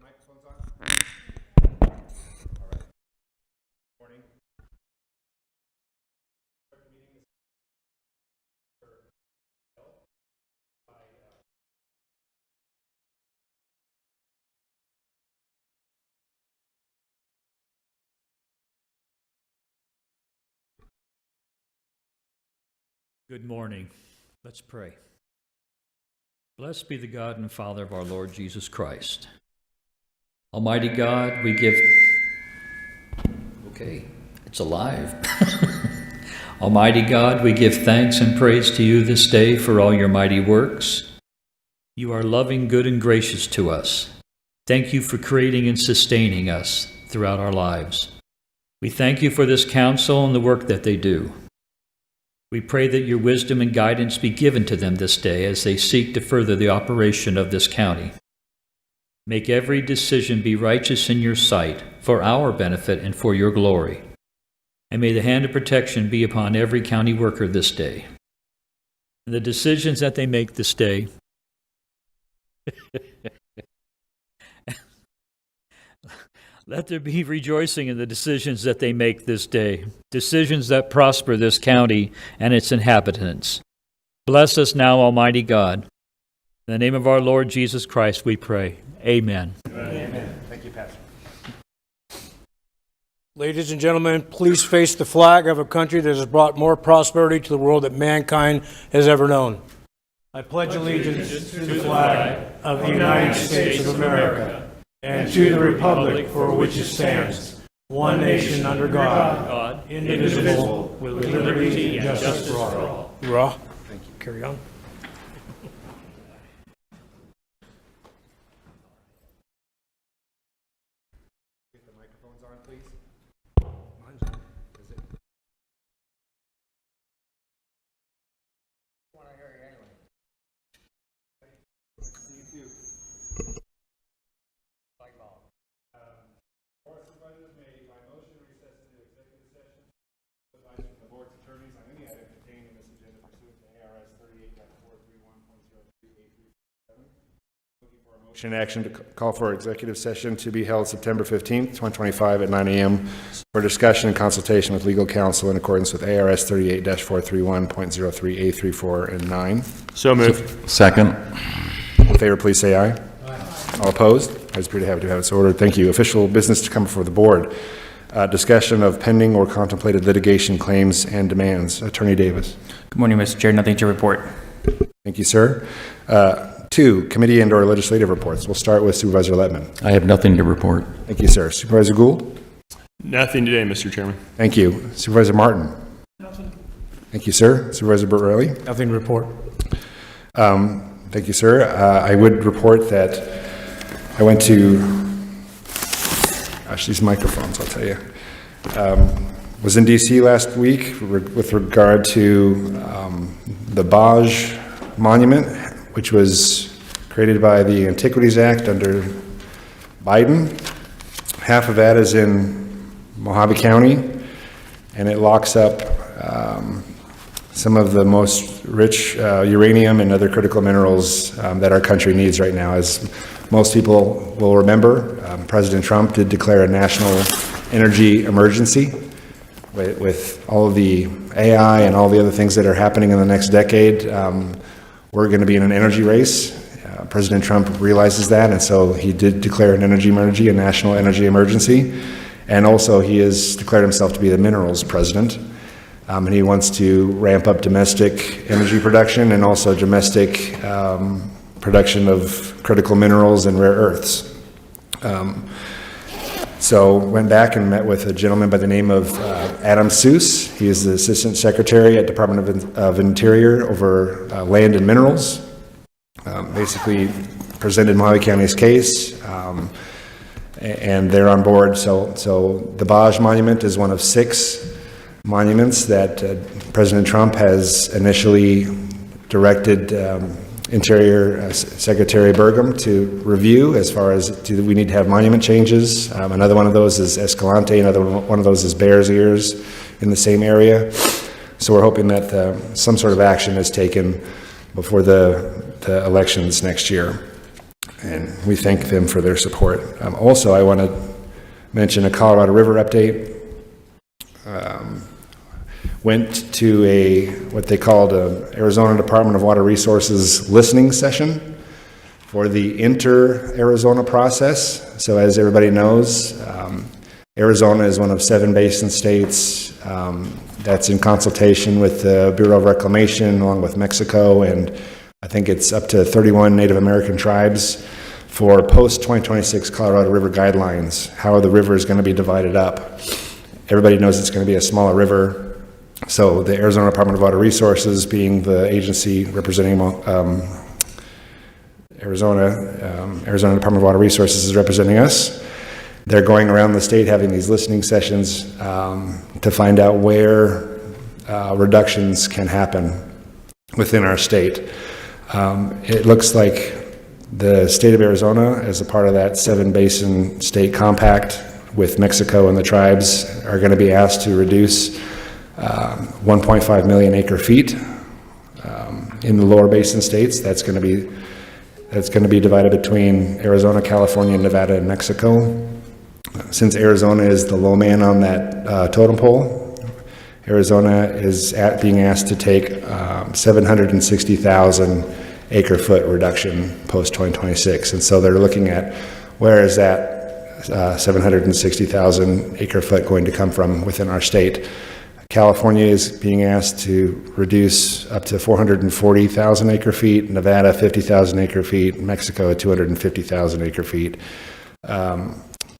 microphones on? All right. Morning. Good morning. Let's pray. Blessed be the God and Father of our Lord Jesus Christ. Almighty God, we give... Okay, it's alive. Almighty God, we give thanks and praise to you this day for all your mighty works. You are loving, good, and gracious to us. Thank you for creating and sustaining us throughout our lives. We thank you for this council and the work that they do. We pray that your wisdom and guidance be given to them this day as they seek to further the operation of this county. Make every decision be righteous in your sight for our benefit and for your glory. And may the hand of protection be upon every county worker this day. And the decisions that they make this day, let there be rejoicing in the decisions that they make this day, decisions that prosper this county and its inhabitants. Bless us now, Almighty God. In the name of our Lord Jesus Christ, we pray. Amen. Amen. Thank you, Pastor. Ladies and gentlemen, please face the flag of a country that has brought more prosperity to the world than mankind has ever known. I pledge allegiance to the flag of the United States of America and to the republic for which it stands, one nation under God, indivisible, with liberty and justice for all. Hoorah. Thank you. Carry on. Get the microphones on, please. Is it? I want to hear you anyway. You too. Board of Supervisors may, by motion, recess into executive session. Advice from the board's attorneys on any item contained in this agenda pursuant to ARS 38.431.038337. Looking for a motion and action to call for executive session to be held September 15th, 2025 at 9 a.m. for discussion and consultation with legal counsel in accordance with ARS 38.431.03A34 and 9. So moved. Second. All in favor, please say aye. All opposed? I appear to have it so ordered. Thank you. Official business to come before the board. Discussion of pending or contemplated litigation claims and demands. Attorney Davis. Good morning, Mr. Chair. Nothing to report. Thank you, sir. 2, committee and or legislative reports. We'll start with Supervisor Letman. I have nothing to report. Thank you, sir. Supervisor Gould. Nothing today, Mr. Chairman. Thank you. Supervisor Martin. Nothing. Thank you, sir. Supervisor Burrelli. Nothing to report. Thank you, sir. I would report that I went to, gosh, these microphones, I'll tell you. Was in D.C. last week with regard to the Baj Monument, which was created by the Antiquities Act under Biden. Half of that is in Mojave County, and it locks up some of the most rich uranium and other critical minerals that our country needs right now. As most people will remember, President Trump did declare a national energy emergency with all of the AI and all the other things that are happening in the next decade. We're going to be in an energy race. President Trump realizes that, and so he did declare an energy emergency, a national energy emergency. And also he has declared himself to be the minerals president. And he wants to ramp up domestic energy production and also domestic production of critical minerals and rare earths. So went back and met with a gentleman by the name of Adam Seuss. He is the Assistant Secretary at Department of Interior over land and minerals. Basically presented Mojave County's case, and they're on board. So the Baj Monument is one of 6 monuments that President Trump has initially directed Interior Secretary Burgum to review as far as we need to have monument changes. Another one of those is Escalante, another one of those is Bears Ears in the same area. So we're hoping that some sort of action is taken before the elections next year. and we thank them for their support. Also, I want to mention a Colorado River update. Went to what they called a Arizona Department of Water Resources listening session for the inter-Arizona process. So as everybody knows, Arizona is one of 7 basin states that's in consultation with the Bureau of Reclamation along with Mexico, and I think it's up to 31 Native American tribes for post-2026 Colorado River guidelines, how the river is going to be divided up. Everybody knows it's going to be a smaller river. So the Arizona Department of Water Resources, being the agency representing Arizona Department of Water Resources is representing us. They're going around the state having these listening sessions to find out where reductions can happen within our state. It looks like the state of Arizona, as a part of that 7-basin state compact with Mexico and the tribes, are going to be asked to reduce 1.5 million acre feet in the lower basin states. That's going to be divided between Arizona, California, Nevada, and Mexico. Since Arizona is the low man on that totem pole, Arizona is being asked to take 760,000 acre foot reduction post 2026, and so they're looking at where is that 760,000 acre foot going to come from within our state. California is being asked to reduce up to 440,000 acre feet, Nevada 50,000 acre feet, Mexico 250,000 acre feet.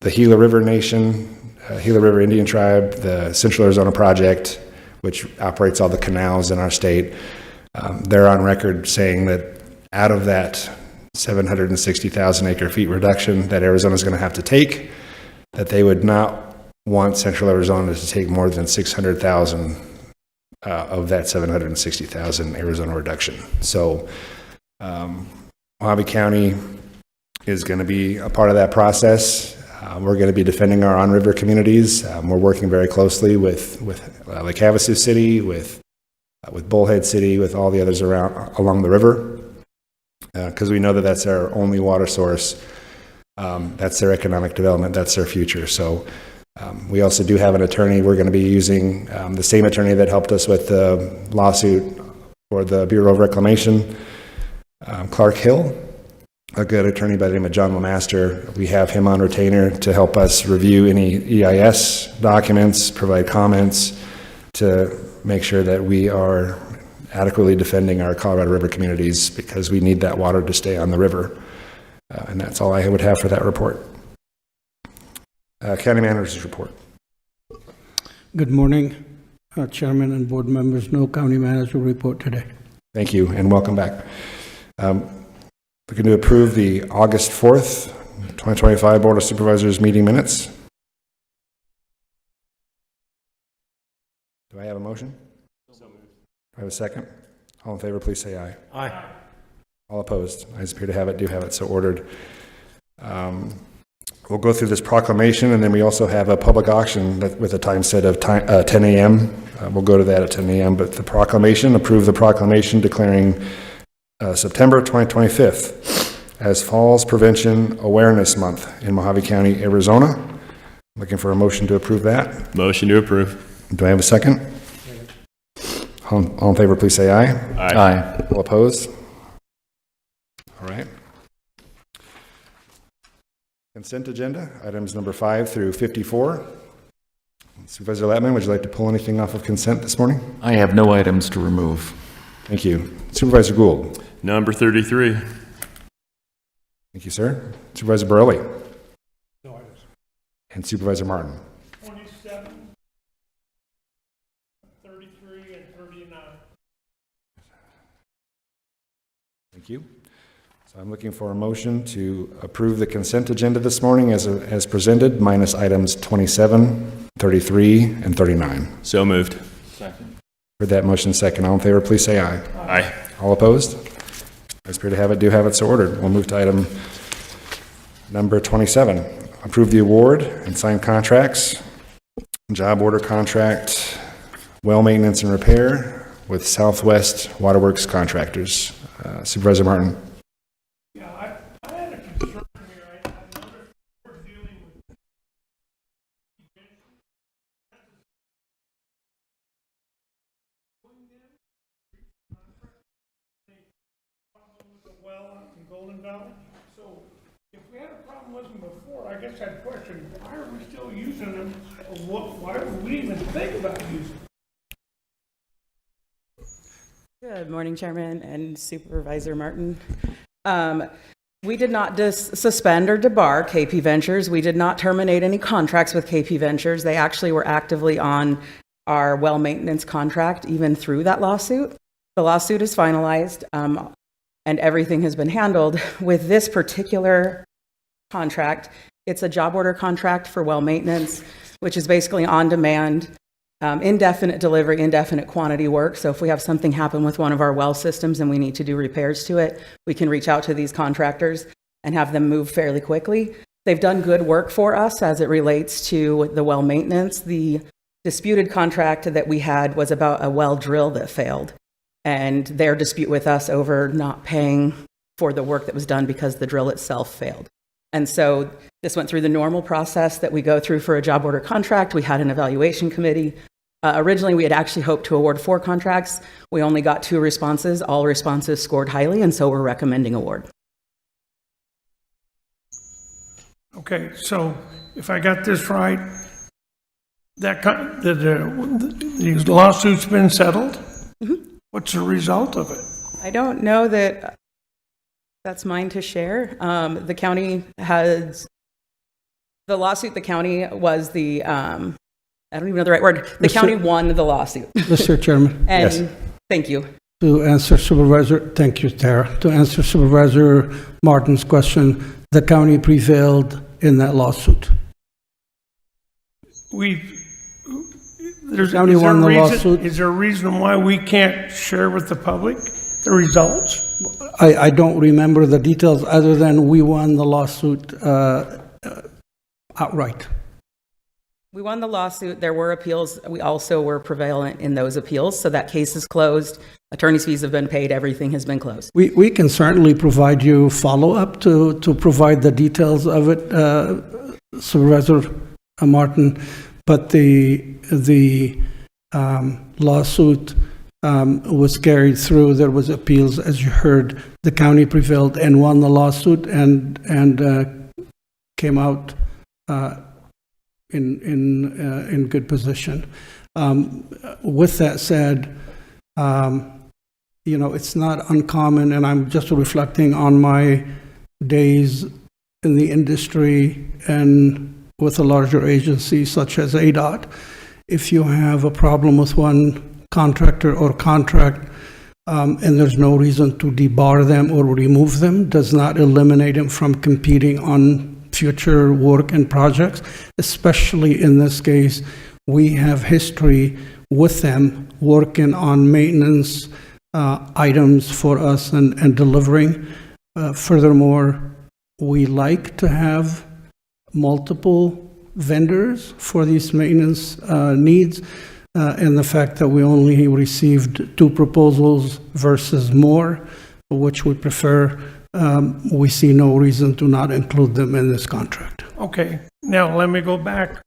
The Gila River Nation, Gila River Indian Tribe, the Central Arizona Project, which operates all the canals in our state, they're on record saying that out of that 760,000 acre feet reduction that Arizona is going to have to take, that they would not want Central Arizona to take more than 600,000 of that 760,000 Arizona reduction. So Mojave County is going to be a part of that process. We're going to be defending our on-river communities. We're working very closely with Lake Havasu City, with Bullhead City, with all the others along the river, because we know that that's our only water source. That's their economic development. That's their future. So we also do have an attorney. We're going to be using the same attorney that helped us with the lawsuit for the Bureau of Reclamation, Clark Hill, a good attorney by the name of John Lemaster. We have him on retainer to help us review any EIS documents, provide comments to make sure that we are adequately defending our Colorado River communities, because we need that water to stay on the river. And that's all I would have for that report. County Manager's report. Good morning, Chairman and board members. No county manager report today. Thank you, and welcome back. Looking to approve the August 4th, 2025 Board of Supervisors meeting minutes. Do I have a motion? Do I have a second? All in favor, please say aye. Aye. All opposed? Ayes appear to have it, do have it, so ordered. We'll go through this proclamation, and then we also have a public auction with a time set of 10 a.m. We'll go to that at 10 a.m., but the proclamation, approve the proclamation declaring September 2025 as Falls Prevention Awareness Month in Mojave County, Arizona. Looking for a motion to approve that. Motion to approve. Do I have a second? All in favor, please say aye. Aye. All opposed? All right. Consent agenda, items number 5 through 54. Supervisor Latman, would you like to pull anything off of consent this morning? I have no items to remove. Thank you. Supervisor Gould. Number 33. Thank you, sir. Supervisor Borelli. And Supervisor Martin. 27, 33, and 39. Thank you. So I'm looking for a motion to approve the consent agenda this morning as presented, minus items 27, 33, and 39. So moved. Heard that motion second. All in favor, please say aye. Aye. All opposed? I appear to have it, do have it, so ordered. We'll move to item number 27. Approve the award and sign contracts. Job order contract, well maintenance and repair with Southwest Waterworks Contractors. Supervisor Martin. Yeah, I had a well in Golden Valley. So if we had a problem with them before, I guess I'd question, why are we still using them? Why would we even think about using them? Good morning, Chairman and Supervisor Martin. We did not suspend or debar KP Ventures. We did not terminate any contracts with KP Ventures. They actually were actively on our well maintenance contract even through that lawsuit. The lawsuit is finalized, and everything has been handled. With this particular contract, it's a job order contract for well maintenance, which is basically on demand, indefinite delivery, indefinite quantity work. So if we have something happen with one of our well systems and we need to do repairs to it, we can reach out to these contractors and have them move fairly quickly. They've done good work for us as it relates to the well maintenance. The disputed contract that we had was about a well drill that failed, and their dispute with us over not paying for the work that was done because the drill itself failed. And so this went through the normal process that we go through for a job order contract. We had an evaluation committee. Originally, we had actually hoped to award 4 contracts. We only got 2 responses. All responses scored highly, and so we're recommending award. Okay, so if I got this right, the lawsuit's been settled? Mm-hmm. What's the result of it? I don't know that that's mine to share. The county has, the lawsuit, the county was the, I don't even know the right word. The county won the lawsuit. Mr. Chairman, And Yes. thank you. to answer Supervisor, thank you, Tara. To answer Supervisor Martin's question, the county prevailed in that lawsuit. There's County won the lawsuit. Is there a reason why we can't share with the public the results? I don't remember the details other than we won the lawsuit outright. We won the lawsuit. There were appeals. We also were prevalent in those appeals. So that case is closed. Attorney's fees have been paid. Everything has been closed. We can certainly provide you follow-up to provide the details of it, Supervisor Martin, but the lawsuit was carried through. There was appeals, as you heard. The county prevailed and won the lawsuit and came out in good position. With that said, it's not uncommon, and I'm just reflecting on my days in the industry and with a larger agency such as ADOT. If you have a problem with one contractor or contract, and there's no reason to debar them or remove them, does not eliminate them from competing on future work and projects. Especially in this case, we have history with them working on maintenance items for us and delivering. Furthermore, we like to have multiple vendors for these maintenance needs, and the fact that we only received 2 proposals versus more, which we prefer, we see no reason to not include them in this contract. Okay, now let me go back.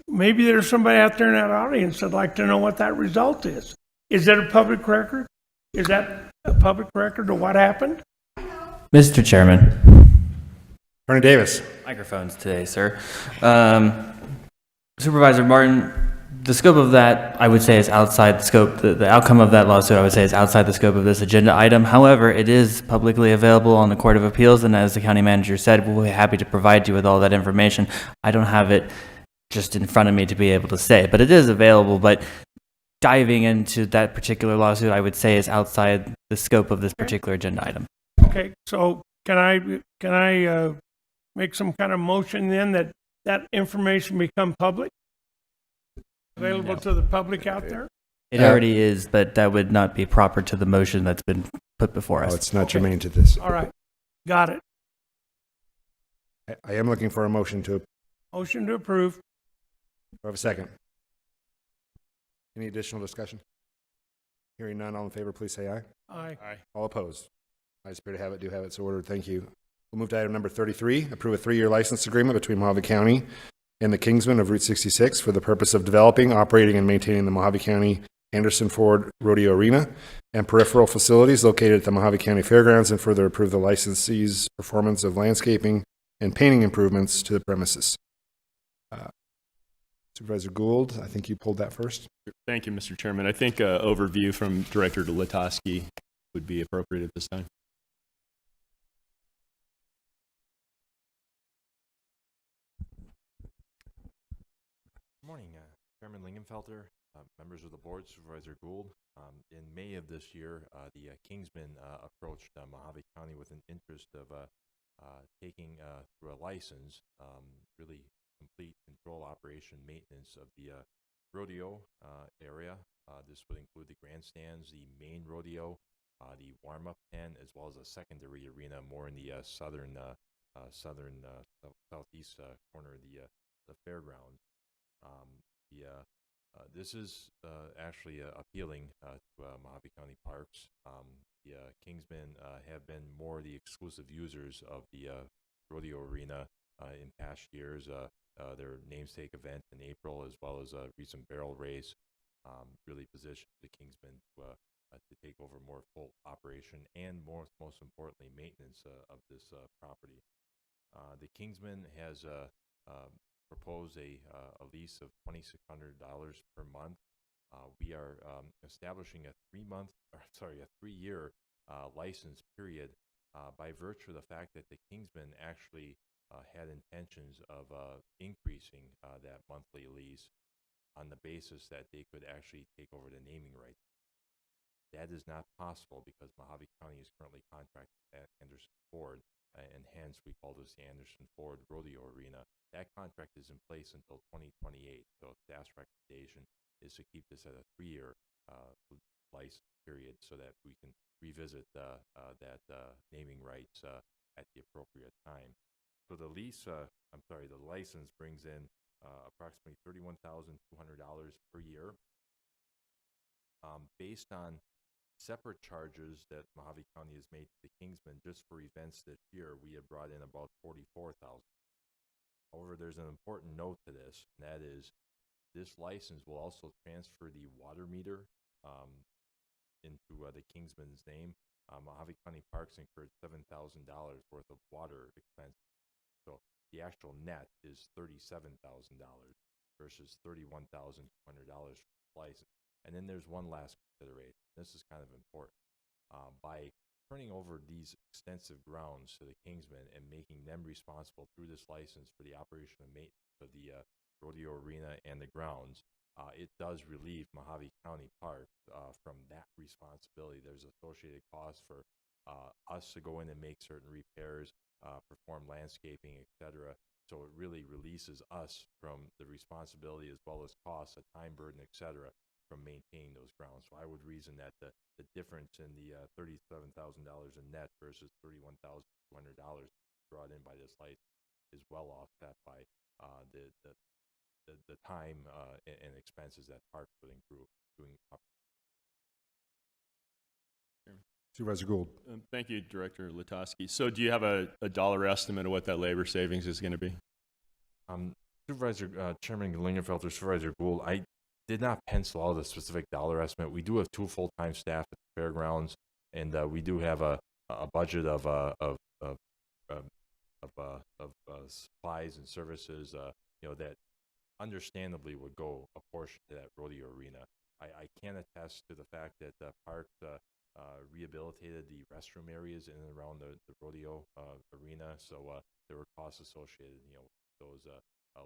Maybe there's somebody out there in that audience that'd like to know what that result is. Is that a public record? Is that a public record of what happened? Mr. Chairman. Attorney Davis. Microphones today, sir. Supervisor Martin, the scope of that, I would say, is outside the scope. The outcome of that lawsuit, I would say, is outside the scope of this agenda item. However, it is publicly available on the Court of Appeals, and as the county manager said, we'll be happy to provide you with all that information. I don't have it just in front of me to be able to say, but it is available. But diving into that particular lawsuit, I would say, is outside the scope of this particular agenda item. Okay, so can I make some kind of motion then that that information become public? Available to the public out there? It already is, but that would not be proper to the motion that's been put before us. Oh, it's not germane to this. All right, got it. I am looking for a motion to Motion to approve. Do I have a second? Any additional discussion? Hearing none, all in favor, please say aye. Aye. All opposed? Ayes appear to have it, do have it, so ordered. Thank you. We'll move to item number 33, approve a 3-year license agreement between Mojave County and the Kingsmen of Route 66 for the purpose of developing, operating, and maintaining the Mojave County Anderson Ford Rodeo Arena and peripheral facilities located at the Mojave County Fairgrounds, and further approve the licensee's performance of landscaping and painting improvements to the premises. Supervisor Gould, I think you pulled that first. Thank you, Mr. Chairman. I think an overview from Director Latosky would be appropriate at this time. Good morning, Chairman Lingenfelter, members of the board, Supervisor Gould. In May of this year, the Kingsmen approached Mojave County with an interest of taking through a license, really complete control, operation, maintenance of the rodeo area. This would include the grandstands, the main rodeo, the warm-up pen, as well as a secondary arena more in the southeast corner of the fairgrounds. This is actually appealing to Mojave County Parks. The Kingsmen have been more the exclusive users of the rodeo arena in past years. Their namesake event in April, as well as a recent barrel race, really positioned the Kingsmen to take over more full operation and most importantly, maintenance of this property. The Kingsmen has propose a lease of $2,600 per month. We are establishing a 3-year license period by virtue of the fact that the Kingsmen actually had intentions of increasing that monthly lease on the basis that they could actually take over the naming rights. That is not possible because Mojave County is currently contracted at Anderson Ford, and hence we call this the Anderson Ford Rodeo Arena. That contract is in place until 2028, so staff's recommendation is to keep this at a 3-year license period so that we can revisit that naming rights at the appropriate time. So the license brings in approximately $31,200 per year. Based on separate charges that Mojave County has made to the Kingsmen just for events this year, we have brought in about $44,000. However, there's an important note to this, and that is this license will also transfer the water meter into the Kingsman's name. Mojave County Parks incurred $7,000 worth of water expense. So the actual net is $37,000 versus $31,200 for the license. And then there's one last consideration. This is kind of important. By turning over these extensive grounds to the Kingsmen and making them responsible through this license for the operation and maintenance of the rodeo arena and the grounds, it does relieve Mojave County Park from that responsibility. There's associated costs for us to go in and make certain repairs, perform landscaping, etc. So it really releases us from the responsibility as well as costs, a time burden, etc. from maintaining those grounds. So I would reason that the difference in the $37,000 in net versus $31,200 brought in by this license is well offset by the time and expenses that parks would incur doing. Supervisor Gould. Thank you, Director Latosky. So do you have a dollar estimate of what that labor savings is going to be? Supervisor Chairman Lingenfelter, Supervisor Gould, I did not pencil out a specific dollar estimate. We do have 2 full-time staff at the fairgrounds, and we do have a budget of supplies and services, that understandably would go a portion to that rodeo arena. I can attest to the fact that the park rehabilitated the restroom areas in and around the rodeo arena, so there were costs associated, with those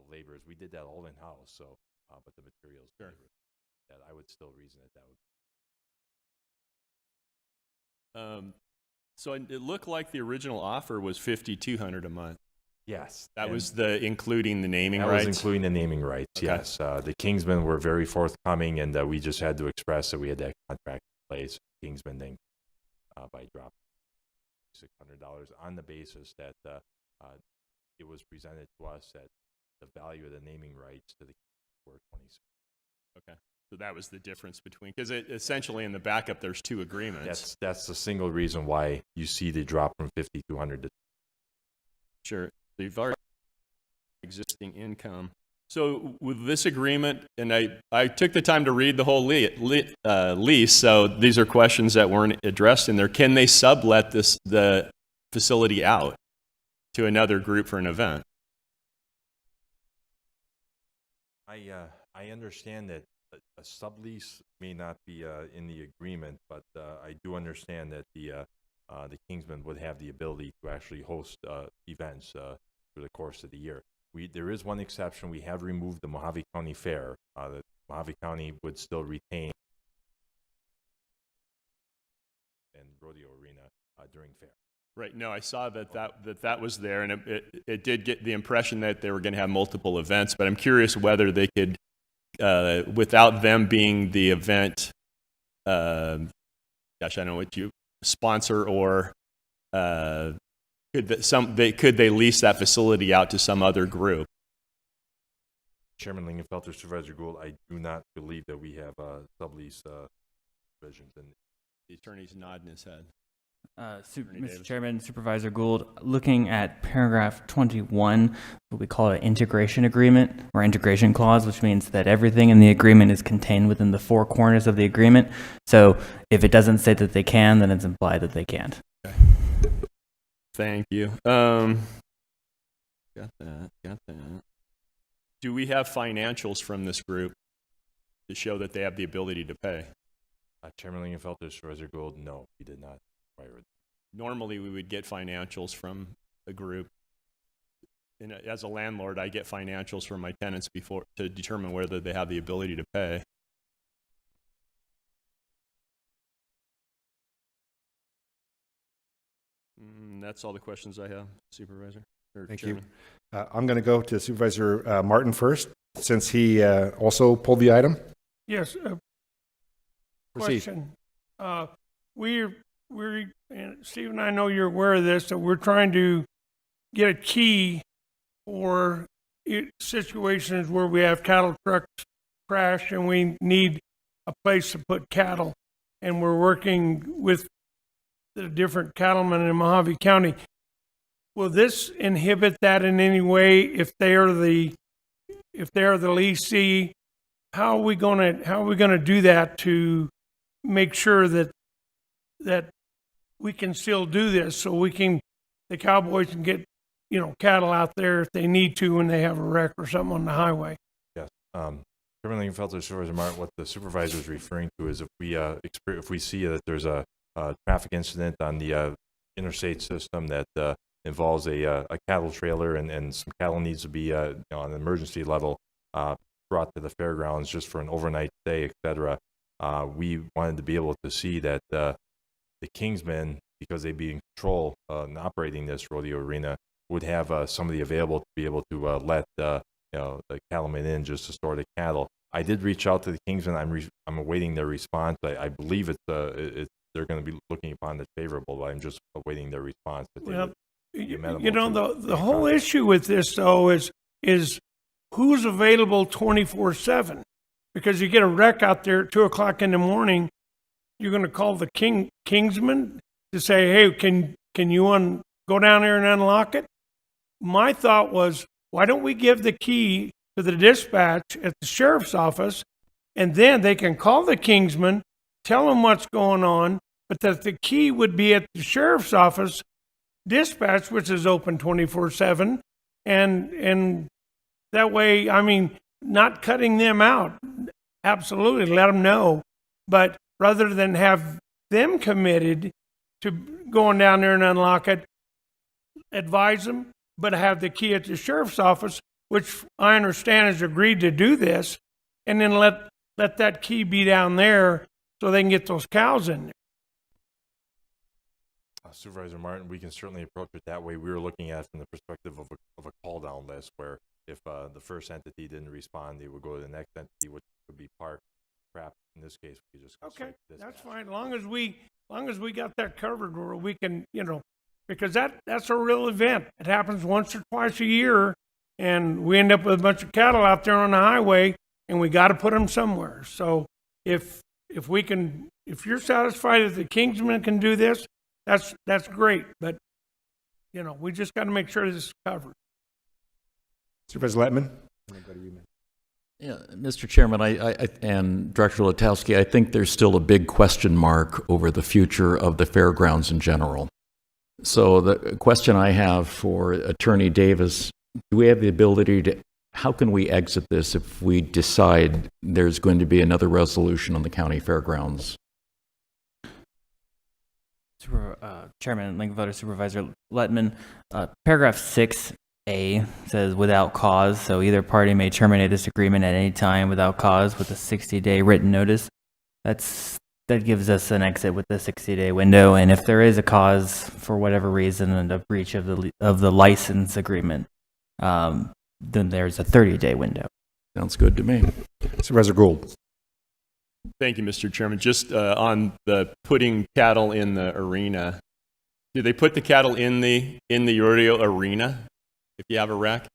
labors. We did that all in-house, so but the materials, sure, that I would still reason that would. So it looked like the original offer was $5,200 a month. Yes, that was including the naming rights. That was including the naming rights. Okay. Yes, the Kingsmen were very forthcoming, and we just had to express that we had that contract in place. Kingsmen then by dropping $600 on the basis that it was presented to us that the value of the naming rights to the were $26. Okay, so that was the difference between, because essentially in the backup there's 2 agreements. That's the single reason why you see the drop from $5,200 to. Sure, so you've already existing income. So with this agreement, and I took the time to read the whole lease, so these are questions that weren't addressed in there. Can they sublet the facility out to another group for an event? I understand that a sublease may not be in the agreement, but I do understand that the Kingsmen would have the ability to actually host events through the course of the year. There is one exception. We have removed the Mojave County Fair. The Mojave County would still retain and Rodeo Arena during fair. Right. No, I saw that was there, and it did get the impression that they were going to have multiple events. But I'm curious whether they could, without them being the event, I don't know what you sponsor, or could they lease that facility out to some other group? Chairman Lingenfelter, Supervisor Gould, I do not believe that we have sublease provisions in. The attorney's nodding his head. Mr. Chairman, Supervisor Gould, looking at paragraph 21, what we call an integration agreement or integration clause, which means that everything in the agreement is contained within the four corners of the agreement. So if it doesn't say that they can, then it's implied that they can't. Okay. Thank you. Got that. Do we have financials from this group to show that they have the ability to pay? Chairman Lingenfelter, Supervisor Gould, no, we did not. Normally, we would get financials from a group. And as a landlord, I get financials from my tenants before to determine whether they have the ability to pay. That's all the questions I have, Supervisor. Thank Chairman. you. I'm going to go to Supervisor Martin first, since he also pulled the item. Yes. Proceed. Question. And Steve and I know you're aware of this, that we're trying to get a key for situations where we have cattle trucks crash and we need a place to put cattle. And we're working with the different cattlemen in Mojave County. Will this inhibit that in any way if they are the leasee? How are we gonna do that to make sure that we can still do this, so the cowboys can get, cattle out there if they need to when they have a wreck or something on the highway? Yes. Chairman Lingenfelter, Supervisor Martin, what the supervisor is referring to is if we see that there's a traffic incident on the interstate system that involves a cattle trailer and some cattle needs to be on an emergency level brought to the fairgrounds just for an overnight stay, etc. We wanted to be able to see that the Kingsmen, because they'd be in control and operating this rodeo arena, would have somebody available to be able to let the cattlemen in just to store the cattle. I did reach out to the Kingsmen. I'm awaiting their response. I believe they're going to be looking upon it favorable, but I'm just awaiting their response. Well, the whole issue with this though is who's available 24/7, because you get a wreck out there at 2:00 in the morning. You're going to call the Kingsman to say, hey, can you go down there and unlock it? My thought was, why don't we give the key to the dispatch at the sheriff's office, and then they can call the Kingsman, tell them what's going on, but that the key would be at the sheriff's office dispatch, which is open 24/7, and that way, not cutting them out. Absolutely, let them know, but rather than have them committed to going down there and unlock it, advise them, but have the key at the sheriff's office, which I understand has agreed to do this, and then let that key be down there so they can get those cows in there. Supervisor Martin, we can certainly approach it that way. We were looking at it from the perspective of a call-down list, where if the first entity didn't respond, they would go to the next entity, which would be park. Perhaps in this case, we just okay. That's fine. As long as we got that covered, where we can, because that's a real event. It happens once or twice a year, and we end up with a bunch of cattle out there on the highway, and we got to put them somewhere. So if you're satisfied that the Kingsmen can do this, that's great. But we just got to make sure this is covered. Supervisor Lettman? Yeah, Mr. Chairman, and Director Letowski, I think there's still a big question mark over the future of the fairgrounds in general. So the question I have for Attorney Davis, do we have the ability to, how can we exit this if we decide there's going to be another resolution on the county fairgrounds? Chairman, Lincoln Voter Supervisor Letman, paragraph 6A says without cause, so either party may terminate this agreement at any time without cause with a 60-day written notice. That gives us an exit with the 60-day window, and if there is a cause for whatever reason and a breach of the license agreement, then there's a 30-day window. Sounds good to me. Supervisor Gould. Thank you, Mr. Chairman. Just on the putting cattle in the arena, do they put the cattle in the rodeo arena if you have a rack?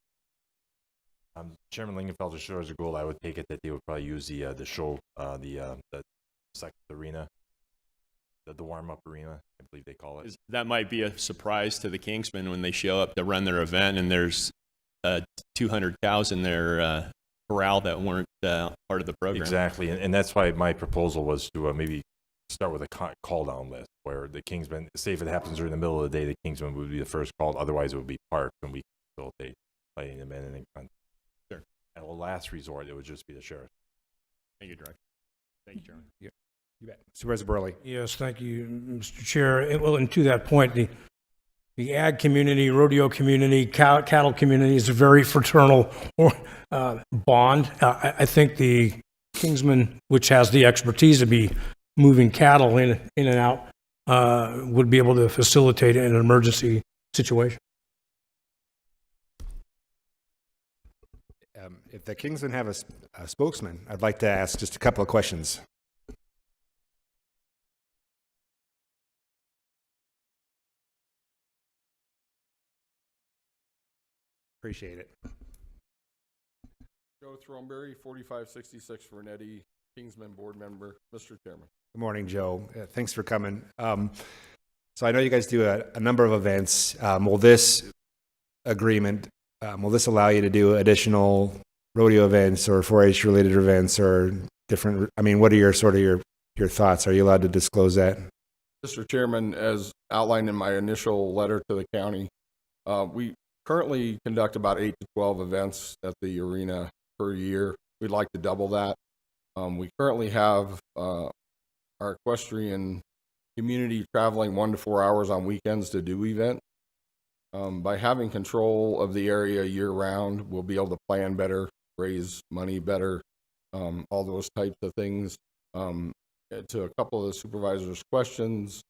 Chairman Lingenfelter, Supervisor Gould, I would take it that they would probably use the show, the second arena, the warm-up arena, I believe they call it. That might be a surprise to the Kingsmen when they show up to run their event and there's 200 cows in their corral that weren't part of the program. Exactly, and that's why my proposal was to maybe start with a call-down list where the Kingsmen, say if it happens during the middle of the day, the Kingsmen would be the first called, otherwise it would be parked and we facilitate letting them in and then Sure. And a last resort, it would just be the sheriff. Thank you, Director. Thank you, Chairman. You bet. Supervisor Burley. Yes, thank you, Mr. Chair. Well, and to that point, the ag community, rodeo community, cattle community is a very fraternal bond. I think the Kingsman, which has the expertise to be moving cattle in and out, would be able to facilitate it in an emergency situation. If the Kingsmen have a spokesman, I'd like to ask just a couple of questions. Appreciate it. Joe Throneberry, 4566 Vernetti, Kingsman board member. Mr. Chairman. Good morning, Joe. Thanks for coming. So I know you guys do a number of events. Will this agreement, will this allow you to do additional rodeo events or 4-H related events or different, I mean, what are your sort of your thoughts? Are you allowed to disclose that? Mr. Chairman, as outlined in my initial letter to the county, we currently conduct about 8 to 12 events at the arena per year. We'd like to double that. We currently have our equestrian community traveling 1 to 4 hours on weekends to do events. By having control of the area year round, we'll be able to plan better, raise money better, all those types of things. To a couple of the supervisors' questions,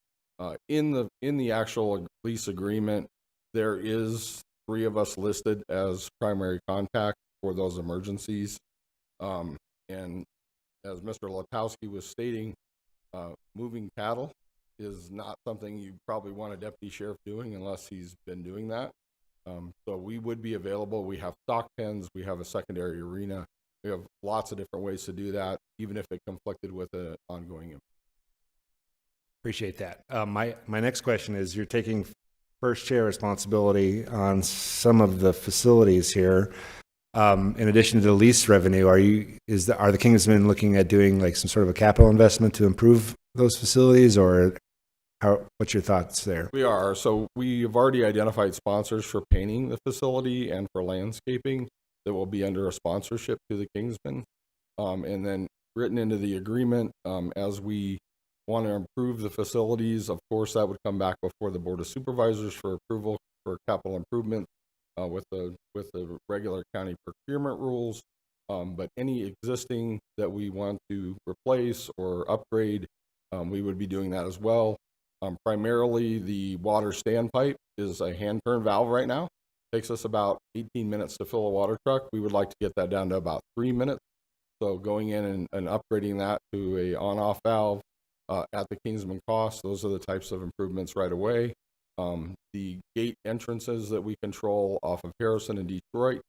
in the actual lease agreement, there is 3 of us listed as primary contact for those emergencies. And as Mr. Letowski was stating, moving cattle is not something you probably want a deputy sheriff doing unless he's been doing that. So we would be available. We have stock pens. We have a secondary arena. We have lots of different ways to do that, even if it conflicted with an ongoing. Appreciate that. My next question is, you're taking first chair responsibility on some of the facilities here. In addition to the lease revenue, are the Kingsmen looking at doing like some sort of a capital investment to improve those facilities, or what's your thoughts there? We are. So we have already identified sponsors for painting the facility and for landscaping that will be under a sponsorship to the Kingsmen. And then written into the agreement, as we want to improve the facilities, of course, that would come back before the Board of Supervisors for approval for capital improvement with the regular county procurement rules. But any existing that we want to replace or upgrade, we would be doing that as well. Primarily, the water standpipe is a hand-turn valve right now. Takes us about 18 minutes to fill a water truck. We would like to get that down to about 3 minutes. So going in and upgrading that to a on-off valve at the Kingsman cost, those are the types of improvements right away. The gate entrances that we control off of Harrison and Detroit,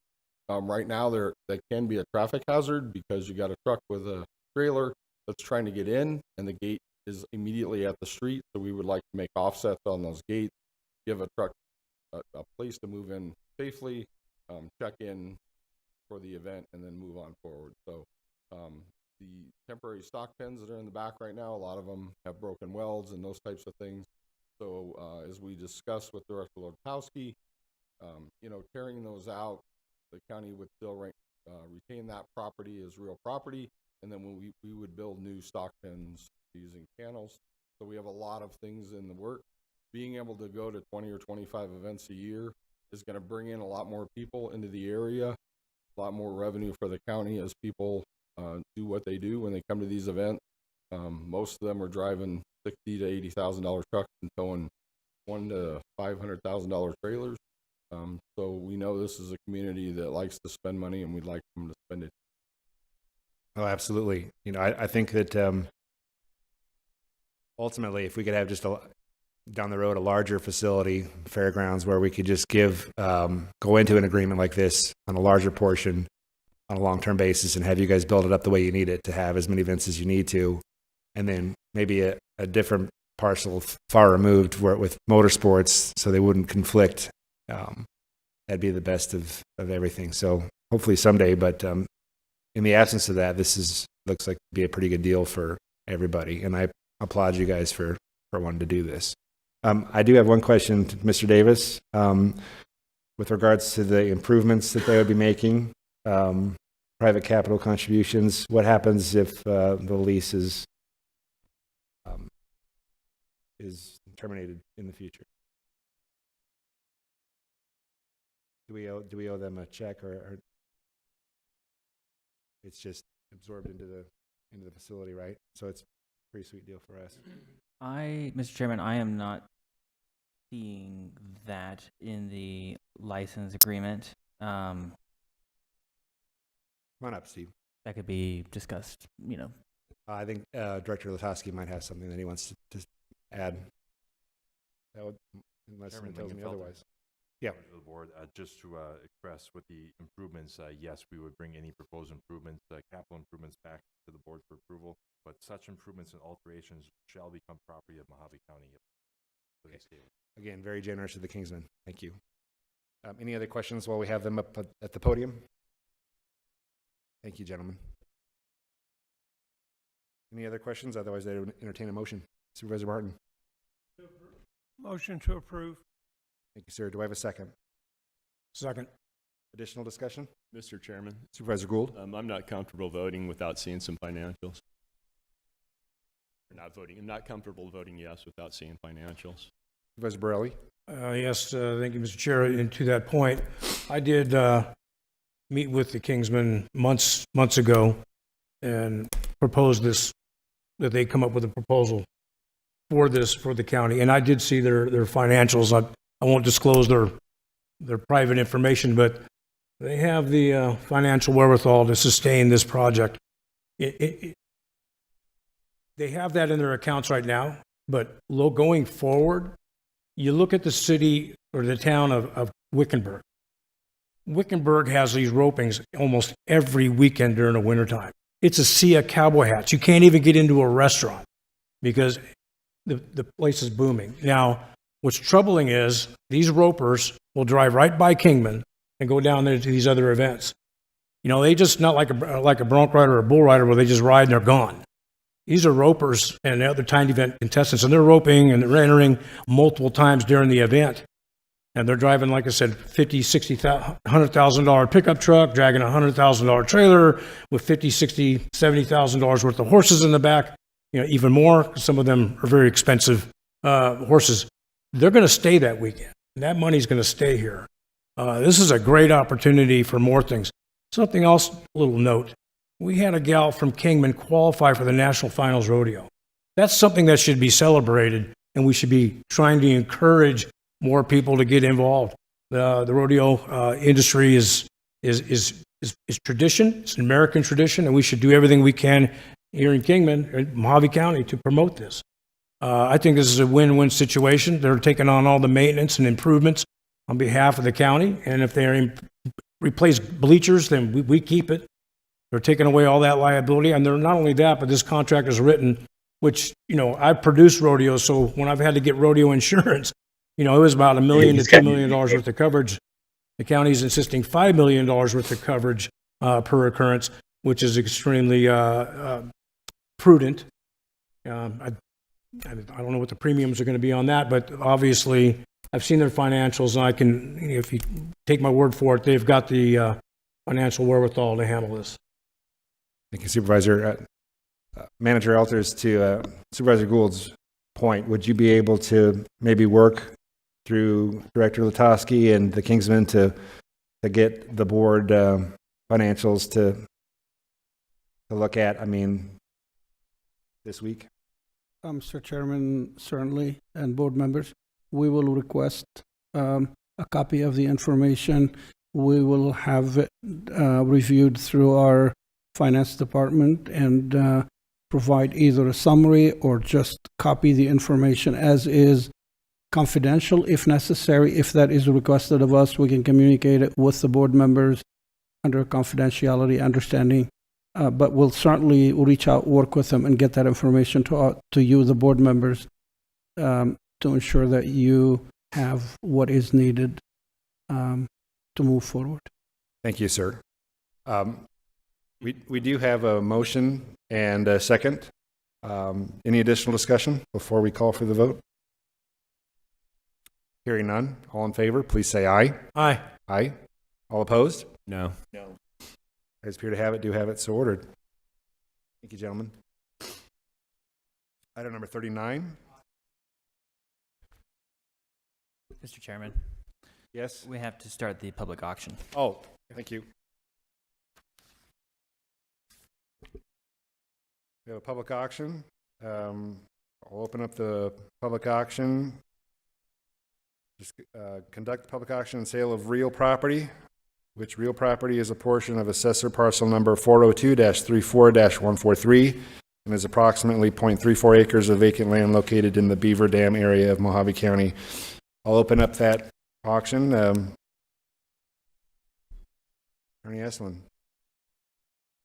right now that can be a traffic hazard because you got a truck with a trailer that's trying to get in and the gate is immediately at the street. So we would like to make offsets on those gates, give a truck a place to move in safely, check in for the event and then move on forward. So the temporary stock pens that are in the back right now, a lot of them have broken welds and those types of things. So as we discussed with Director Lotowski, carrying those out, the county would still retain that property as real property, and then when we would build new stock pens using panels. So we have a lot of things in the work. Being able to go to 20 or 25 events a year is going to bring in a lot more people into the area, a lot more revenue for the county as people do what they do when they come to these events. Most of them are driving $60,000 to $80,000 trucks and towing $100,000 to $500,000 trailers. So we know this is a community that likes to spend money, and we'd like them to spend it. Oh, absolutely. I think that ultimately, if we could have just down the road a larger facility, fairgrounds, where we could just go into an agreement like this on a larger portion on a long-term basis and have you guys build it up the way you need it to have as many events as you need to, and then maybe a different parcel far removed with motorsports so they wouldn't conflict. That'd be the best of everything. So hopefully someday, but in the absence of that, looks like to be a pretty good deal for everybody, and I applaud you guys for wanting to do this. I do have one question to Mr. Davis with regards to the improvements that they would be making, private capital contributions. What happens if the lease is terminated in the future? Do we owe them a check, or it's just absorbed into the facility, right? So it's a pretty sweet deal for us. Mr. Chairman, I am not seeing that in the license agreement. Come on up, Steve. That could be discussed, I think Director Lotowski might have something that he wants to add. Unless someone tells me otherwise. Yeah. To the board, just to express with the improvements, yes, we would bring any proposed improvements, capital improvements back to the board for approval, but such improvements and alterations shall become property of Mojave County. Again, very generous of the Kingsmen. Thank you. Any other questions while we have them up at the podium? Thank you, gentlemen. Any other questions? Otherwise, I would entertain a motion. Supervisor Martin. Motion to approve. Thank you, sir. Do I have a second? Second. Additional discussion? Mr. Chairman, Supervisor Gould? I'm not comfortable voting without seeing some financials. I'm not comfortable voting yes without seeing financials. Supervisor Borelli? Yes, thank you, Mr. Chair. And to that point, I did meet with the Kingsmen months ago and proposed this, that they come up with a proposal for this for the county. And I did see their financials. I won't disclose their private information, but they have the financial wherewithal to sustain this project. They have that in their accounts right now, but going forward, you look at the city or the town of Wickenburg. Wickenburg has these ropings almost every weekend during the wintertime. It's a sea of cowboy hats. You can't even get into a restaurant because the place is booming. Now, what's troubling is these ropers will drive right by Kingman and go down there to these other events. They just not like a bronc rider or a bull rider where they just ride and they're gone. These are ropers and other timed event contestants, and they're roping and they're entering multiple times during the event. And they're driving, like I said, $50,000, $60,000, $100,000 pickup truck, dragging a $100,000 trailer with $50,000, $60,000, $70,000 worth of horses in the back. Even more. Some of them are very expensive horses. They're going to stay that weekend. That money's going to stay here. This is a great opportunity for more things. Something else, a little note. We had a gal from Kingman qualify for the National Finals Rodeo. That's something that should be celebrated, and we should be trying to encourage more people to get involved. The rodeo industry is tradition. It's an American tradition, and we should do everything we can here in Kingman, in Mojave County, to promote this. I think this is a win-win situation. They're taking on all the maintenance and improvements on behalf of the county, and if they replace bleachers, then we keep it. They're taking away all that liability, and they're not only that, but this contract is written, which, I've produced rodeos, so when I've had to get rodeo insurance, it was about $1 million to $2 million worth of coverage. The county's insisting $5 million worth of coverage per occurrence, which is extremely prudent. I don't know what the premiums are going to be on that, but obviously I've seen their financials, and I can, if you take my word for it, they've got the financial wherewithal to handle this. Thank you, Supervisor. Manager Alters, to Supervisor Gould's point, would you be able to maybe work through Director Latowski and the Kingsmen to get the board financials to look at, I mean, this week? Mr. Chairman, certainly, and board members, we will request a copy of the information. We will have it reviewed through our finance department and provide either a summary or just copy the information as is, confidential if necessary. If that is requested of us, we can communicate it with the board members under confidentiality understanding. But we'll certainly reach out, work with them, and get that information to you, the board members, to ensure that you have what is needed to move forward. Thank you, sir. We do have a motion and a second. Any additional discussion before we call for the vote? Hearing none. All in favor, please say aye. Aye. Aye. All opposed? No. As appear to have it, do have it, so ordered. Thank you, gentlemen. Item number 39. Mr. Chairman, Yes? we have to start the public auction. Oh, thank you. We have a public auction. I'll open up the public auction. Just conduct the public auction and sale of real property, which real property is a portion of assessor parcel number 402-34-143 and is approximately 0.34 acres of vacant land located in the Beaver Dam area of Mojave County. I'll open up that auction. Attorney Esselin.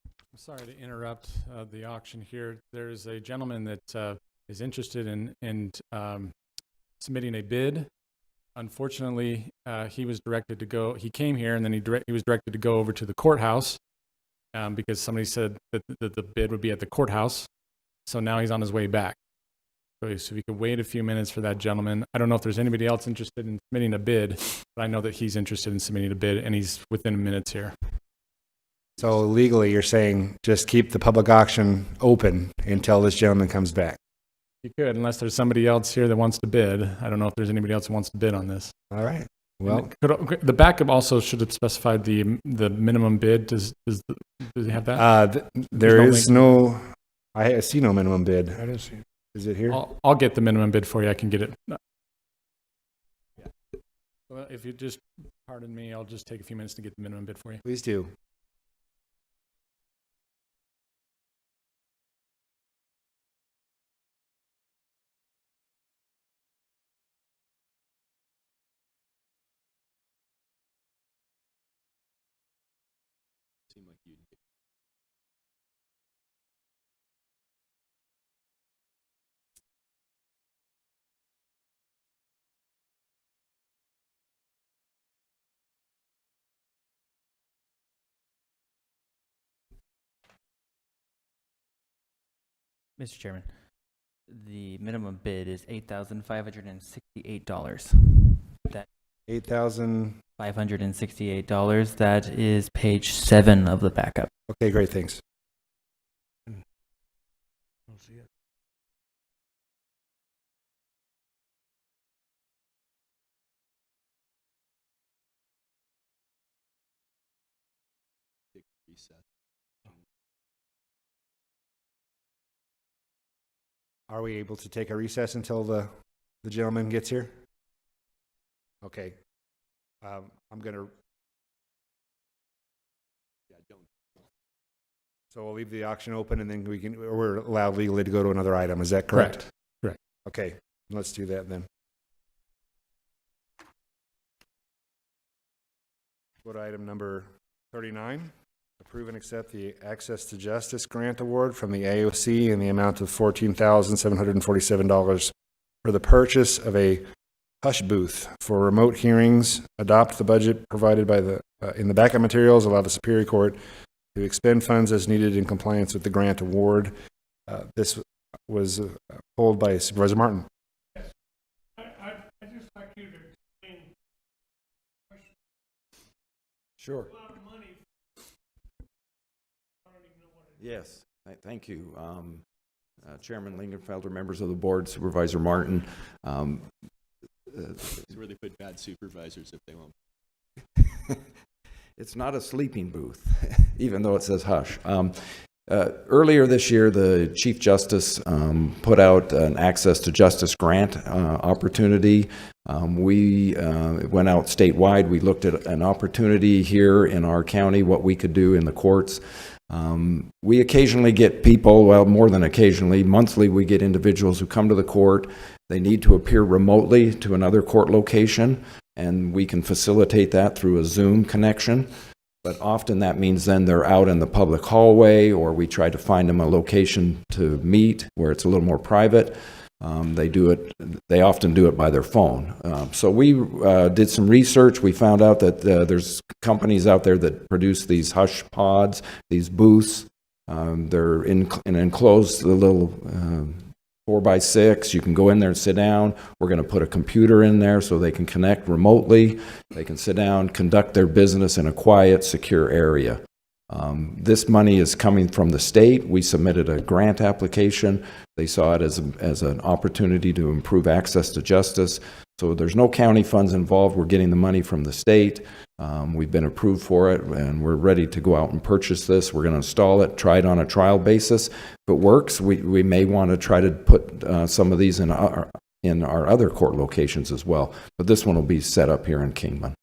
I'm sorry to interrupt the auction here. There's a gentleman that is interested in submitting a bid. Unfortunately, he was directed to go. He came here, and then he was directed to go over to the courthouse because somebody said that the bid would be at the courthouse. So now he's on his way back. So if we could wait a few minutes for that gentleman. I don't know if there's anybody else interested in submitting a bid, but I know that he's interested in submitting a bid, and he's within minutes here. So legally, you're saying just keep the public auction open until this gentleman comes back. You could, unless there's somebody else here that wants to bid. I don't know if there's anybody else who wants to bid on this. All right. Well, The backup also should have specified the minimum bid. Does he have that? there no is no, I see no minimum bid. I didn't see it. Is it here? I'll get the minimum bid for you. I can get it. Yeah. Well, if you just pardon me, I'll just take a few minutes to get the minimum bid for you. Please do. Mr. Chairman, the minimum bid is $8,568. That $8,000. $568. That is page 7 of the backup. Okay, great. Thanks. Don't see it. Are we able to take a recess until the gentleman gets here? Okay. I'm going to... So we'll leave the auction open, and then we're allowed legally to go to another item. Is that correct? Correct. Okay, let's do that then. Go to item number 39. Approve and accept the Access to Justice Grant Award from the AOC in the amount of $14,747 for the purchase of a hush booth for remote hearings, adopt the budget provided by the, in the backup materials, allow the Superior Court to expend funds as needed in compliance with the grant award. This was pulled by Supervisor Martin. I just like you to explain. Sure. A lot of money. I don't even know what it is. Yes, thank you. Chairman Lingenfelder, members of the board, Supervisor Martin. It's where they put bad supervisors if they won't. It's not a sleeping booth, even though it says hush. Earlier this year, the Chief Justice put out an Access to Justice grant opportunity. We went out statewide. We looked at an opportunity here in our county, what we could do in the courts. We occasionally get people, well, more than occasionally, monthly we get individuals who come to the court. They need to appear remotely to another court location, and we can facilitate that through a Zoom connection. But often that means then they're out in the public hallway, or we try to find them a location to meet where it's a little more private. They often do it by their phone. So we did some research. We found out that there's companies out there that produce these hush pods, these booths. They're in an enclosed little 4x6. You can go in there and sit down. We're going to put a computer in there so they can connect remotely. They can sit down, conduct their business in a quiet, secure area. This money is coming from the state. We submitted a grant application. They saw it as an opportunity to improve access to justice. So there's no county funds involved. We're getting the money from the state. We've been approved for it, and we're ready to go out and purchase this. We're going to install it, try it on a trial basis. If it works, we may want to try to put some of these in our other court locations as well. But this one will be set up here in Kingman.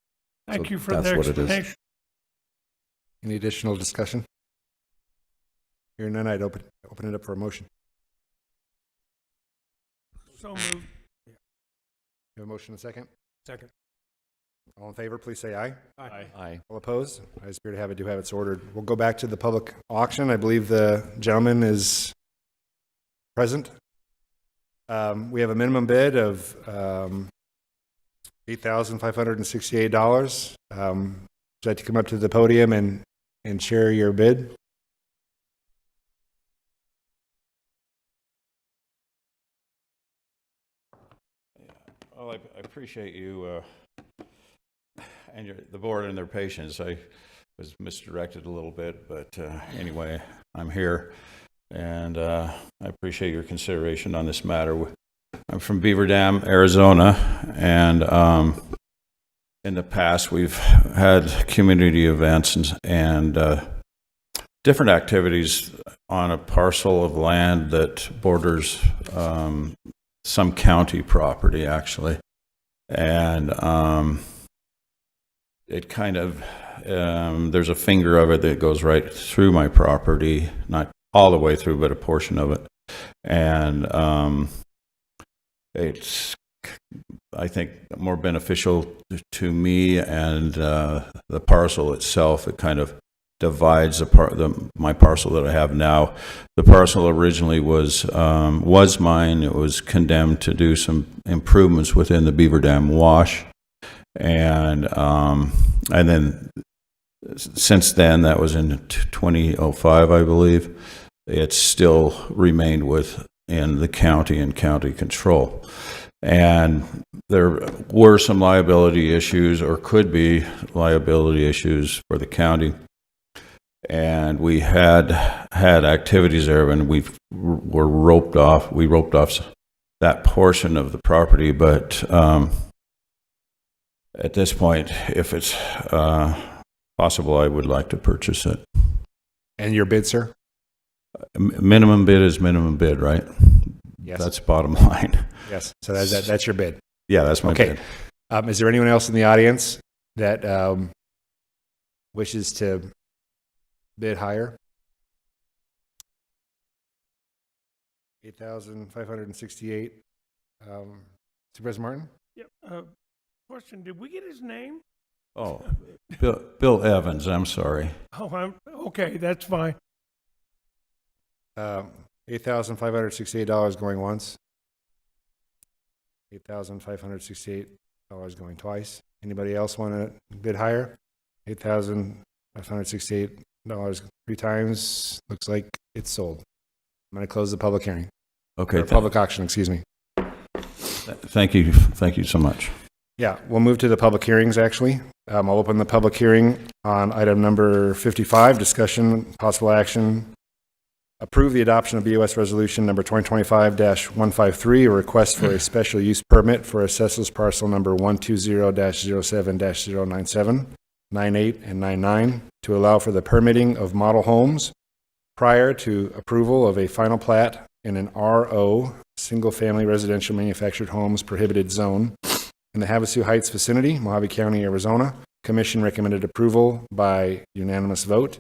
Thank you for that's the what it is. explanation. Any additional discussion? Hearing none, I'd open it up for a motion. So moved. You have a motion and a second? Second. All in favor, please say aye. Aye. Aye. All opposed? Ayes appear to have it, do have it so ordered. We'll go back to the public auction. I believe the gentleman is present. We have a minimum bid of $8,568. Would you like to come up to the podium and share your bid? Well, I appreciate you and the board and their patience. I was misdirected a little bit, but anyway, I'm here, and I appreciate your consideration on this matter. I'm from Beaver Dam, Arizona, and in the past we've had community events and different activities on a parcel of land that borders some county property, actually. And it kind of, there's a finger of it that goes right through my property, not all the way through, but a portion of it. And it's, I think, more beneficial to me and the parcel itself. It kind of divides my parcel that I have now. The parcel originally was mine. It was condemned to do some improvements within the Beaver Dam wash, and then since then, that was in 2005, I believe, it's still remained within the county and county control. And there were some liability issues, or could be liability issues for the county. And we had activities there, and we roped off that portion of the property. But at this point, if it's possible, I would like to purchase it. And your bid, sir? Minimum bid is minimum bid, right? Yes. That's bottom line. Yes. So that's your bid. Yeah, that's my bid. Is there anyone else in the audience that wishes to bid higher? $8,568. Supervisor Martin? Yep. Question, did we get his name? Oh, Bill Evans, I'm sorry. Oh, okay, that's fine. $8,568 going once. $8,568 going twice. Anybody else want to bid higher? $8,568 three times. Looks like it's sold. I'm going to close the public hearing. Okay. Or public auction, excuse me. Thank you. Thank you so much. Yeah, we'll move to the public hearings, actually. I'll open the public hearing on item number 55, discussion, possible action. Approve the adoption of BOS resolution number 2025-153, a request for a special use permit for assessors parcel number 120-07-097, 98, and 99 to allow for the permitting of model homes prior to approval of a final plat in an RO, single-family residential manufactured homes prohibited zone in the Havasu Heights vicinity, Mojave County, Arizona. Commission recommended approval by unanimous vote.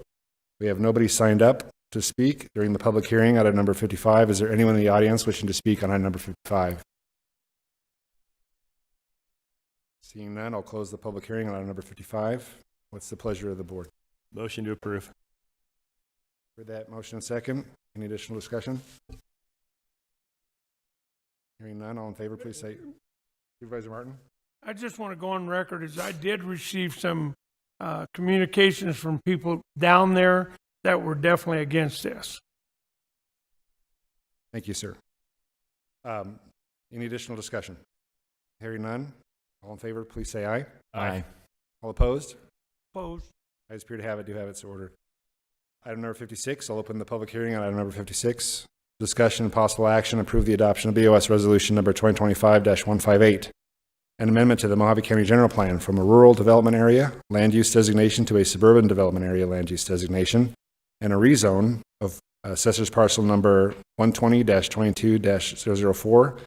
We have nobody signed up to speak during the public hearing. Item number 55. Is there anyone in the audience wishing to speak on item number 55? Seeing none, I'll close the public hearing on item number 55. What's the pleasure of the board? Motion to approve. For that motion and second, any additional discussion? Hearing none, all in favor, please say. Supervisor Martin? I just want to go on record as I did receive some communications from people down there that were definitely against this. Thank you, sir. Any additional discussion? Hearing none, all in favor, please say aye. Aye. All opposed? Opposed? Ayes appear to have it, do have it, so ordered. Item number 56, I'll open the public hearing on item number 56. Discussion and possible action, approve the adoption of BOS resolution number 2025-158. An amendment to the Mojave County General Plan from a rural development area land use designation to a suburban development area land use designation, and a rezone of assessors parcel number 120-22-004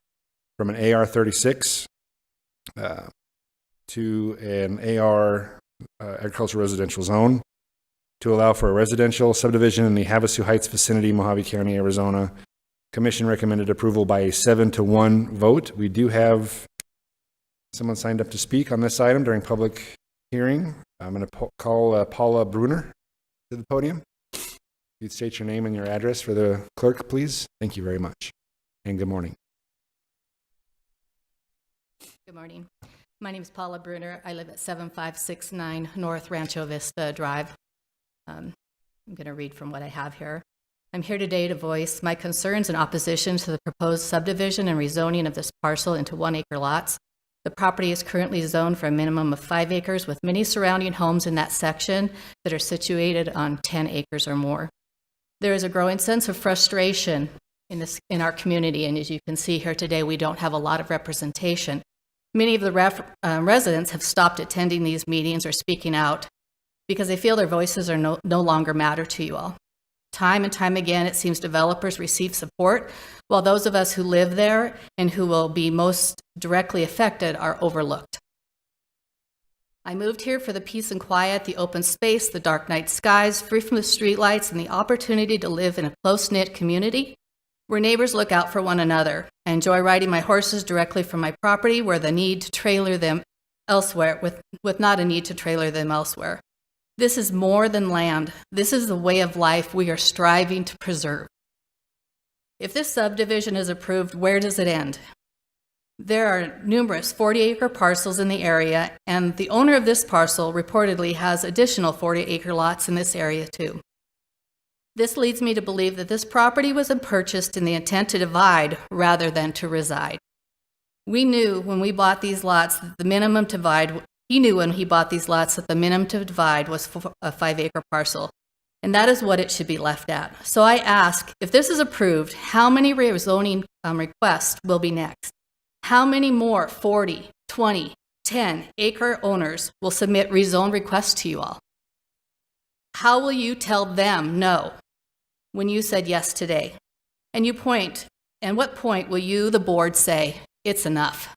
from an AR 36 to an AR agricultural residential zone to allow for a residential subdivision in the Havasu Heights vicinity, Mojave County, Arizona. Commission recommended approval by a 7-1 vote. We do have someone signed up to speak on this item during public hearing. I'm going to call Paula Bruner to the podium. You'd state your name and your address for the clerk, please. Thank you very much. And good morning. Good morning. My name is Paula Bruner. I live at 7569 North Rancho Vista Drive. I'm going to read from what I have here. I'm here today to voice my concerns in opposition to the proposed subdivision and rezoning of this parcel into 1-acre lots. The property is currently zoned for a minimum of 5 acres with many surrounding homes in that section that are situated on 10 acres or more. There is a growing sense of frustration in our community, and as you can see here today, we don't have a lot of representation. Many of the residents have stopped attending these meetings or speaking out because they feel their voices are no longer matter to you all. Time and time again, it seems developers receive support, while those of us who live there and who will be most directly affected are overlooked. I moved here for the peace and quiet, the open space, the dark night skies, free from the streetlights, and the opportunity to live in a close-knit community where neighbors look out for one another. I enjoy riding my horses directly from my property where the need to trailer them elsewhere, with not a need to trailer them elsewhere. This is more than land. This is the way of life we are striving to preserve. If this subdivision is approved, where does it end? There are numerous 40-acre parcels in the area, and the owner of this parcel reportedly has additional 40-acre lots in this area too. This leads me to believe that this property was purchased in the intent to divide rather than to reside. We knew when we bought these lots that the minimum to divide, he knew when he bought these lots that the minimum to divide was a 5-acre parcel, and that is what it should be left at. So I ask, if this is approved, how many rezoning requests will be next? How many more 40, 20, 10-acre owners will submit rezone requests to you all? How will you tell them no when you said yes today? And what point will you, the board, say it's enough?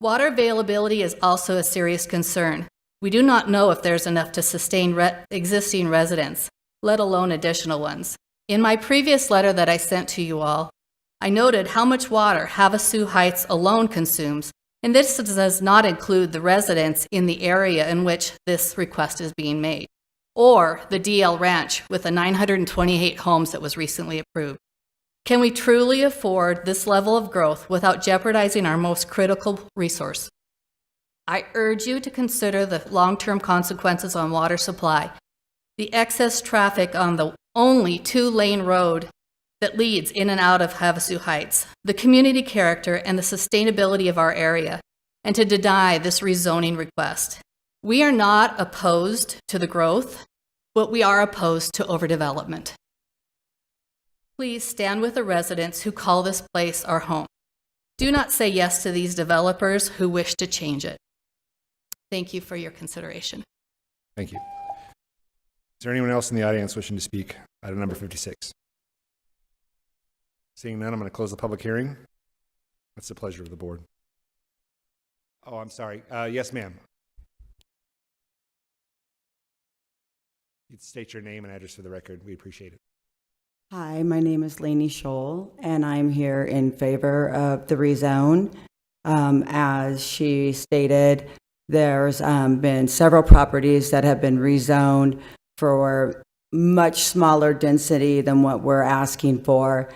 Water availability is also a serious concern. We do not know if there's enough to sustain existing residents, let alone additional ones. In my previous letter that I sent to you all, I noted how much water Havasu Heights alone consumes, and this does not include the residents in the area in which this request is being made, or the DL Ranch with the 928 homes that was recently approved. Can we truly afford this level of growth without jeopardizing our most critical resource? I urge you to consider the long-term consequences on water supply, the excess traffic on the only 2-lane road that leads in and out of Havasu Heights, the community character and the sustainability of our area, and to deny this rezoning request. We are not opposed to the growth, but we are opposed to overdevelopment. Please stand with the residents who call this place our home. Do not say yes to these developers who wish to change it. Thank you for your consideration. Thank you. Is there anyone else in the audience wishing to speak? Item number 56. Seeing none, I'm going to close the public hearing. What's the pleasure of the board? Oh, I'm sorry. Yes, ma'am. You'd state your name and address for the record. We appreciate it. Hi, my name is Lainey Scholl, and I'm here in favor of the rezone. As she stated, there's been several properties that have been rezoned for much smaller density than what we're asking for.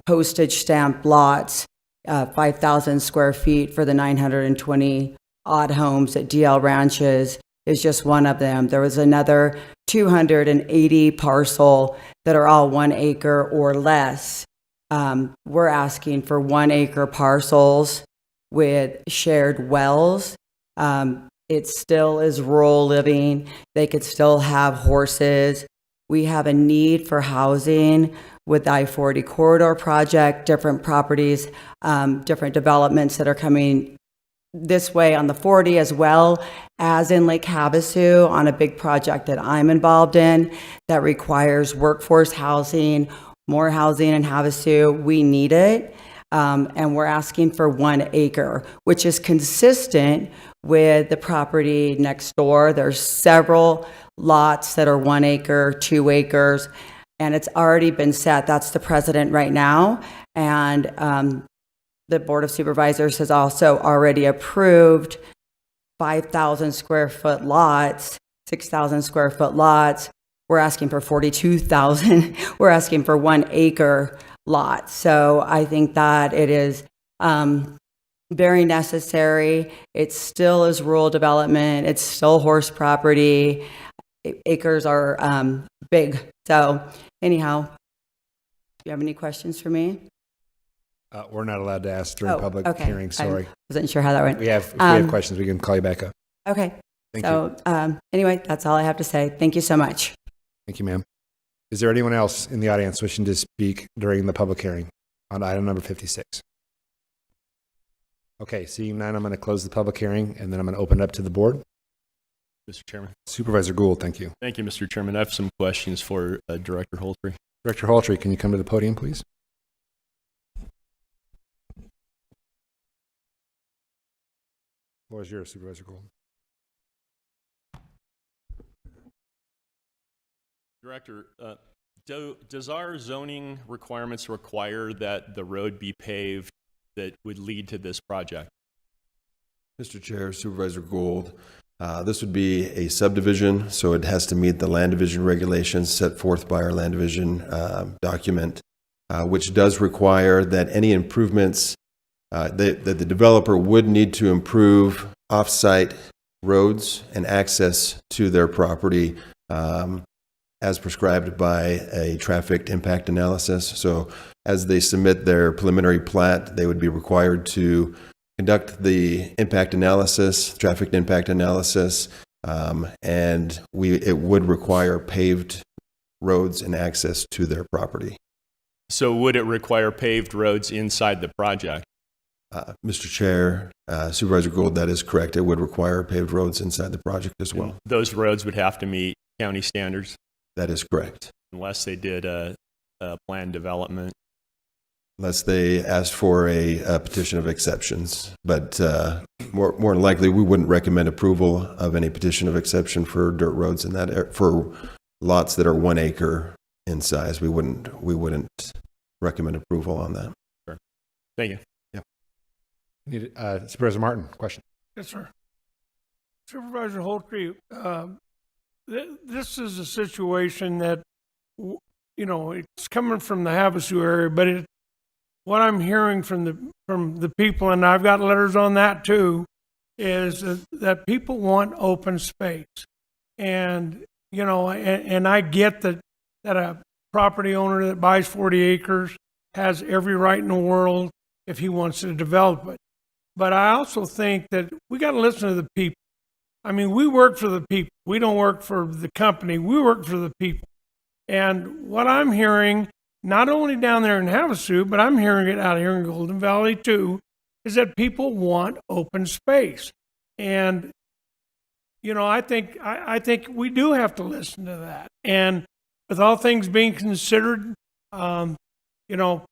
Postage stamp lots, 5,000 square feet for the 920 odd homes at DL Ranches is just one of them. There was another 280 parcel that are all 1 acre or less. We're asking for 1 acre parcels with shared wells. It still is rural living. They could still have horses. We have a need for housing with the I-40 corridor project, different properties, different developments that are coming this way on the 40 as well as in Lake Havasu on a big project that I'm involved in that requires workforce housing, more housing in Havasu. We need it. And we're asking for 1 acre, which is consistent with the property next door. There's several lots that are 1 acre, 2 acres, and it's already been set. That's the precedent right now. And the Board of Supervisors has also already approved 5,000 square foot lots, 6,000 square foot lots. We're asking for 42,000. We're asking for 1 acre lot. So I think that it is very necessary. It still is rural development. It's still horse property. Acres are big. So anyhow, do you have any questions for me? We're not allowed to ask during public okay. hearing. Sorry. I wasn't sure how that went. If we have questions, we can call you back up. Okay. Thank you. Anyway, that's all I have to say. Thank you so much. Thank you, ma'am. Is there anyone else in the audience wishing to speak during the public hearing on item number 56? Okay, seeing none, I'm going to close the public hearing, and then I'm going to open it up to the board. Mr. Chairman. Supervisor Gould, thank you. Thank you, Mr. Chairman. I have some questions for Director Holtry. Director Holtry, can you come to the podium, please? The floor is yours, Supervisor Gould. Director, does our zoning requirements require that the road be paved that would lead to this project? Mr. Chair, Supervisor Gould, this would be a subdivision, so it has to meet the land division regulations set forth by our land division document, which does require that any improvements that the developer would need to improve off-site roads and access to their property as prescribed by a traffic impact analysis. So as they submit their preliminary plat, they would be required to conduct the impact analysis, traffic impact analysis, and it would require paved roads and access to their property. So would it require paved roads inside the project? Mr. Chair, Supervisor Gould, that is correct. It would require paved roads inside the project as well. Those roads would have to meet county standards? That is correct. Unless they did a planned development? Unless they asked for a petition of exceptions. But more than likely, we wouldn't recommend approval of any petition of exception for dirt roads in that for lots that are 1 acre in size. We wouldn't recommend approval on that. Sure. Thank you. Yeah. Supervisor Martin, question. Yes, sir. Supervisor Holtry, this is a situation that you know, it's coming from the Havasu area, but what I'm hearing from the people, and I've got letters on that too, is that people want open space. And, you know, and I get that a property owner that buys 40 acres has every right in the world if he wants to develop it. But I also think that we got to listen to the people. I mean, we work for the people. We don't work for the company. We work for the people. And what I'm hearing, not only down there in Havasu, but I'm hearing it out here in Golden Valley too, is that people want open space. And, you know, I think we do have to listen to that. And with all things being considered, you know,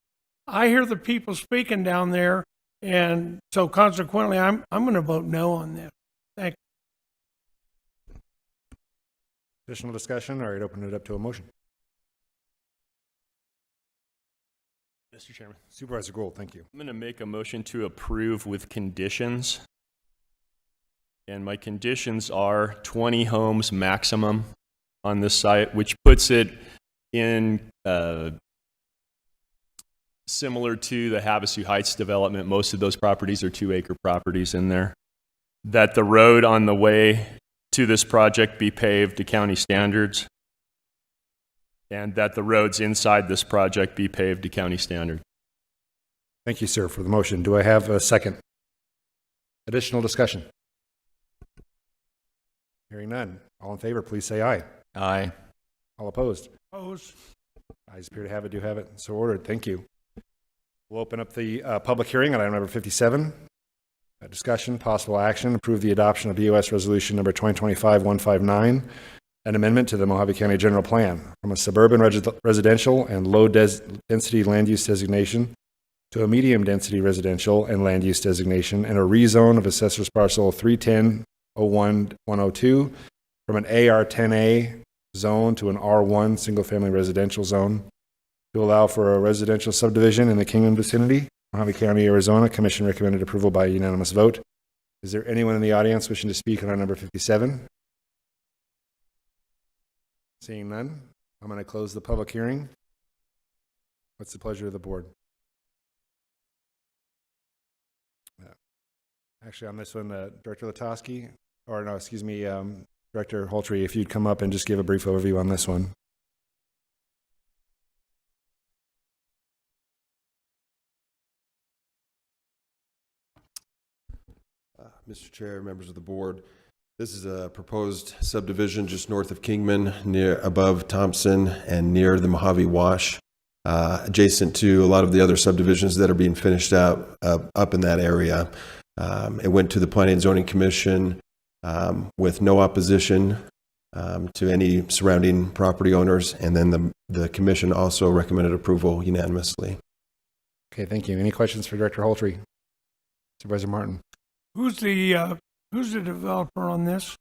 I hear the people speaking down there, and so consequently, I'm going to vote no on this. Thank you. Additional discussion, or I'd open it up to a motion. Mr. Chairman. Supervisor Gould, thank you. I'm going to make a motion to approve with conditions. And my conditions are 20 homes maximum on this site, which puts it in similar to the Havasu Heights development. Most of those properties are 2-acre properties in there. That the road on the way to this project be paved to county standards. And that the roads inside this project be paved to county standard. Thank you, sir, for the motion. Do I have a second? Additional discussion? Hearing none. All in favor, please say aye. Aye. All opposed? Opposed. Ayes appear to have it, do have it. So ordered. Thank you. We'll open up the public hearing on item number 57. Discussion, possible action, approve the adoption of BOS Resolution number 2025-159, an amendment to the Mojave County General Plan from a suburban residential and low-density land use designation to a medium-density residential and land use designation, and a rezone of assessor's parcel 310-01-102 from an AR-10A zone to an R1 single-family residential zone to allow for a residential subdivision in the Kingman vicinity, Mojave County, Arizona. Commission recommended approval by unanimous vote. Is there anyone in the audience wishing to speak on item number 57? Seeing none, I'm going to close the public hearing. What's the pleasure of the board? Actually, on this one, Director Latosky, or no, excuse me, Director Holtry, if you'd come up and just give a brief overview on this one. Mr. Chair, members of the board, this is a proposed subdivision just north of Kingman, above Thompson and near the Mojave Wash, adjacent to a lot of the other subdivisions that are being finished up in that area. It went to the Planning and Zoning Commission with no opposition to any surrounding property owners, and then the commission also recommended approval unanimously. Okay, thank you. Any questions for Director Holtry? Supervisor Martin. Who's the developer on this?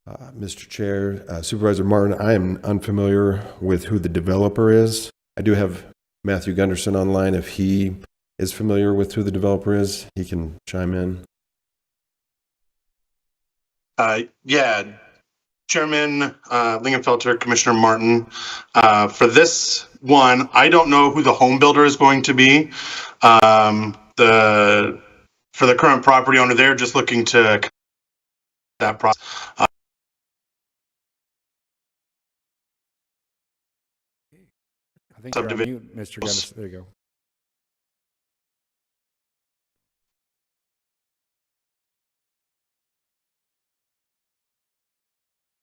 Mr. Chair, Supervisor Martin, I am unfamiliar with who the developer is. I do have Matthew Gunderson online. If he is familiar with who the developer is, he can chime in. Yeah, Chairman Lingenfelter, Commissioner Martin. For this one, I don't know who the home builder is going to be. For the current property owner, they're just looking to that process. I think you're on mute, Mr. Gunderson. There you go.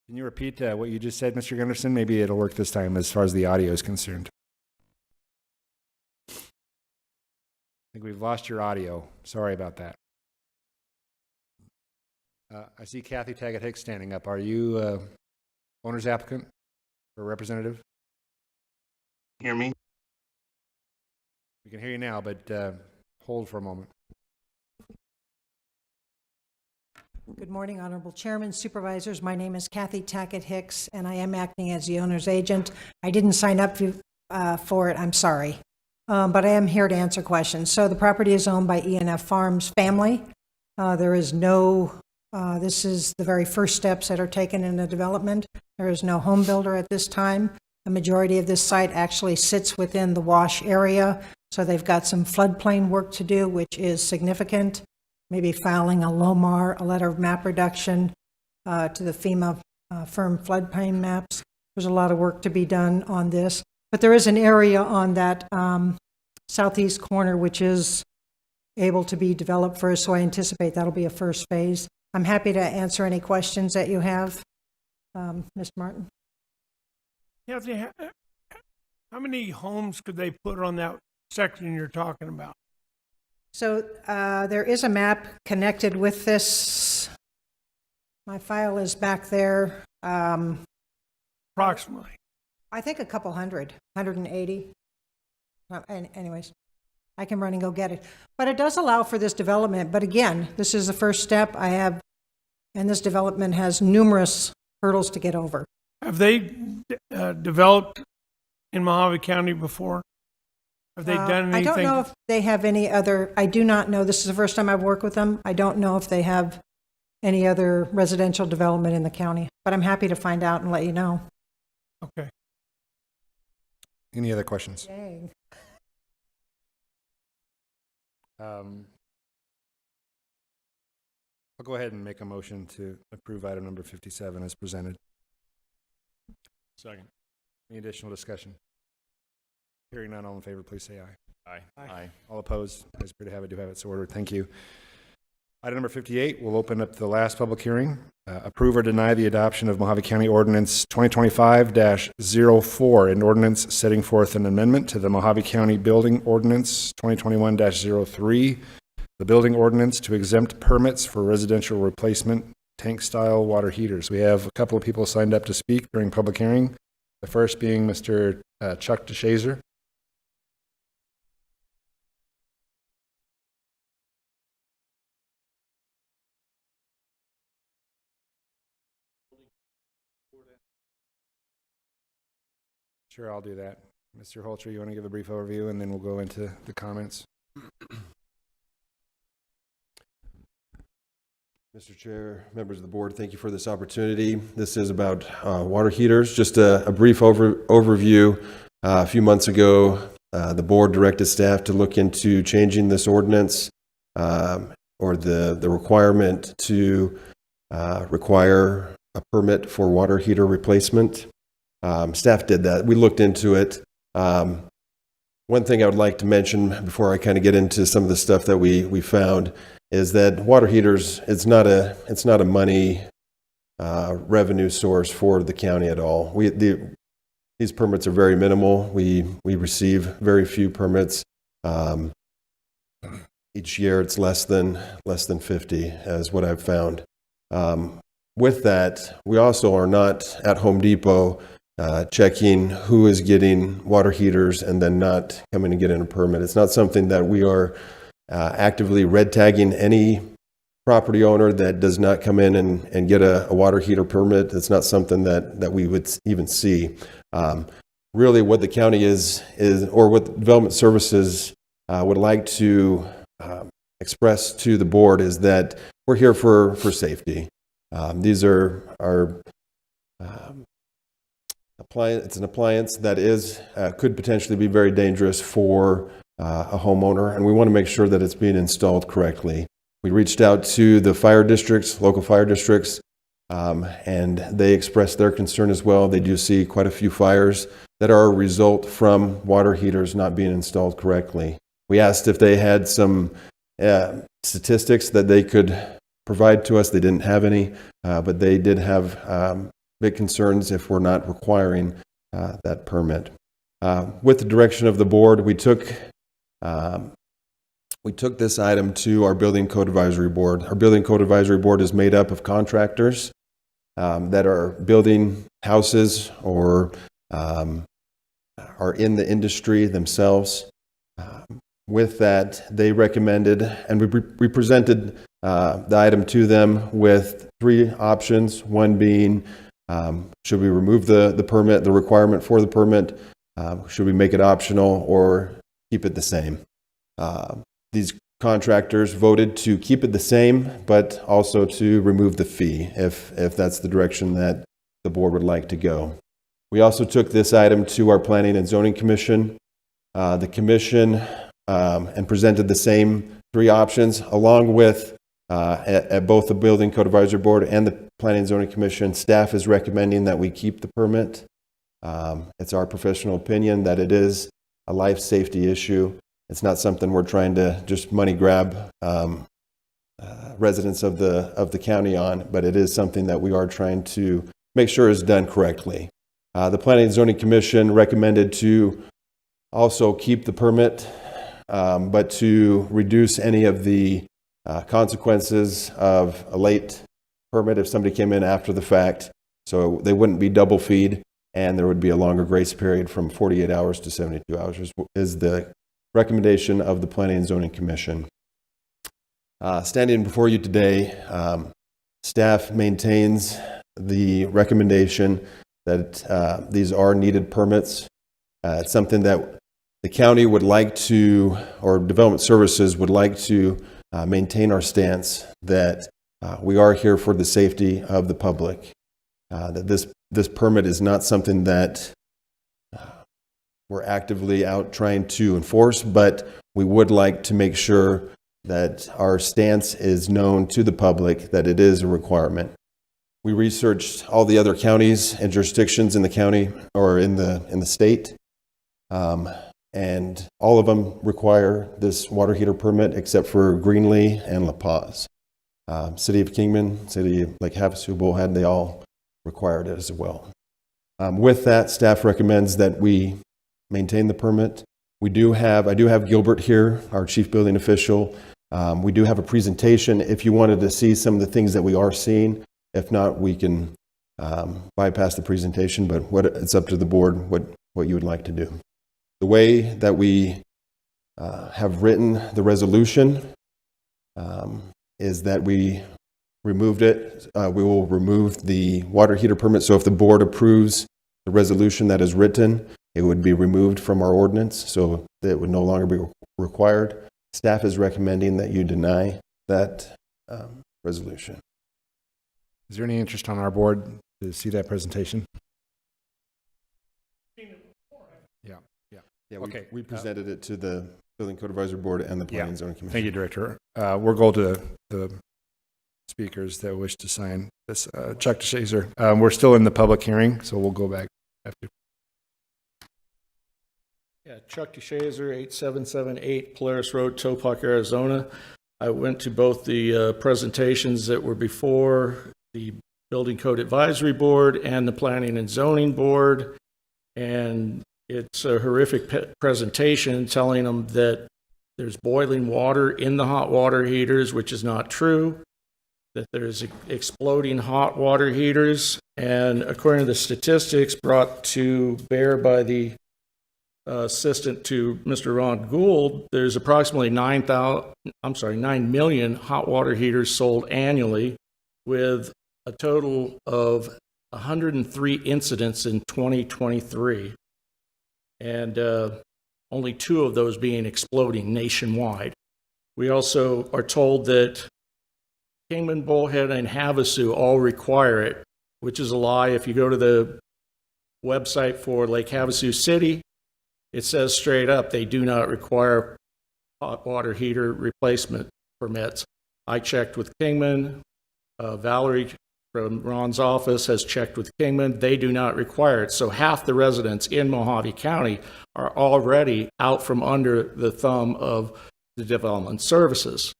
Can you repeat what you just said, Mr. Gunderson? Maybe it'll work this time as far as the audio is concerned. I think we've lost your audio. Sorry about that. I see Kathy Taggett-Hicks standing up. Are you owner's applicant or representative? Hear me? We can hear you now, but hold for a moment. Good morning, Honorable Chairman, Supervisors. My name is Kathy Tackett-Hicks, and I am acting as the owner's agent. I didn't sign up for it, I'm sorry, but I am here to answer questions. So the property is owned by E&F Farms family. There is no, this is the very first steps that are taken in the development. There is no home builder at this time. A majority of this site actually sits within the wash area, so they've got some floodplain work to do, which is significant. Maybe filing a LOMAR, a letter of map reduction, to the FEMA firm floodplain maps. There's a lot of work to be done on this. But there is an area on that southeast corner which is able to be developed first, so I anticipate that'll be a first phase. I'm happy to answer any questions that you have, Mr. Martin. Yeah, how many homes could they put on that section you're talking about? So there is a map connected with this. My file is back there. Approximately. I think a couple hundred, 180. Anyways, I can run and go get it. But it does allow for this development. But again, this is the first step and this development has numerous hurdles to get over. Have they developed in Mojave County before? Have they done anything? I don't know if they have any other, I do not know. This is the first time I've worked with them. I don't know if they have any other residential development in the county, but I'm happy to find out and let you know. Okay. Any other questions? Dang. I'll go ahead and make a motion to approve item number 57 as presented. Second. Any additional discussion? Hearing none, all in favor, please say aye. Aye. Aye. All opposed? Ayes appear to have it, do have it so ordered. Thank you. Item number 58, we'll open up the last public hearing. Approve or deny the adoption of Mojave County Ordinance 2025-04, an ordinance setting forth an amendment to the Mojave County Building Ordinance 2021-03, the building ordinance to exempt permits for residential replacement tank-style water heaters. We have a couple of people signed up to speak during public hearing. The first being Mr. Chuck DeShazer. Sure, I'll do that. Mr. Holter, you want to give a brief overview, and then we'll go into the comments. Mr. Chair, members of the board, thank you for this opportunity. This is about water heaters. Just a brief overview. A few months ago, the board directed staff to look into changing this ordinance or the requirement to require a permit for water heater replacement. Staff did that. We looked into it. One thing I would like to mention before I kind of get into some of the stuff that we found is that water heaters, it's not a money revenue source for the county at all. These permits are very minimal. We receive very few permits. Each year it's less than 50 as what I've found. With that, we also are not at Home Depot checking who is getting water heaters and then not coming and getting a permit. It's not something that we are actively red tagging any property owner that does not come in and get a water heater permit. It's not something that we would even see. Really what the county is or what Development Services would like to express to the board is that we're here for safety. These are it's an appliance that could potentially be very dangerous for a homeowner, and we want to make sure that it's being installed correctly. We reached out to the fire districts, local fire districts, and they expressed their concern as well. They do see quite a few fires that are a result from water heaters not being installed correctly. We asked if they had some statistics that they could provide to us. They didn't have any, but they did have big concerns if we're not requiring that permit. With the direction of the board, we took this item to our Building Code Advisory Board. Our Building Code Advisory Board is made up of contractors that are building houses or are in the industry themselves. With that, they recommended, and we presented the item to them with three options, one being should we remove the permit, the requirement for the permit? Should we make it optional or keep it the same? These contractors voted to keep it the same, but also to remove the fee if that's the direction that the board would like to go. We also took this item to our Planning and Zoning Commission. The commission and presented the same 3 options, along with at both the Building Code Advisory Board and the Planning and Zoning Commission. Staff is recommending that we keep the permit. It's our professional opinion that it is a life safety issue. It's not something we're trying to just money grab residents of the county on, but it is something that we are trying to make sure is done correctly. The Planning and Zoning Commission recommended to also keep the permit, but to reduce any of the consequences of a late permit if somebody came in after the fact. So they wouldn't be double feed, and there would be a longer grace period from 48 hours to 72 hours is the recommendation of the Planning and Zoning Commission. Standing before you today, staff maintains the recommendation that these are needed permits. It's something that the county would like to, or Development Services would like to maintain our stance that we are here for the safety of the public. That this permit is not something that we're actively out trying to enforce, but we would like to make sure that our stance is known to the public, that it is a requirement. We researched all the other counties and jurisdictions in the county or in the state, and all of them require this water heater permit except for Greenlee and La Paz. City of Kingman, City of Lake Havasu, Bullhead, they all required it as well. With that, staff recommends that we maintain the permit. I do have Gilbert here, our chief building official. We do have a presentation if you wanted to see some of the things that we are seeing. If not, we can bypass the presentation, but it's up to the board what you would like to do. The way that we have written the resolution is that we removed it. We will remove the water heater permit. So if the board approves the resolution that is written, it would be removed from our ordinance, so that it would no longer be required. Staff is recommending that you deny that resolution. Is there any interest on our board to see that presentation? Yeah. Okay. We presented it to the Building Code Advisory Board and the Planning and Zoning Commission. Thank you, Director. We'll go to the speakers that wish to sign this. Chuck DeShazer. We're still in the public hearing, so we'll go back after. Yeah, Chuck DeShazer, 8778 Polaris Road, Topak, Arizona. I went to both the presentations that were before the Building Code Advisory Board and the Planning and Zoning Board, and it's a horrific presentation telling them that there's boiling water in the hot water heaters, which is not true, that there's exploding hot water heaters, and according to the statistics brought to bear by the assistant to Mr. Ron Gould, there's approximately 9 million hot water heaters sold annually, with a total of 103 incidents in 2023, and only 2 of those being exploding nationwide. We also are told that Kingman, Bullhead, and Havasu all require it, which is a lie. If you go to the website for Lake Havasu City, it says straight up they do not require hot water heater replacement permits. I checked with Kingman. Valerie from Ron's office has checked with Kingman. They do not require it. So half the residents in Mojave County are already out from under the thumb of the Development Services.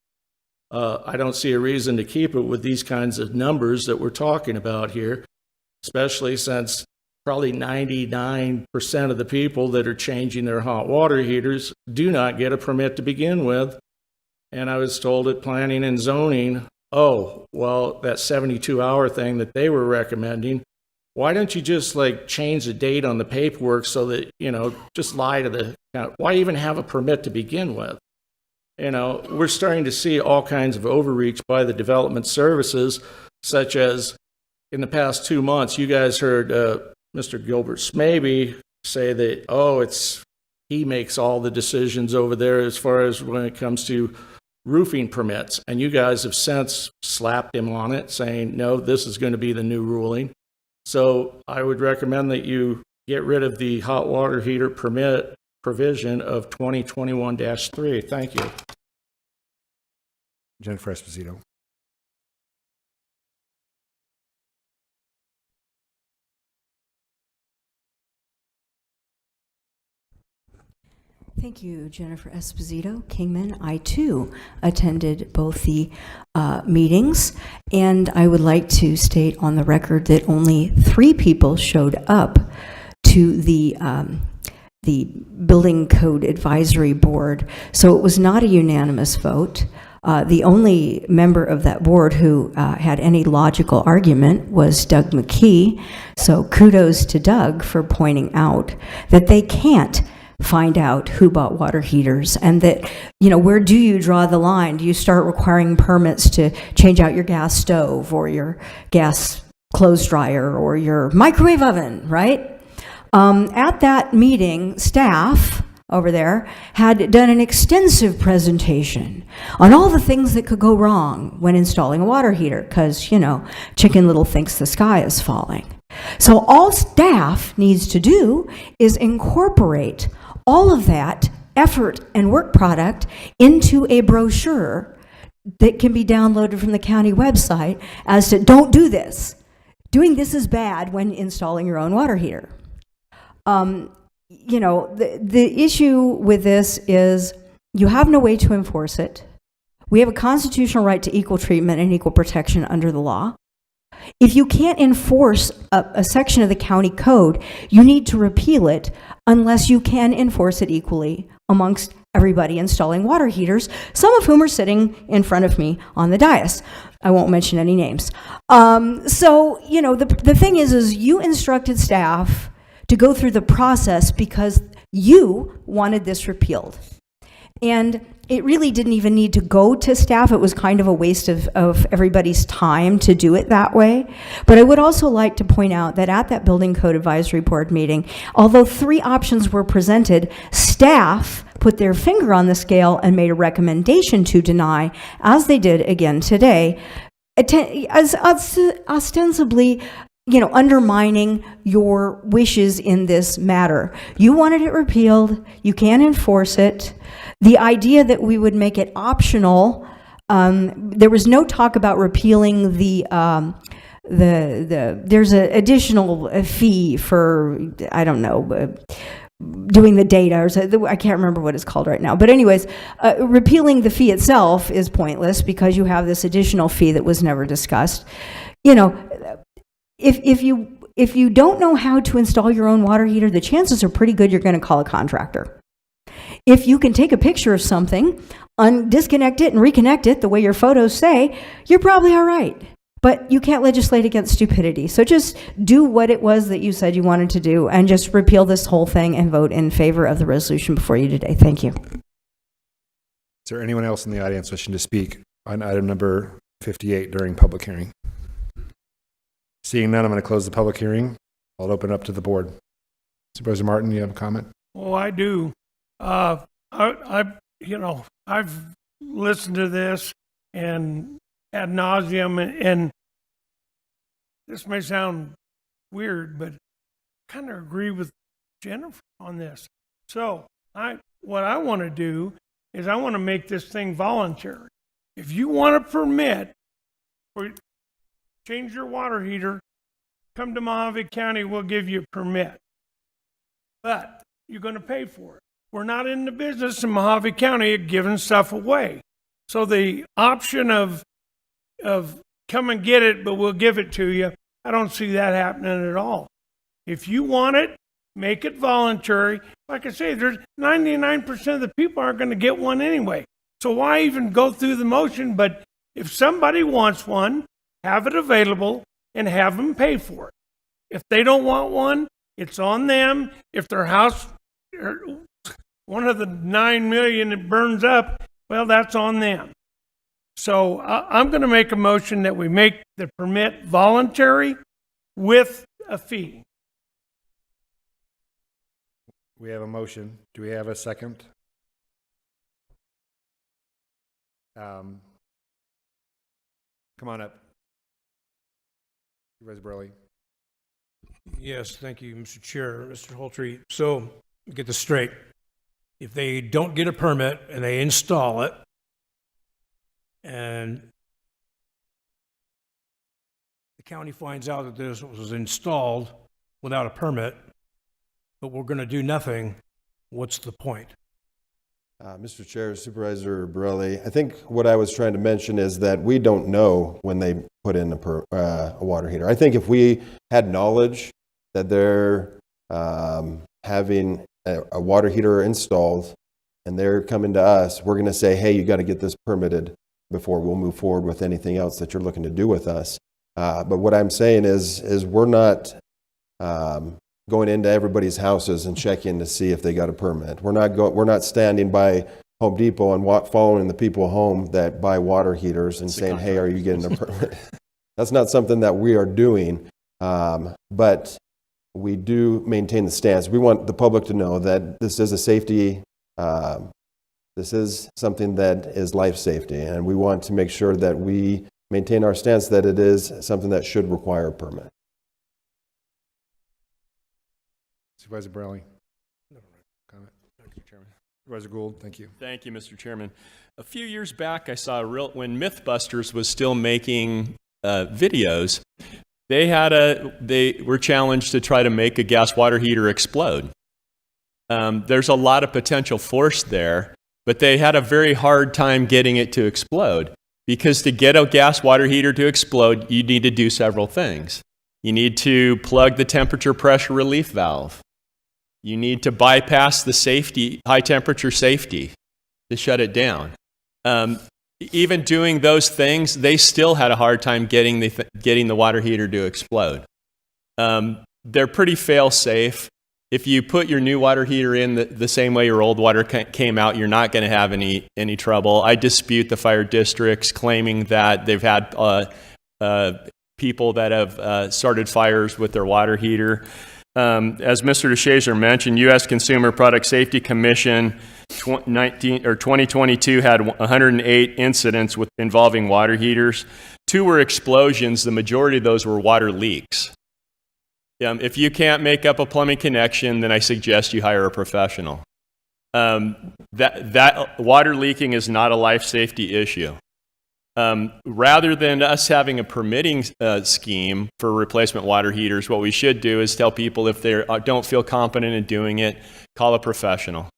I don't see a reason to keep it with these kinds of numbers that we're talking about here, especially since probably 99% of the people that are changing their hot water heaters do not get a permit to begin with. And I was told at Planning and Zoning, oh, well, that 72-hour thing that they were recommending, why don't you just change the date on the paperwork so that, just lie to the, why even have a permit to begin with? We're starting to see all kinds of overreach by the Development Services, such as in the past 2 months, you guys heard Mr. Gilbert Smaby say that, he makes all the decisions over there as far as when it comes to roofing permits. And you guys have since slapped him on it, saying, no, this is going to be the new ruling. So I would recommend that you get rid of the hot water heater permit provision of 2021-3. Thank you. Jennifer Esposito. Thank you, Jennifer Esposito, Kingman. I too attended both the meetings, and I would like to state on the record that only 3 people showed up to the Building Code Advisory Board, so it was not a unanimous vote. The only member of that board who had any logical argument was Doug McKee, so kudos to Doug for pointing out that they can't find out who bought water heaters, and that, you know, where do you draw the line? Do you start requiring permits to change out your gas stove or your gas clothes dryer or your microwave oven, right? At that meeting, staff over there had done an extensive presentation on all the things that could go wrong when installing a water heater, because, you know, Chicken Little thinks the sky is falling. So all staff needs to do is incorporate all of that effort and work product into a brochure that can be downloaded from the county website as to don't do this. Doing this is bad when installing your own water heater. You know, the issue with this is you have no way to enforce it. We have a constitutional right to equal treatment and equal protection under the law. If you can't enforce a section of the county code, you need to repeal it unless you can enforce it equally amongst everybody installing water heaters, some of whom are sitting in front of me on the dais. I won't mention any names. So, you know, the thing is you instructed staff to go through the process because you wanted this repealed. And it really didn't even need to go to staff. It was kind of a waste of everybody's time to do it that way. But I would also like to point out that at that Building Code Advisory Board meeting, although 3 options were presented, staff put their finger on the scale and made a recommendation to deny, as they did again today, as ostensibly, you know, undermining your wishes in this matter. You wanted it repealed. You can't enforce it. The idea that we would make it optional, there was no talk about repealing there's an additional fee for, I don't know, doing the data, or I can't remember what it's called right now. But anyways, repealing the fee itself is pointless because you have this additional fee that was never discussed. You know, if you don't know how to install your own water heater, the chances are pretty good you're going to call a contractor. If you can take a picture of something, disconnect it and reconnect it the way your photos say, you're probably all right. But you can't legislate against stupidity. So just do what it was that you said you wanted to do and just repeal this whole thing and vote in favor of the resolution before you today. Thank you. Is there anyone else in the audience wishing to speak on item number 58 during public hearing? Seeing none, I'm going to close the public hearing. I'll open it up to the board. Supervisor Martin, you have a comment? Oh, I do. You know, I've listened to this and ad nauseum, and this may sound weird, but I kind of agree with Jennifer on this. So what I want to do is I want to make this thing voluntary. If you want a permit or change your water heater, come to Mojave County, we'll give you a permit. But you're going to pay for it. We're not in the business in Mojave County of giving stuff away. So the option of come and get it, but we'll give it to you, I don't see that happening at all. If you want it, make it voluntary. Like I say, there's 99% of the people aren't going to get one anyway. So why even go through the motion? But if somebody wants one, have it available and have them pay for it. If they don't want one, it's on them. If their house, one of the 9 million that burns up, well, that's on them. So I'm going to make a motion that we make the permit voluntary with a fee. We have a motion. Do we have a second? Come on up. Supervisor Burley. Yes, thank you, Mr. Chair. Mr. Holtree, so get this straight. If they don't get a permit and they install it, and the county finds out that this was installed without a permit, but we're going to do nothing, what's the point? Mr. Chair, Supervisor Borelli, I think what I was trying to mention is that we don't know when they put in a water heater. I think if we had knowledge that they're having a water heater installed and they're coming to us, we're going to say, hey, you got to get this permitted before we'll move forward with anything else that you're looking to do with us. But what I'm saying is we're not going into everybody's houses and checking to see if they got a permit. We're not standing by Home Depot and following the people home that buy water heaters and saying, hey, are you getting a permit? That's not something that we are doing, but we do maintain the stance. We want the public to know that this is a safety, this is something that is life safety, and we want to make sure that we maintain our stance that it is something that should require a permit. Supervisor Borelli. Comment. Thank you, Chairman. Supervisor Gould, thank you. Thank you, Mr. Chairman. A few years back, I saw when Mythbusters was still making videos, they were challenged to try to make a gas water heater explode. There's a lot of potential force there, but they had a very hard time getting it to explode, because to get a gas water heater to explode, you need to do several things. You need to plug the temperature pressure relief valve. You need to bypass the high temperature safety to shut it down. Even doing those things, they still had a hard time getting the water heater to explode. They're pretty fail-safe. If you put your new water heater in the same way your old water came out, you're not going to have any trouble. I dispute the fire districts claiming that they've had people that have started fires with their water heater. As Mr. DeShazer mentioned, U.S. Consumer Product Safety Commission 2022 had 108 incidents involving water heaters. 2 were explosions. The majority of those were water leaks. If you can't make up a plumbing connection, then I suggest you hire a professional. That water leaking is not a life safety issue. Rather than us having a permitting scheme for replacement water heaters, what we should do is tell people if they don't feel competent in doing it, call a professional.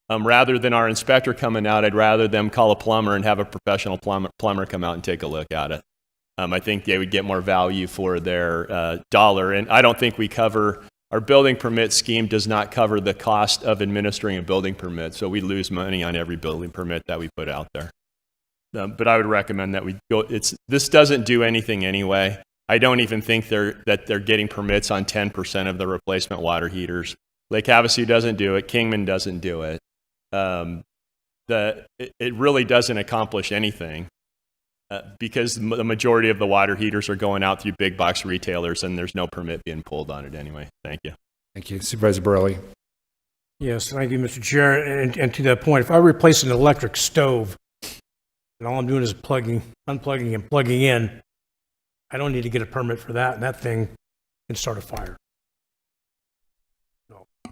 Rather than our inspector coming out, I'd rather them call a plumber and have a professional plumber come out and take a look at it. I think they would get more value for their dollar. And I don't think we cover, our building permit scheme does not cover the cost of administering a building permit. So we lose money on every building permit that we put out there. But I would recommend that we go, this doesn't do anything anyway. I don't even think that they're getting permits on 10% of the replacement water heaters. Lake Havasu doesn't do it. Kingman doesn't do it. It really doesn't accomplish anything. Because the majority of the water heaters are going out through big box retailers, and there's no permit being pulled on it anyway. Thank you. Thank you. Supervisor Borelli. Yes, thank you, Mr. Chair. And to that point, if I replace an electric stove, and all I'm doing is unplugging and plugging in, I don't need to get a permit for that, and that thing can start a fire. No, I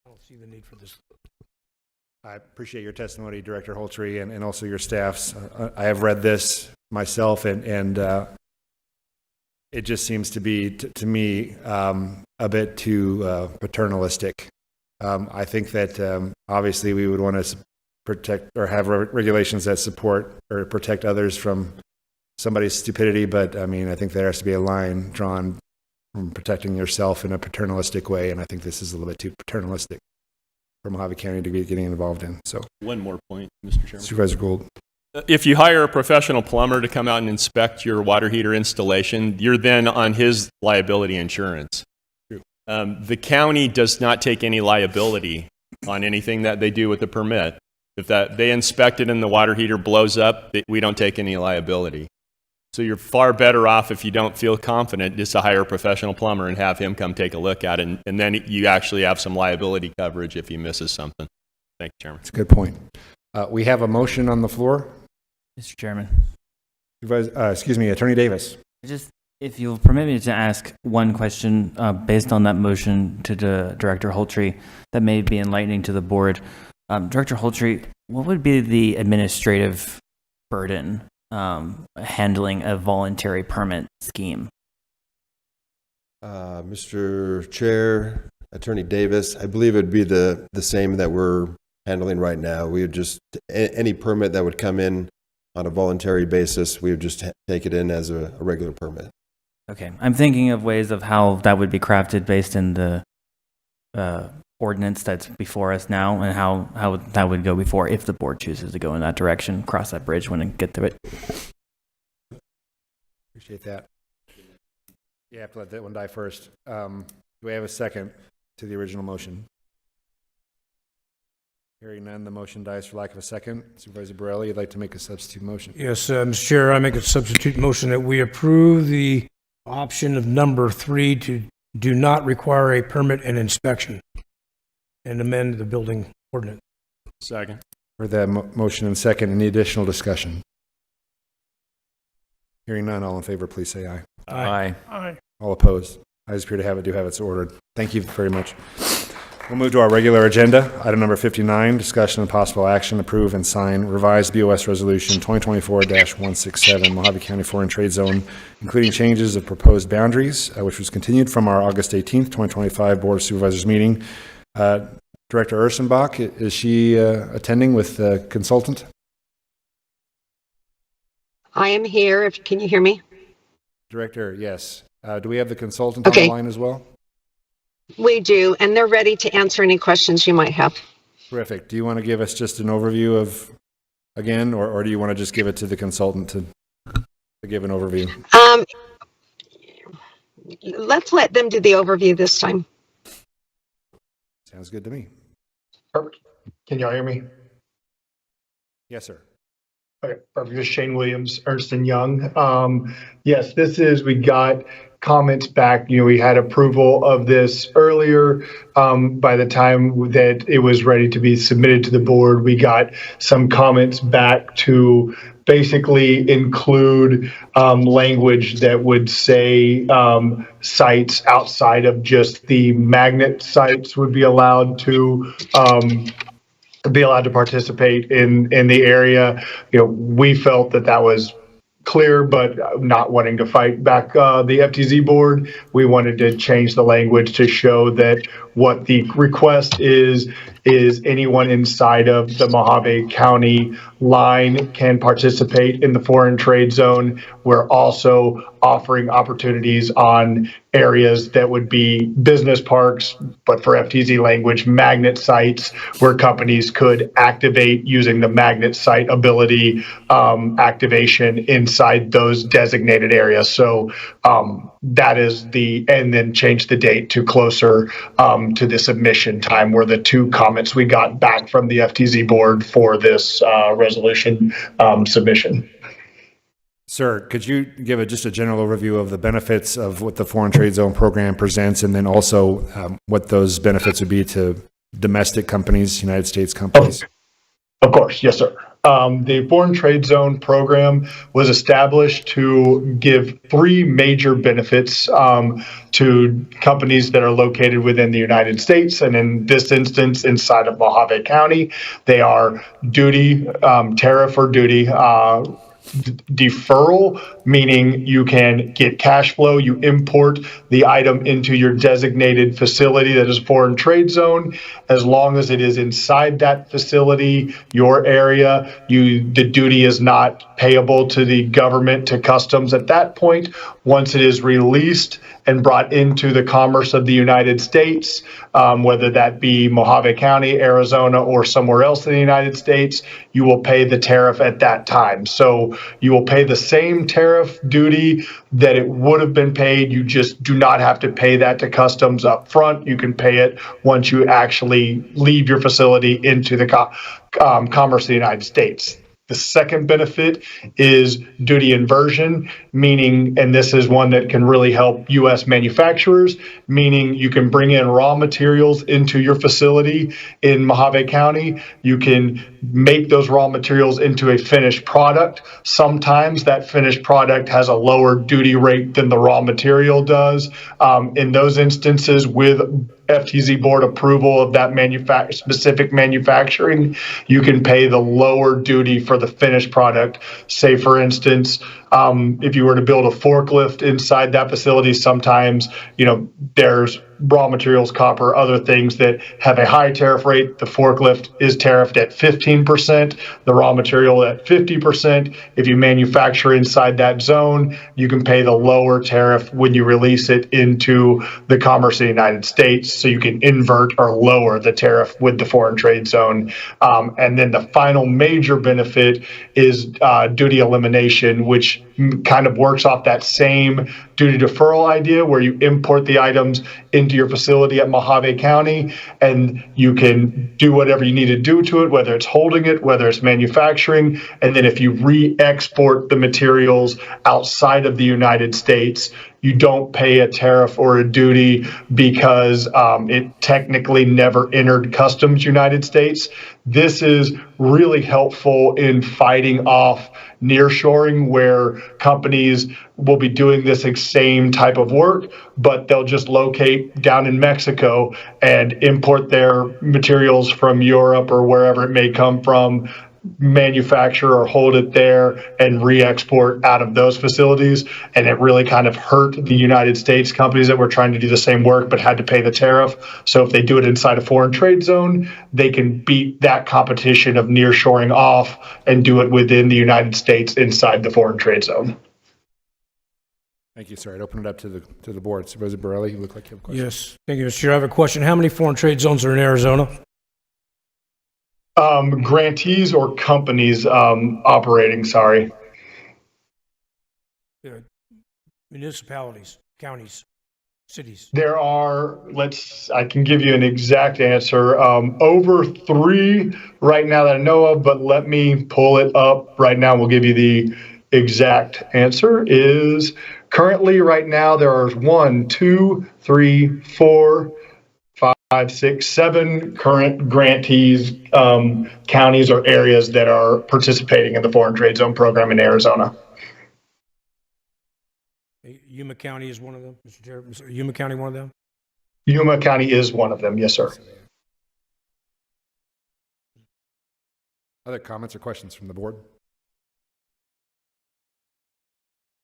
don't see the need for this. I appreciate your testimony, Director Holtree, and also your staff's. I have read this myself, and it just seems to be, to me, a bit too paternalistic. I think that obviously we would want to protect or have regulations that support or protect others from somebody's stupidity, but I mean, I think there has to be a line drawn from protecting yourself in a paternalistic way, and I think this is a little bit too paternalistic for Mojave County to be getting involved in. So, one more point, Mr. Chairman. Supervisor Gould. If you hire a professional plumber to come out and inspect your water heater installation, you're then on his liability insurance. The county does not take any liability on anything that they do with the permit. If they inspect it and the water heater blows up, we don't take any liability. So you're far better off, if you don't feel confident, just to hire a professional plumber and have him come take a look at it, and then you actually have some liability coverage if he misses something. Thank you, Chairman. That's a good point. We have a motion on the floor. Mr. Chairman. Attorney Davis. If you'll permit me to ask one question based on that motion to Director Holtry that may be enlightening to the board. Director Holtry, what would be the administrative burden handling a voluntary permit scheme? Mr. Chair, Attorney Davis, I believe it'd be the same that we're handling right now. We would just, any permit that would come in on a voluntary basis, we would just take it in as a regular permit. Okay, I'm thinking of ways of how that would be crafted based in the ordinance that's before us now, and how that would go before if the board chooses to go in that direction, cross that bridge when it get to it. Appreciate that. You have to let that one die first. Do we have a second to the original motion? Hearing none, the motion dies for lack of a second. Supervisor Borelli, you'd like to make a substitute motion? Yes, Mr. Chair, I make a substitute motion that we approve the option of number 3 to do not require a permit and inspection and amend the building ordinance. Second. For that motion and second, any additional discussion? Hearing none, all in favor, please say aye. Aye. Aye. All opposed? Ayes appear to have it, do have it so ordered. Thank you very much. We'll move to our regular agenda. Item number 59, discussion and possible action, approve and sign revised BOS Resolution 2024-167, Mojave County Foreign Trade Zone, including changes of proposed boundaries, which was continued from our August 18th, 2025 Board of Supervisors meeting. Director Ursenbach, is she attending with the consultant? I am here. Can you hear me? Director, yes. Do we have the consultant on the line as well? We do, and they're ready to answer any questions you might have. Terrific. Do you want to give us just an overview of, again, or do you want to just give it to the consultant to give an overview? Let's let them do the overview this time. Sounds good to me. Perfect. Can y'all hear me? Yes, sir. Okay, perfect. This is Shane Williams, Ernst & Young. Yes, we got comments back. We had approval of this earlier. By the time that it was ready to be submitted to the board, we got some comments back to basically include language that would say sites outside of just the magnet sites would be allowed to participate in the area. We felt that was clear, but not wanting to fight back the FTZ board, we wanted to change the language to show that what the request is anyone inside of the Mojave County line can participate in the foreign trade zone. We're also offering opportunities on areas that would be business parks, but for FTZ language, magnet sites where companies could activate using the magnet site ability activation inside those designated areas. So that is and then change the date to closer to the submission time were the two comments we got back from the FTZ board for this resolution submission. Sir, could you give just a general overview of the benefits of what the Foreign Trade Zone program presents, and then also what those benefits would be to domestic companies, United States companies? Of course, yes, sir. The Foreign Trade Zone program was established to give 3 major benefits to companies that are located within the United States, and in this instance, inside of Mojave County. They are duty, tariff or duty, deferral, meaning you can get cash flow, you import the item into your designated facility that is foreign trade zone. As long as it is inside that facility, your area, the duty is not payable to the government, to customs at that point. Once it is released and brought into the commerce of the United States, whether that be Mojave County, Arizona, or somewhere else in the United States, you will pay the tariff at that time. So you will pay the same tariff duty that it would have been paid. You just do not have to pay that to customs up front. You can pay it once you actually leave your facility into the commerce of the United States. The second benefit is duty inversion, meaning, and this is one that can really help U.S. manufacturers, meaning you can bring in raw materials into your facility in Mojave County. You can make those raw materials into a finished product. Sometimes that finished product has a lower duty rate than the raw material does. In those instances, with FTZ board approval of that specific manufacturing, you can pay the lower duty for the finished product. Say, for instance, if you were to build a forklift inside that facility, sometimes, there's raw materials, copper, other things that have a high tariff rate. The forklift is tariffed at 15%, the raw material at 50%. If you manufacture inside that zone, you can pay the lower tariff when you release it into the commerce of the United States. So you can invert or lower the tariff with the foreign trade zone. And then the final major benefit is duty elimination, which kind of works off that same duty deferral idea where you import the items into your facility at Mojave County and you can do whatever you need to do to it, whether it's holding it, whether it's manufacturing. And then if you re-export the materials outside of the United States, you don't pay a tariff or a duty because it technically never entered customs United States. This is really helpful in fighting off nearshoring, where companies will be doing this same type of work, but they'll just locate down in Mexico and import their materials from Europe or wherever it may come from, manufacture or hold it there and re-export out of those facilities. And it really kind of hurt the United States companies that were trying to do the same work but had to pay the tariff. So if they do it inside a foreign trade zone, they can beat that competition of nearshoring off and do it within the United States inside the foreign trade zone. Thank you, sir. I'd open it up to the board. Supervisor Borelli, you look like you have a question. Yes, thank you, Mr. Chair. I have a question. How many foreign trade zones are in Arizona? Grantees or companies operating, sorry. Municipalities, counties, cities. There are, I can give you an exact answer. Over 3 right now that I know of, but let me pull it up right now. We'll give you the exact answer. Is currently right now there are 1, 2, 3, 4, 5, 6, 7 current grantees, counties or areas that are participating in the foreign trade zone program in Arizona. Yuma County is one of them, Mr. Chair. Is Yuma County one of them? Yuma County is one of them, yes, sir. Other comments or questions from the board?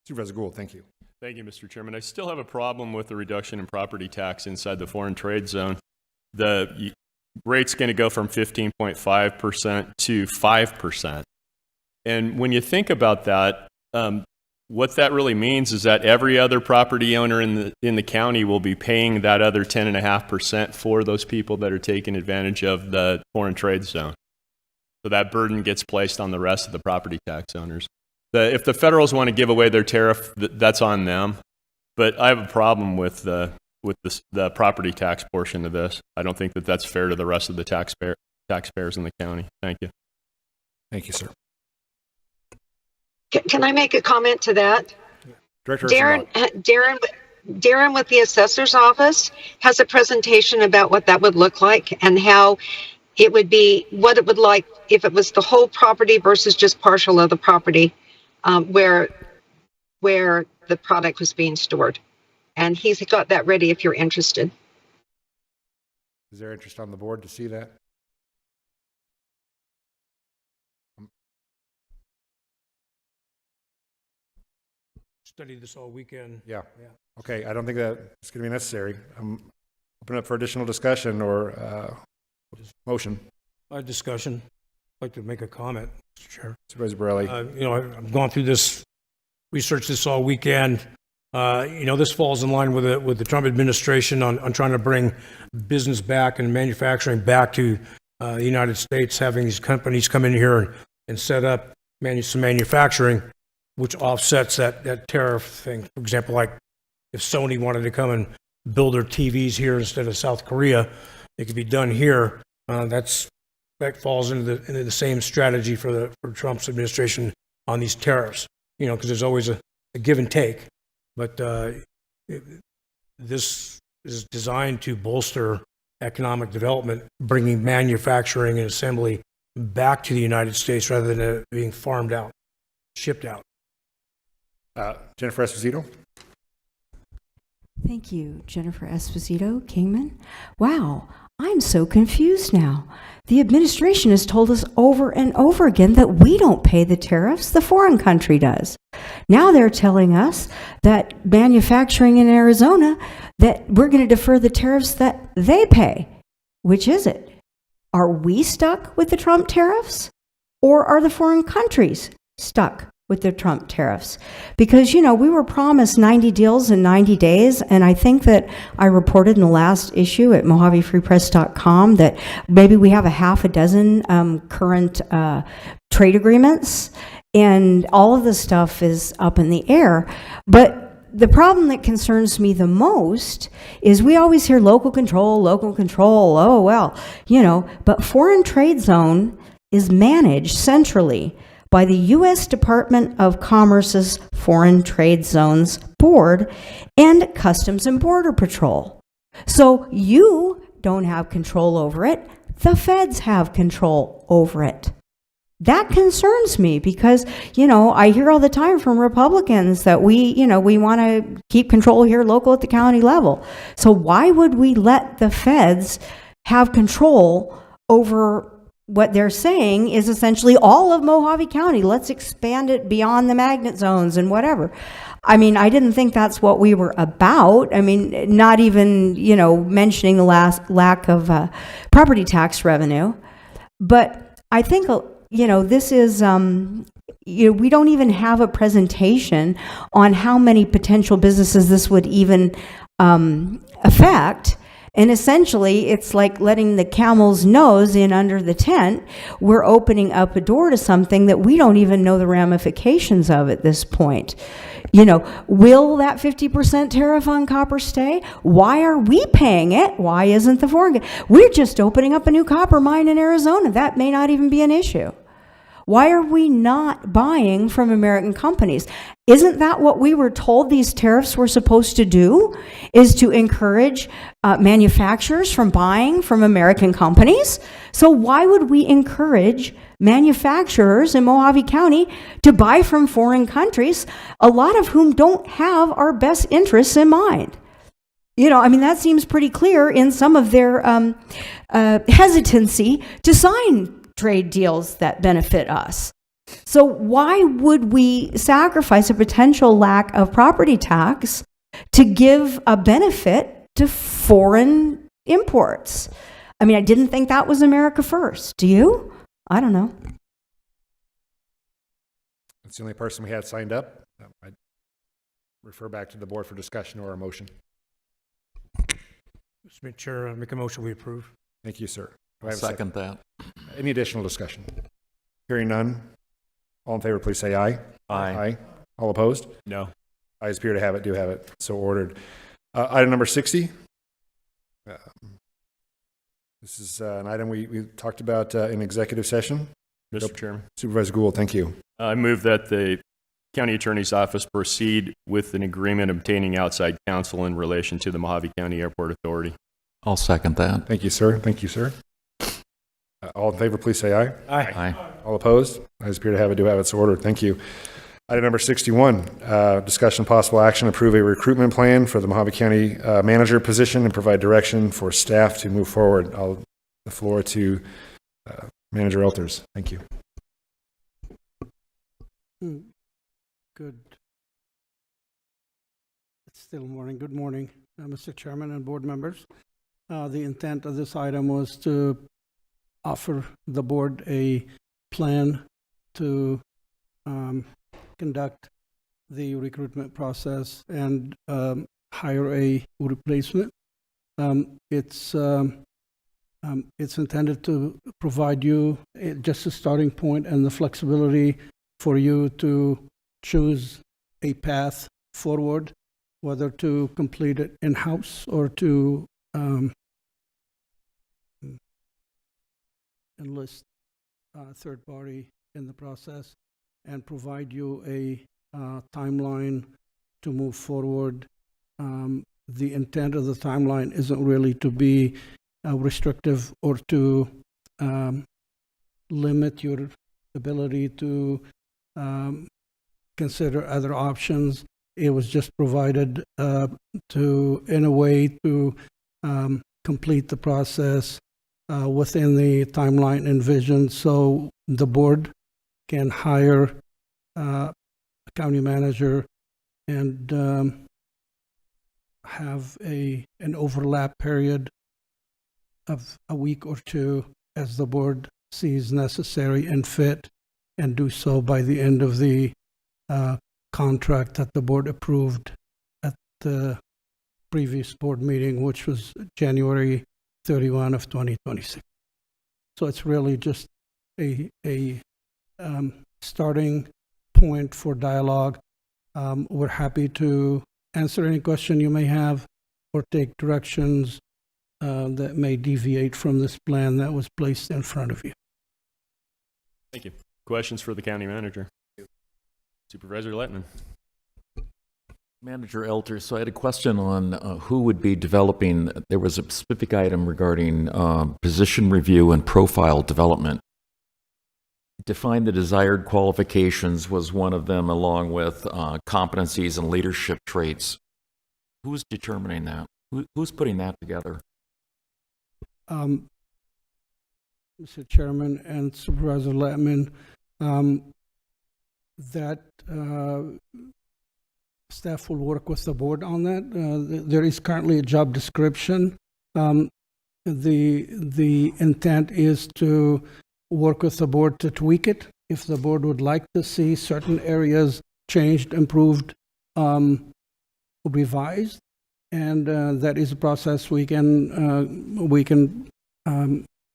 Supervisor Gould, thank you. Thank you, Mr. Chairman. I still have a problem with the reduction in property tax inside the foreign trade zone. The rate's going to go from 15.5% to 5%. And when you think about that, what that really means is that every other property owner in the county will be paying that other 10.5% for those people that are taking advantage of the foreign trade zone. So that burden gets placed on the rest of the property tax owners. If the federals want to give away their tariff, that's on them. But I have a problem with the property tax portion of this. I don't think that that's fair to the rest of the taxpayers in the county. Thank you. Thank you, sir. Can I make a comment to that? Director Darren with the assessor's office has a presentation about what that would look like and how it would be, what it would like if it was the whole property versus just partial of the property where the product was being stored. And he's got that ready if you're interested. Is there interest on the board to see that? Study this all weekend. Yeah. Okay, I don't think that it's going to be necessary. Open up for additional discussion or motion. Discussion. I'd like to make a comment, Mr. Chair. Supervisor Borelli. I've gone through this, researched this all weekend. This falls in line with the Trump administration on trying to bring business back and manufacturing back to the United States, having these companies come in here and set up some manufacturing, which offsets that tariff thing. For example, like if Sony wanted to come and build their TVs here instead of South Korea, it could be done here. That's that falls into the same strategy for Trump's administration on these tariffs. Because there's always a give and take. But this is designed to bolster economic development, bringing manufacturing and assembly back to the United States rather than it being farmed out, shipped out. Jennifer Esposito. Thank you, Jennifer Esposito, Kingman. Wow, I'm so confused now. The administration has told us over and over again that we don't pay the tariffs, the foreign country does. Now they're telling us that manufacturing in Arizona, that we're going to defer the tariffs that they pay. Which is it? Are we stuck with the Trump tariffs? Or are the foreign countries stuck with the Trump tariffs? Because, we were promised 90 deals in 90 days, and I think that I reported in the last issue at MojaveFreePress.com that maybe we have a half a dozen current trade agreements, and all of this stuff is up in the air. But the problem that concerns me the most is we always hear local control, oh, well, but foreign trade zone is managed centrally by the U.S. Department of Commerce's Foreign Trade Zones Board and Customs and Border Patrol. So you don't have control over it, the feds have control over it. That concerns me because, I hear all the time from Republicans that we want to keep control here local at the county level. So why would we let the feds have control over what they're saying is essentially all of Mojave County? Let's expand it beyond the magnet zones and whatever. I didn't think that's what we were about. Not even, mentioning the lack of property tax revenue. But I think, this is, we don't even have a presentation on how many potential businesses this would even affect. And essentially, it's like letting the camel's nose in under the tent. We're opening up a door to something that we don't even know the ramifications of at this point. Will that 50% tariff on copper stay? Why are we paying it? Why isn't the foreign? We're just opening up a new copper mine in Arizona. That may not even be an issue. Why are we not buying from American companies? Isn't that what we were told these tariffs were supposed to do? Is to encourage manufacturers from buying from American companies? So why would we encourage manufacturers in Mojave County to buy from foreign countries, a lot of whom don't have our best interests in mind? That seems pretty clear in some of their hesitancy to sign trade deals that benefit us. So why would we sacrifice a potential lack of property tax to give a benefit to foreign imports? I didn't think that was America first. Do you? I don't know. That's the only person we had signed up. I'd refer back to the board for discussion or a motion. Mr. Chair, I make a motion we approve. Thank you, sir. I'll second that. Any additional discussion? Hearing none. All in favor, please say aye. Aye. All opposed? No. Ayes appear to have it, do have it. So ordered. Item number 60. This is an item we talked about in executive session. Mr. Chairman. Supervisor Gould, thank you. I move that the County Attorney's Office proceed with an agreement obtaining outside counsel in relation to the Mojave County Airport Authority. I'll second that. Thank you, sir. Thank you, sir. All in favor, please say aye. Aye. All opposed? Ayes appear to have it, do have it. So ordered. Thank you. Item number 61, discussion possible action, approve a recruitment plan for the Mojave County manager position and provide direction for staff to move forward. I'll give the floor to Manager Elters. Thank you. Good. It's still morning. Good morning, Mr. Chairman and board members. The intent of this item was to offer the board a plan to conduct the recruitment process and hire a replacement. It's intended to provide you just a starting point and the flexibility for you to choose a path forward, whether to complete it in-house or to enlist third party in the process and provide you a timeline to move forward. The intent of the timeline isn't really to be restrictive or to limit your ability to consider other options. It was just provided in a way to complete the process within the timeline envisioned, so the board can hire a county manager and have an overlap period of a week or two as the board sees necessary and fit, and do so by the end of the contract that the board approved at the previous board meeting, which was January 31 of 2026. So it's really just a starting point for dialogue. We're happy to answer any question you may have or take directions that may deviate from this plan that was placed in front of you. Thank you. Questions for the county manager? Supervisor Lettman. Manager Elter, so I had a question on who would be developing. There was a specific item regarding position review and profile development. Define the desired qualifications was one of them, along with competencies and leadership traits. Who's determining that? Who's putting that together? Mr. Chairman and Supervisor Lettman, that staff will work with the board on that. There is currently a job description. The intent is to work with the board to tweak it. If the board would like to see certain areas changed, improved, revised, and that is a process we can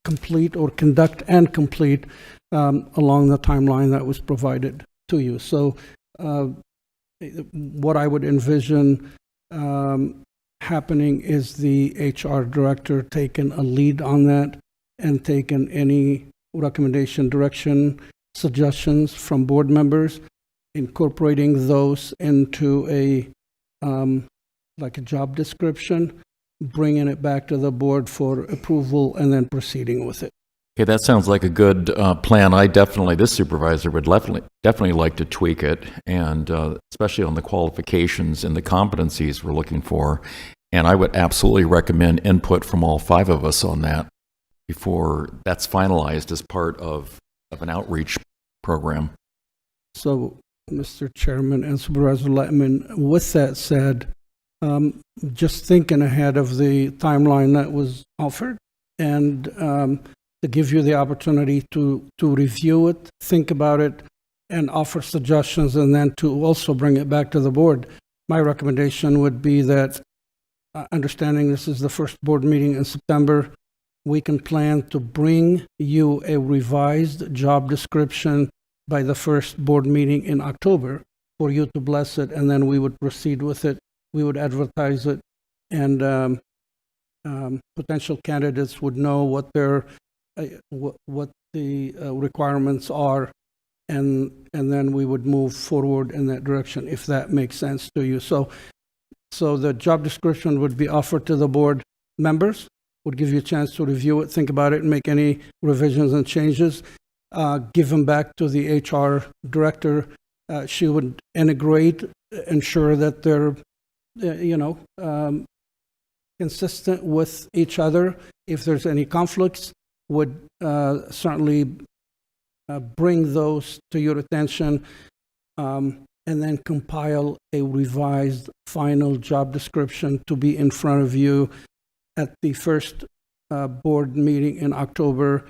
complete or conduct and complete along the timeline that was provided to you. So what I would envision happening is the HR director taking a lead on that and taking any recommendation, direction, suggestions from board members, incorporating those into a like a job description, bringing it back to the board for approval, and then proceeding with it. Okay, that sounds like a good plan. This supervisor would definitely like to tweak it, and especially on the qualifications and the competencies we're looking for. And I would absolutely recommend input from all five of us on that before that's finalized as part of an outreach program. So, Mr. Chairman and Supervisor Lettman, with that said, just thinking ahead of the timeline that was offered, and to give you the opportunity to review it, think about it, and offer suggestions, and then to also bring it back to the board. My recommendation would be that, understanding this is the first board meeting in September, we can plan to bring you a revised job description by the first board meeting in October for you to bless it, and then we would proceed with it. We would advertise it, and potential candidates would know what their what the requirements are, and then we would move forward in that direction, if that makes sense to you. So the job description would be offered to the board members, would give you a chance to review it, think about it, and make any revisions and changes. Give them back to the HR director. She would integrate, ensure that they're consistent with each other. If there's any conflicts, would certainly bring those to your attention, and then compile a revised final job description to be in front of you at the first board meeting in October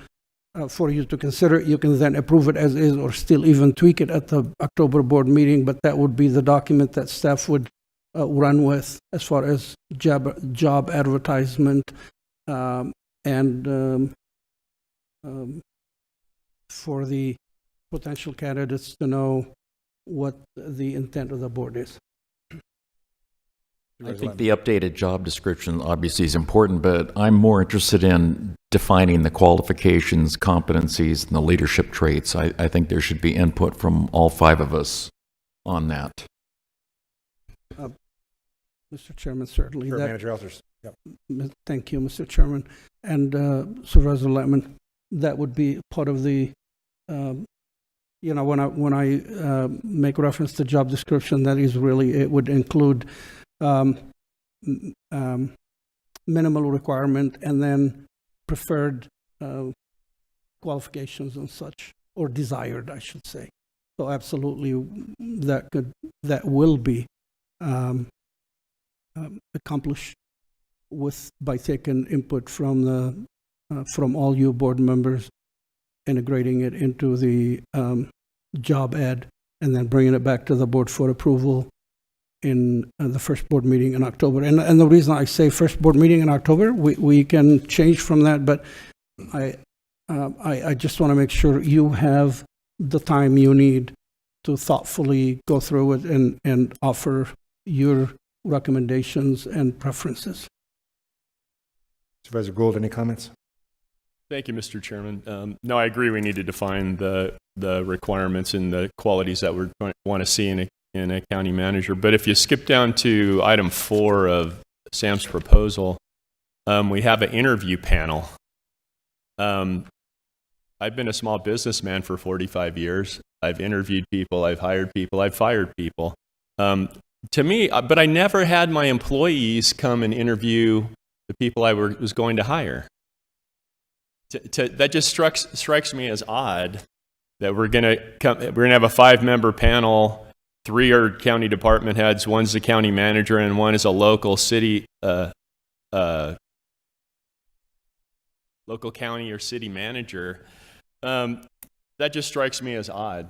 for you to consider. You can then approve it as is, or still even tweak it at the October board meeting, but that would be the document that staff would run with as far as job advertisement and for the potential candidates to know what the intent of the board is. I think the updated job description obviously is important, but I'm more interested in defining the qualifications, competencies, and the leadership traits. I think there should be input from all 5 of us on that. Mr. Chairman, certainly. Sure, Manager Elders. Yep. Thank you, Mr. Chairman. And Supervisor Lemon, that would be part of the, when I make reference to job description, that is really, it would include minimal requirement and then preferred qualifications and such, or desired, I should say. So absolutely, that will be accomplished by taking input from all you board members, integrating it into the job ad, and then bringing it back to the board for approval in the first board meeting in October. And the reason I say first board meeting in October, we can change from that, but I just want to make sure you have the time you need to thoughtfully go through it and offer your recommendations and preferences. Supervisor Gould, any comments? Thank you, Mr. Chairman. No, I agree. We need to define the requirements and the qualities that we want to see in a county manager. But if you skip down to item 4 of Sam's proposal, we have an interview panel. I've been a small businessman for 45 years. I've interviewed people, I've hired people, I've fired people. To me, but I never had my employees come and interview the people I was going to hire. That just strikes me as odd that we're going to have a 5-member panel. 3 are county department heads, one's the county manager, and one is a local city, local county or city manager. That just strikes me as odd.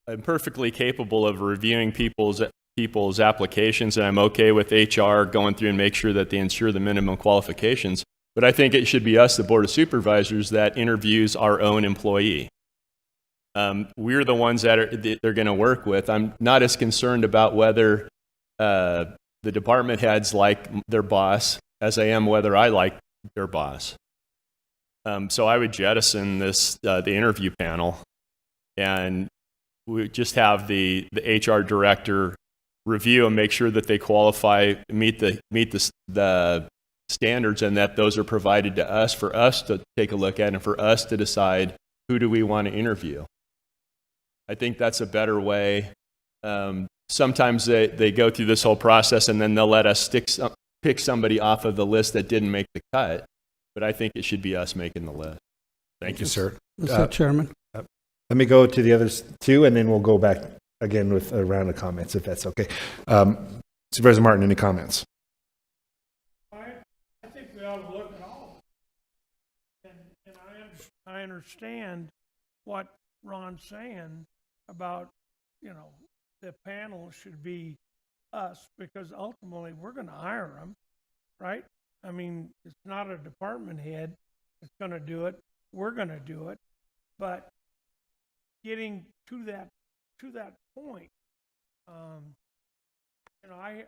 I'm perfectly capable of reviewing people's applications, and I'm okay with HR going through and make sure that they ensure the minimum qualifications. But I think it should be us, the Board of Supervisors, that interviews our own employee. We're the ones that they're going to work with. I'm not as concerned about whether the department heads like their boss as I am whether I like their boss. So I would jettison the interview panel, and we just have the HR director review and make sure that they qualify, meet the standards, and that those are provided to us for us to take a look at and for us to decide who do we want to interview. I think that's a better way. Sometimes they go through this whole process and then they'll let us pick somebody off of the list that didn't make the cut. But I think it should be us making the list. Thank you, sir. Mr. Chairman. Let me go to the others 2, and then we'll go back again with a round of comments, if that's okay. Supervisor Martin, any comments? I think we ought to look at all of it. And I understand what Ron's saying about, the panel should be us, because ultimately we're going to hire them, right? I mean, it's not a department head that's going to do it. We're going to do it. But getting to that point, I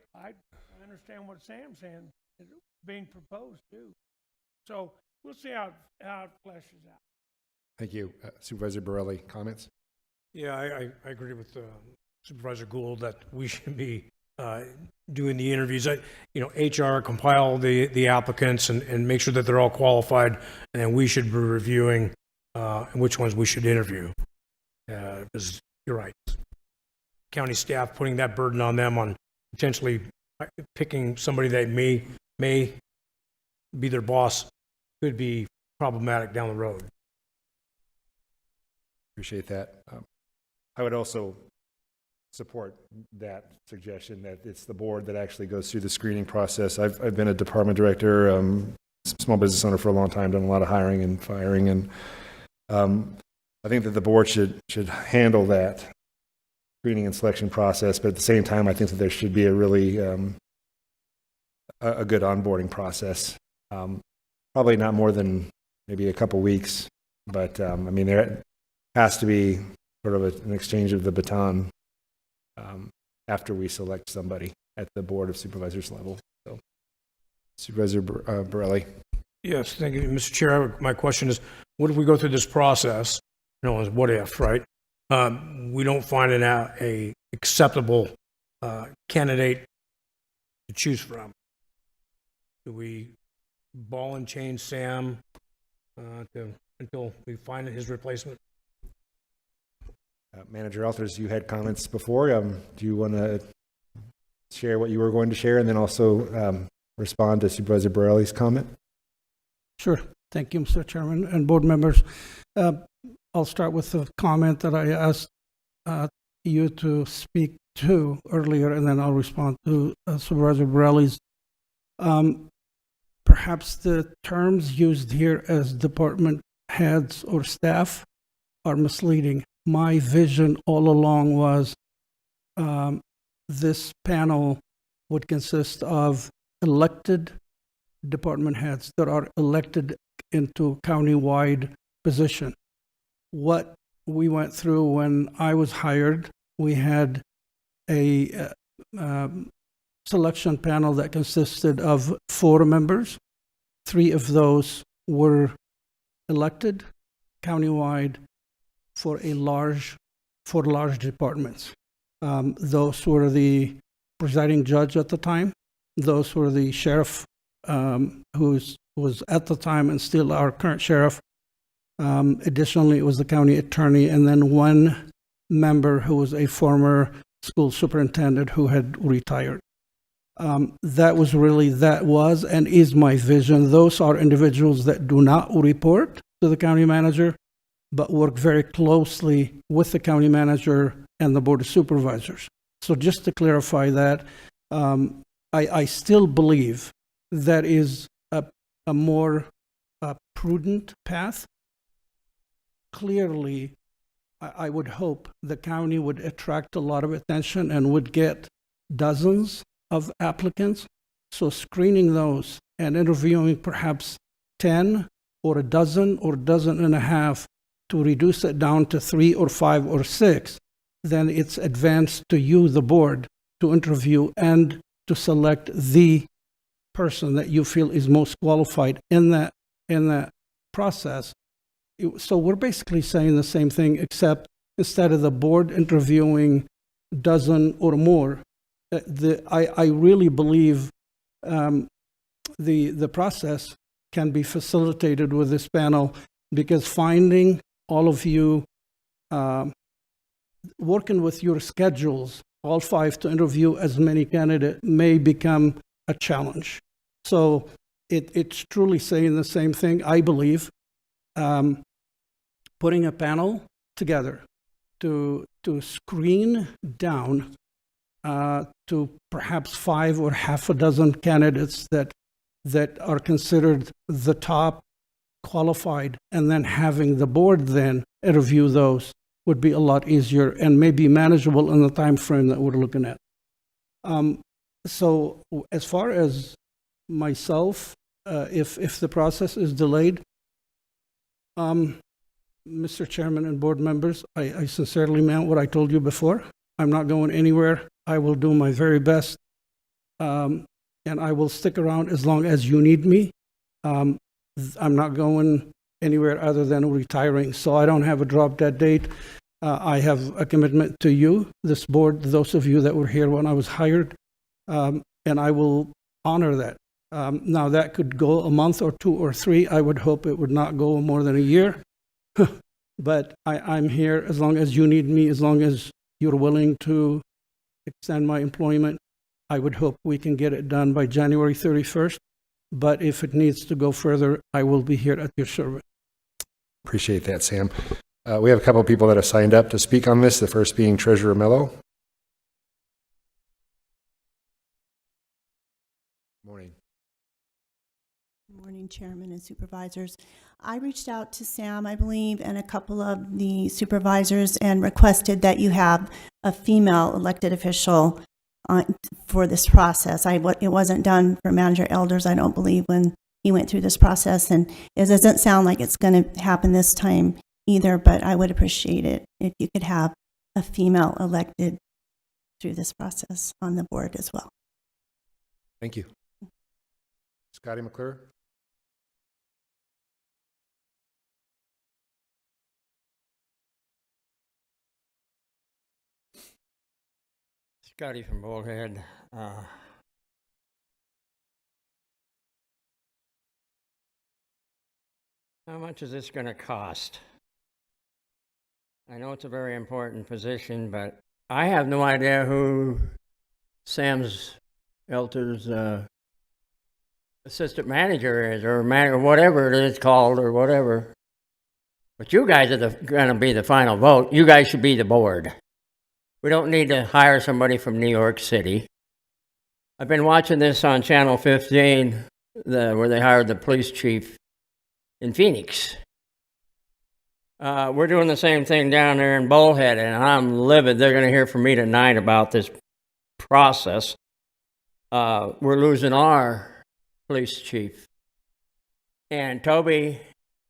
understand what Sam's saying is being proposed too. So we'll see how it fleshes out. Thank you. Supervisor Borelli, comments? Yeah, I agree with Supervisor Gould that we should be doing the interviews. HR compile the applicants and make sure that they're all qualified, and then we should be reviewing which ones we should interview. Because you're right, county staff putting that burden on them on potentially picking somebody that may be their boss could be problematic down the road. Appreciate that. I would also support that suggestion that it's the board that actually goes through the screening process. I've been a department director, small business owner for a long time, done a lot of hiring and firing, and I think that the board should handle that screening and selection process. But at the same time, I think that there should be a really a good onboarding process. Probably not more than maybe a couple weeks, but there has to be sort of an exchange of the baton after we select somebody. at the Board of Supervisors level. So, Supervisor Borelli. Yes, thank you, Mr. Chair. My question is, what if we go through this process, what if, right? We don't find a acceptable candidate to choose from. Do we ball and chain Sam until we find his replacement? Manager Althers, you had comments before. Do you want to share what you were going to share and then also respond to Supervisor Borelli's comment? Sure. Thank you, Mr. Chairman and board members. I'll start with the comment that I asked you to speak to earlier, and then I'll respond to Supervisor Borelli's. Perhaps the terms used here as department heads or staff are misleading. My vision all along was this panel would consist of elected department heads that are elected into county-wide position. What we went through when I was hired, we had a selection panel that consisted of 4 members. 3 of those were elected countywide for large departments. Those were the presiding judge at the time. Those were the sheriff, who was at the time and still our current sheriff. Additionally, it was the county attorney, and then 1 member who was a former school superintendent who had retired. That was and is my vision. Those are individuals that do not report to the county manager, but work very closely with the county manager and the Board of Supervisors. So just to clarify that, I still believe that is a more prudent path. Clearly, I would hope the county would attract a lot of attention and would get dozens of applicants. So screening those and interviewing perhaps 10 or a dozen or a dozen and a half to reduce it down to 3 or 5 or 6, then it's advanced to you, the board, to interview and to select the person that you feel is most qualified in that process. So we're basically saying the same thing, except instead of the board interviewing a dozen or more, I really believe the process can be facilitated with this panel, because finding all of you, working with your schedules, all 5 to interview as many candidates may become a challenge. So it's truly saying the same thing, I believe. Putting a panel together to screen down to perhaps 5 or half a dozen candidates that are considered the top qualified, and then having the board then interview those would be a lot easier and maybe manageable in the time frame that we're looking at. So as far as myself, if the process is delayed, Mr. Chairman and board members, I sincerely meant what I told you before. I'm not going anywhere. I will do my very best, and I will stick around as long as you need me. I'm not going anywhere other than retiring, so I don't have a drop-dead date. I have a commitment to you, this board, those of you that were here when I was hired, and I will honor that. Now, that could go a month or 2 or 3. I would hope it would not go more than a year. But I'm here as long as you need me, as long as you're willing to extend my employment. I would hope we can get it done by January 31st. But if it needs to go further, I will be here at your service. Appreciate that, Sam. We have a couple of people that have signed up to speak on this, the first being Treasurer Mello. Morning. Good morning, Chairman and Supervisors. I reached out to Sam, I believe, and a couple of the supervisors and requested that you have a female elected official for this process. It wasn't done for Manager Elders, I don't believe, when he went through this process, and it doesn't sound like it's going to happen this time either, but I would appreciate it if you could have a female elected through this process on the board as well. Thank you. Scotty McClure? Scotty from Bullhead. How much is this going to cost? I know it's a very important position, but I have no idea who Sam's Elter's assistant manager is, or whatever it is called, or whatever. But you guys are going to be the final vote. You guys should be the board. We don't need to hire somebody from New York City. I've been watching this on Channel 15, where they hired the police chief in Phoenix. We're doing the same thing down there in Bullhead, and I'm livid. They're going to hear from me tonight about this process. We're losing our police chief. And Toby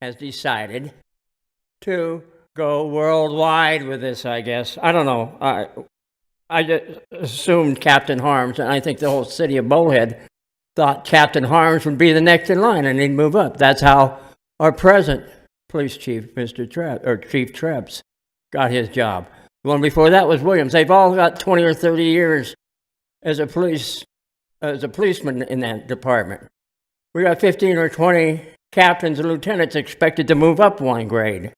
has decided to go worldwide with this, I guess. I don't know. I just assumed Captain Harms, and I think the whole city of Bullhead thought Captain Harms would be the next in line and he'd move up. That's how our present police chief, Chief Trebs, got his job. The one before that was Williams. They've all got 20 or 30 years as a policeman in that department. We got 15 or 20 captains and lieutenants expected to move up one grade.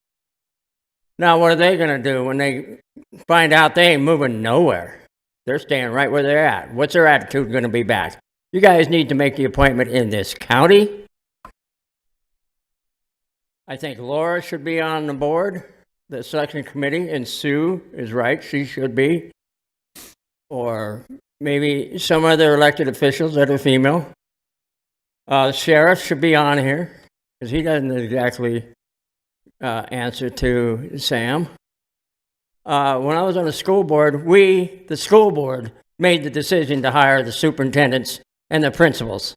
Now, what are they going to do when they find out they ain't moving nowhere? They're staying right where they're at. What's their attitude going to be back? You guys need to make the appointment in this county. I think Laura should be on the board, the selection committee, and Sue is right, she should be. Or maybe some other elected officials that are female. The sheriff should be on here, because he doesn't exactly answer to Sam. When I was on the school board, the school board, made the decision to hire the superintendents and the principals.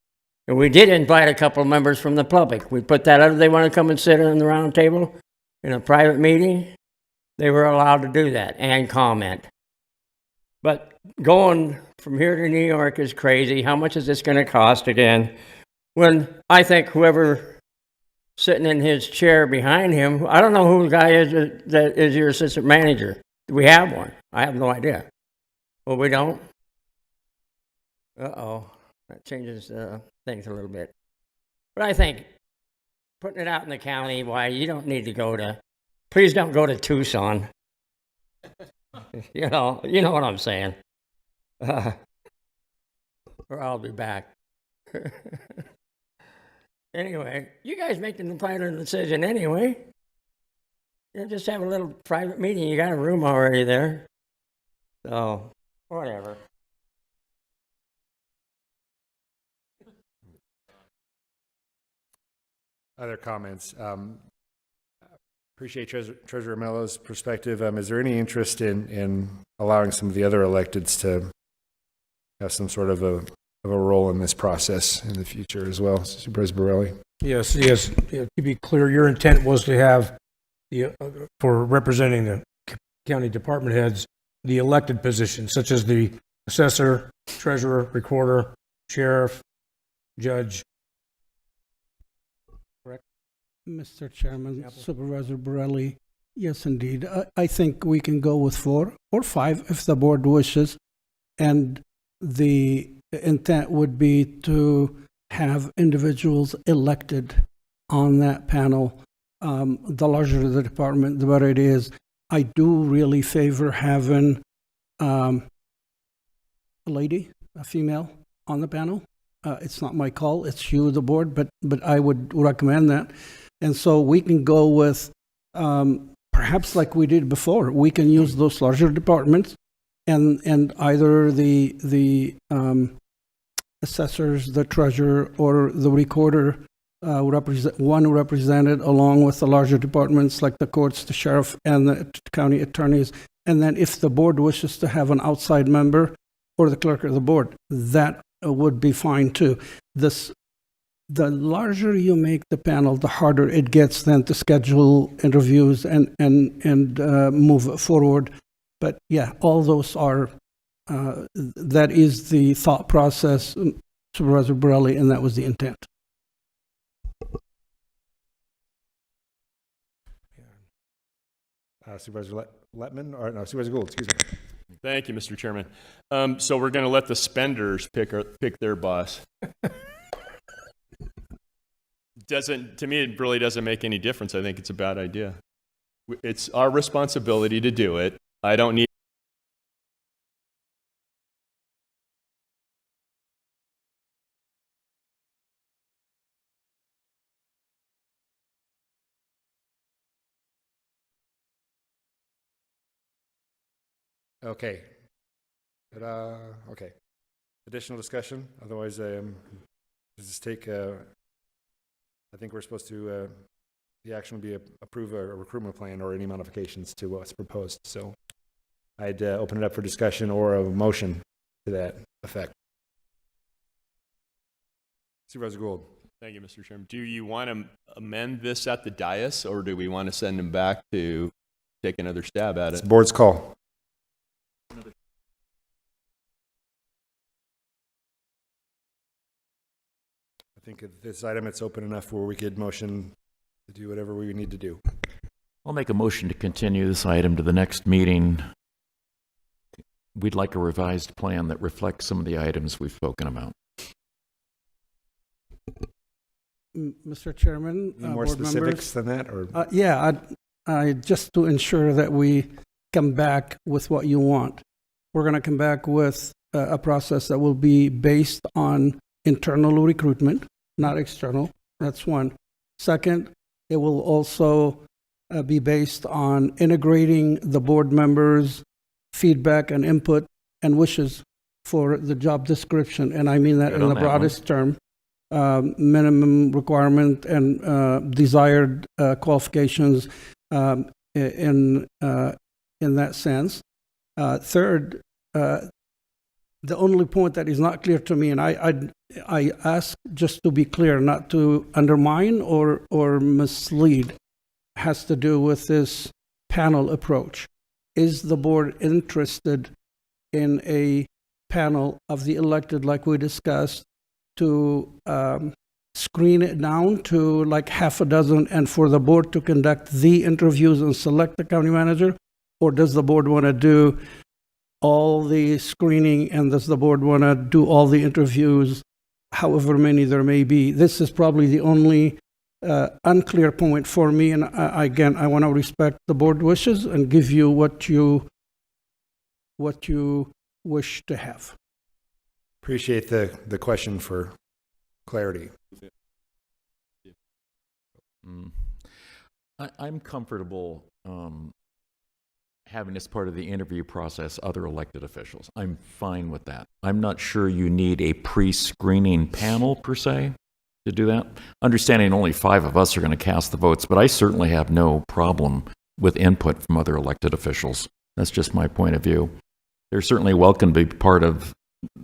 And we did invite a couple of members from the public. We put that out. If they want to come and sit on the round table in a private meeting, they were allowed to do that and comment. But going from here to New York is crazy. How much is this going to cost again? When I think whoever sitting in his chair behind him, I don't know who the guy is that is your assistant manager. Do we have one? I have no idea. Well, we don't? Uh-oh. That changes things a little bit. But I think putting it out in the county, why, you don't need to please don't go to Tucson. You know what I'm saying. Or I'll be back. Anyway, you guys make the final decision anyway. You just have a little private meeting. You got a room already there. So, whatever. Other comments? Appreciate Treasurer Mello's perspective. Is there any interest in allowing some of the other electeds to have some sort of a role in this process in the future as well? Supervisor Borelli? Yes. To be clear, your intent was to have for representing the county department heads, the elected positions, such as the assessor, treasurer, recorder, sheriff, judge. Correct? Mr. Chairman, Supervisor Borelli, yes, indeed. I think we can go with 4 or 5 if the board wishes. And the intent would be to have individuals elected on that panel. The larger the department, the better it is. I do really favor having a female on the panel. It's not my call, it's you, the board, but I would recommend that. And so we can go with, perhaps like we did before, we can use those larger departments and either the assessors, the treasurer, or the recorder represented along with the larger departments like the courts, the sheriff, and the county attorneys. And then if the board wishes to have an outside member or the clerk of the board, that would be fine too. The larger you make the panel, the harder it gets then to schedule interviews and move forward. But yeah, all those are, that is the thought process. Supervisor Borelli, and that was the intent. Supervisor Letman, or no, Supervisor Gould, excuse me. Thank you, Mr. Chairman. So we're going to let the spenders pick their boss. To me, it really doesn't make any difference. I think it's a bad idea. It's our responsibility to do it. I don't need. Okay. But, okay. Additional discussion? Otherwise, just take, I think we're supposed to, the action would be approve a recruitment plan or any modifications to what's proposed. So I'd open it up for discussion or a motion to that effect. Supervisor Gould. Thank you, Mr. Chairman. Do you want to amend this at the dais, or do we want to send him back to take another stab at it? It's the board's call. I think at this item, it's open enough where we could motion to do whatever we need to do. I'll make a motion to continue this item to the next meeting. We'd like a revised plan that reflects some of the items we've spoken about. Mr. Chairman, Any more board specifics members, than that, or yeah, I just to ensure that we come back with what you want. We're going to come back with a process that will be based on internal recruitment, not external. That's one. Second, it will also be based on integrating the board members' feedback and input and wishes for the job description, and I mean that in the broadest term. Minimum requirement and desired qualifications in that sense. Third, the only point that is not clear to me, and I ask just to be clear, not to undermine or mislead, has to do with this panel approach. Is the board interested in a panel of the elected, like we discussed, to screen it down to like half a dozen and for the board to conduct the interviews and select the county manager? Or does the board want to do all the screening and does the board want to do all the interviews, however many there may be? This is probably the only unclear point for me. And again, I want to respect the board wishes and give you what you wish to have. appreciate the question for clarity. I'm comfortable having as part of the interview process other elected officials. I'm fine with that. I'm not sure you need a pre-screening panel per se to do that. Understanding only 5 of us are going to cast the votes, but I certainly have no problem with input from other elected officials. That's just my point of view. They're certainly welcome to be part of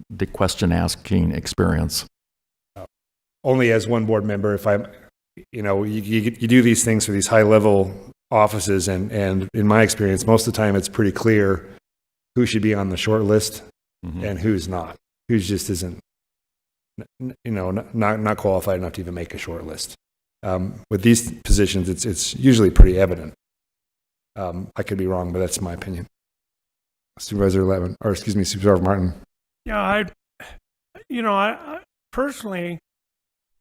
the question asking experience. Only as one board member, if I'm, you do these things for these high level offices, and in my experience, most of the time it's pretty clear who should be on the short list and who's not, who just isn't, not qualified enough to even make a short list. With these positions, it's usually pretty evident. I could be wrong, but that's my opinion. Supervisor Levin, or excuse me, Supervisor Martin. Yeah, I personally,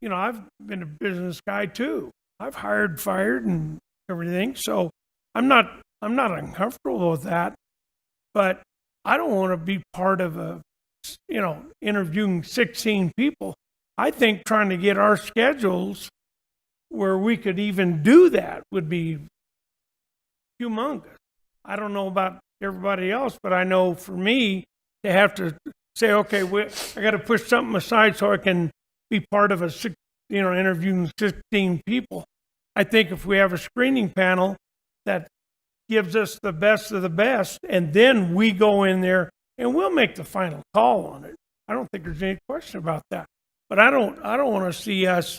I've been a business guy too. I've hired, fired, and everything. So I'm not uncomfortable with that. But I don't want to be part of interviewing 16 people. I think trying to get our schedules where we could even do that would be humongous. I don't know about everybody else, but I know for me to have to say, okay, I got to push something aside so I can be part of interviewing 16 people. I think if we have a screening panel that gives us the best of the best, and then we go in there and we'll make the final call on it. I don't think there's any question about that. But I don't want to see us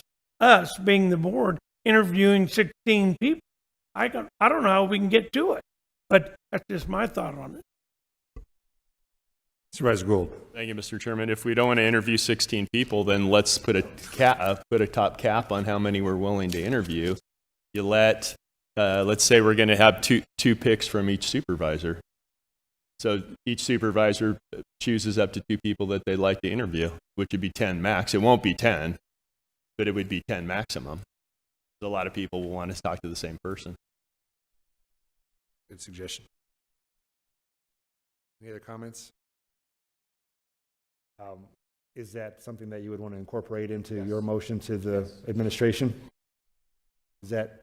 being the board interviewing 16 people. I don't know how we can get to it, but that's just my thought on it. Supervisor Gould. Thank you, Mr. Chairman. If we don't want to interview 16 people, then let's put a top cap on how many we're willing to interview. You let's say we're going to have two picks from each supervisor. So each supervisor chooses up to 2 people that they'd like to interview, which would be 10 max. It won't be 10, but it would be 10 maximum. A lot of people will want to talk to the same person. Good suggestion. Any other comments? Is that something that you would want to incorporate into your motion to the administration? Does that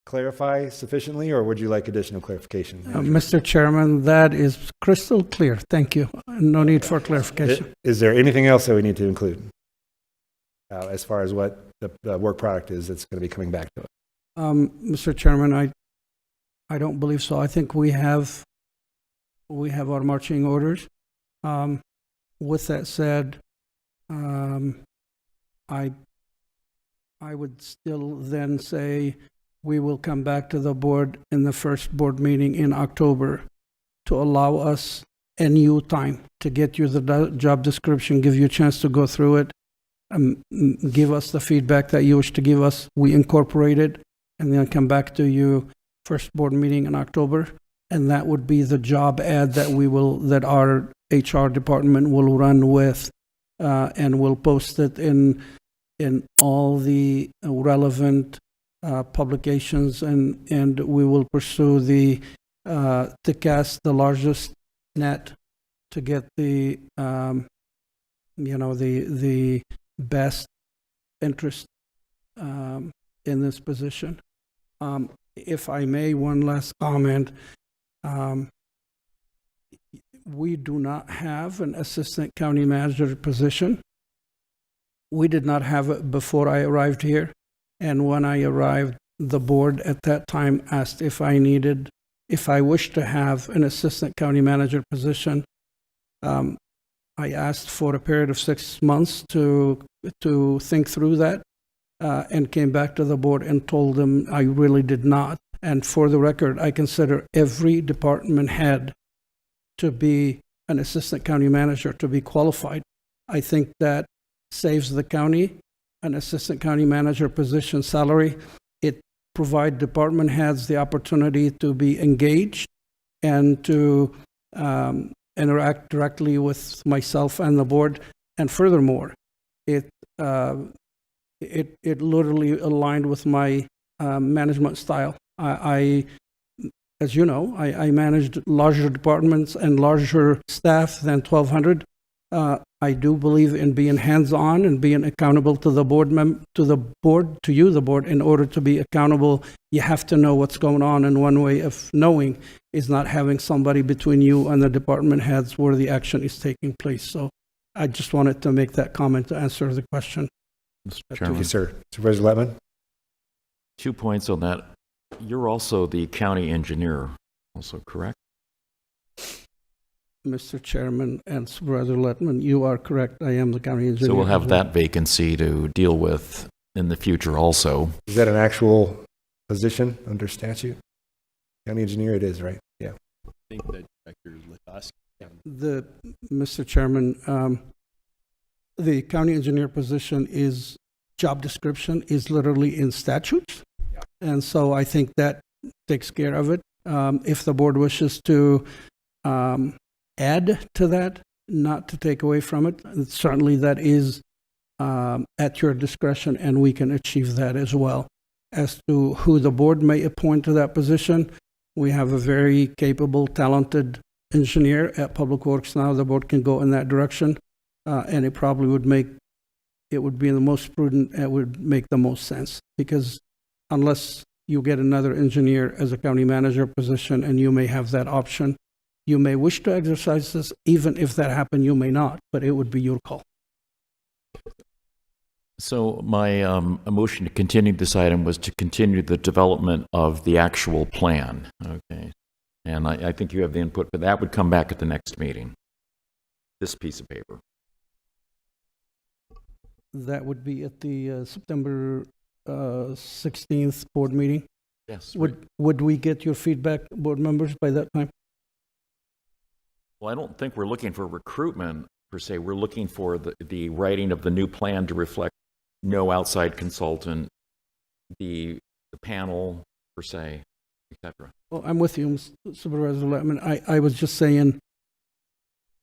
clarify sufficiently, or would you like additional clarification? Mr. Chairman, that is crystal clear. Thank you. No need for clarification. Is there anything else that we need to include as far as what the work product is that's going to be coming back to us? Mr. Chairman, I don't believe so. I think we have our marching orders. With that said, I would still then say we will come back to the board in the first board meeting in October to allow us a new time to get you the job description, give you a chance to go through it, give us the feedback that you wish to give us. We incorporate it and then come back to you first board meeting in October. And that would be the job ad that our HR department will run with, and we'll post it in all the relevant publications, and we will pursue to cast the largest net to get the best interest in this position. If I may, one last comment. We do not have an assistant county manager position. We did not have it before I arrived here. And when I arrived, the board at that time asked if I wished to have an assistant county manager position. I asked for a period of 6 months to think through that, and came back to the board and told them I really did not. And for the record, I consider every department head to be an assistant county manager, to be qualified. I think that saves the county an assistant county manager position salary. It provides department heads the opportunity to be engaged and to interact directly with myself and the board. And furthermore, it literally aligned with my management style. As you know, I managed larger departments and larger staff than 1,200. I do believe in being hands-on and being accountable to the board, the board. In order to be accountable, you have to know what's going on. And one way of knowing is not having somebody between you and the department heads where the action is taking place. So I just wanted to make that comment to answer the question. Mr. Chairman. Thank you, sir. Supervisor Lettman? 2 points on that. You're also the county engineer, also correct? Mr. Chairman and Supervisor Lettman, you are correct. I am the county engineer. So we'll have that vacancy to deal with in the future also. Is that an actual position under statute? County engineer, it is, right? Yeah. I think that Director Latoski. Mr. Chairman, the county engineer position job description is literally in statutes. Yeah. And so I think that takes care of it. If the board wishes to add to that, not to take away from it, certainly that is at your discretion, and we can achieve that as well. As to who the board may appoint to that position, we have a very capable, talented engineer at Public Works now. The board can go in that direction, and it probably would be the most prudent, it would make the most sense, because unless you get another engineer as a county manager position, and you may have that option, you may wish to exercise this. Even if that happened, you may not, but it would be your call. So my motion to continue this item was to continue the development of the actual plan. Okay. And I think you have the input, but that would come back at the next meeting, this piece of paper. That would be at the September 16th board meeting? Yes. Would we get your feedback, board members, by that time? Well, I don't think we're looking for recruitment per se. We're looking for the writing of the new plan to reflect no outside consultant, the panel per se, etc. Well, I'm with you, Supervisor Letman. I was just saying,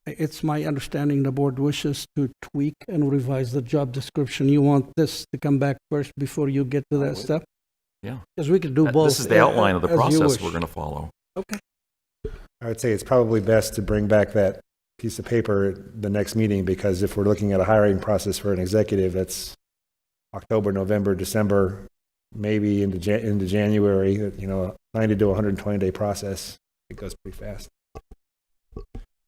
it's my understanding the board wishes to tweak and revise the job description. You want this to come back first before you get to that step? Yeah. Because we could do both. This is the outline of the as you process wish. we're going to follow. Okay. I would say it's probably best to bring back that piece of paper at the next meeting, because if we're looking at a hiring process for an executive, that's October, November, December, maybe into January, 90 to 120 day process. It goes pretty fast.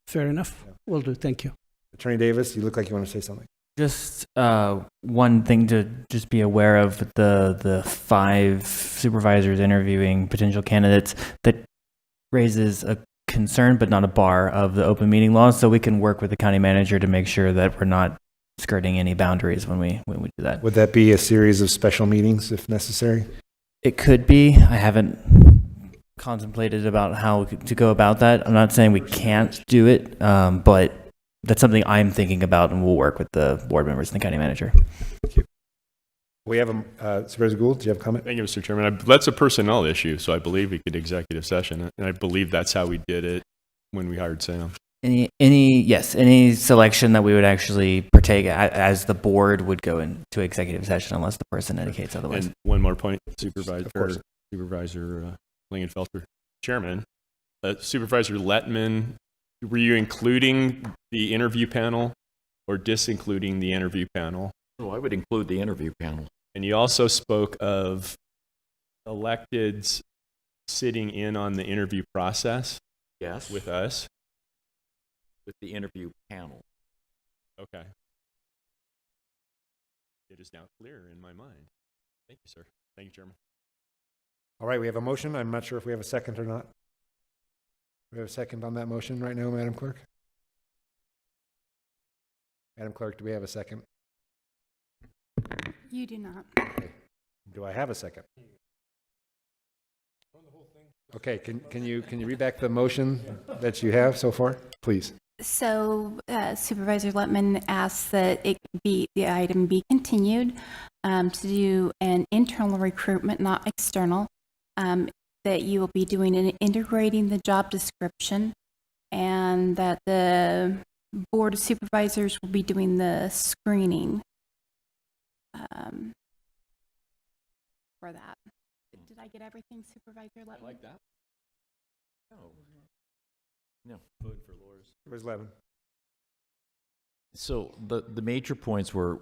Fair enough. Will do. Thank you. Attorney Davis, you look like you want to say something. Just one thing to just be aware of, the 5 supervisors interviewing potential candidates, that raises a concern but not a bar of the open meeting law, so we can work with the county manager to make sure that we're not skirting any boundaries when we do that. Would that be a series of special meetings if necessary? It could be. I haven't contemplated about how to go about that. I'm not saying we can't do it, but that's something I'm thinking about, and we'll work with the board members and the county manager. Thank you. We have Supervisor Gould, do you have a comment? Thank you, Mr. Chairman. That's a personnel issue, so I believe we could executive session, and I believe that's how we did it when we hired Sam. Any selection that we would actually partake as the board would go into executive session unless the person indicates otherwise. And one more point, Supervisor Lingenfelter, Chairman, Supervisor Letman, were you including the interview panel or disincluding the interview panel? Oh, I would include the interview panel. And you also spoke of electeds sitting in on the interview process. Yes. With us. With the interview panel. Okay. It is now clear in my mind. Thank you, sir. Thank you, Chairman. All right, we have a motion. I'm not sure if we have a second or not. We have a second on that motion right now, Madam Clerk? Madam Clerk, do we have a second? You do not. Okay. Do I have a second? Okay, can you read back the motion that you have so far, please? So Supervisor Letman asks that the item be continued to do an internal recruitment, not external. That you will be doing and integrating the job description, and that the Board of Supervisors will be doing the screening for that. Did I get everything, Supervisor Letman? I like that. No. Vote for Laura's. It was 11. So the major points were,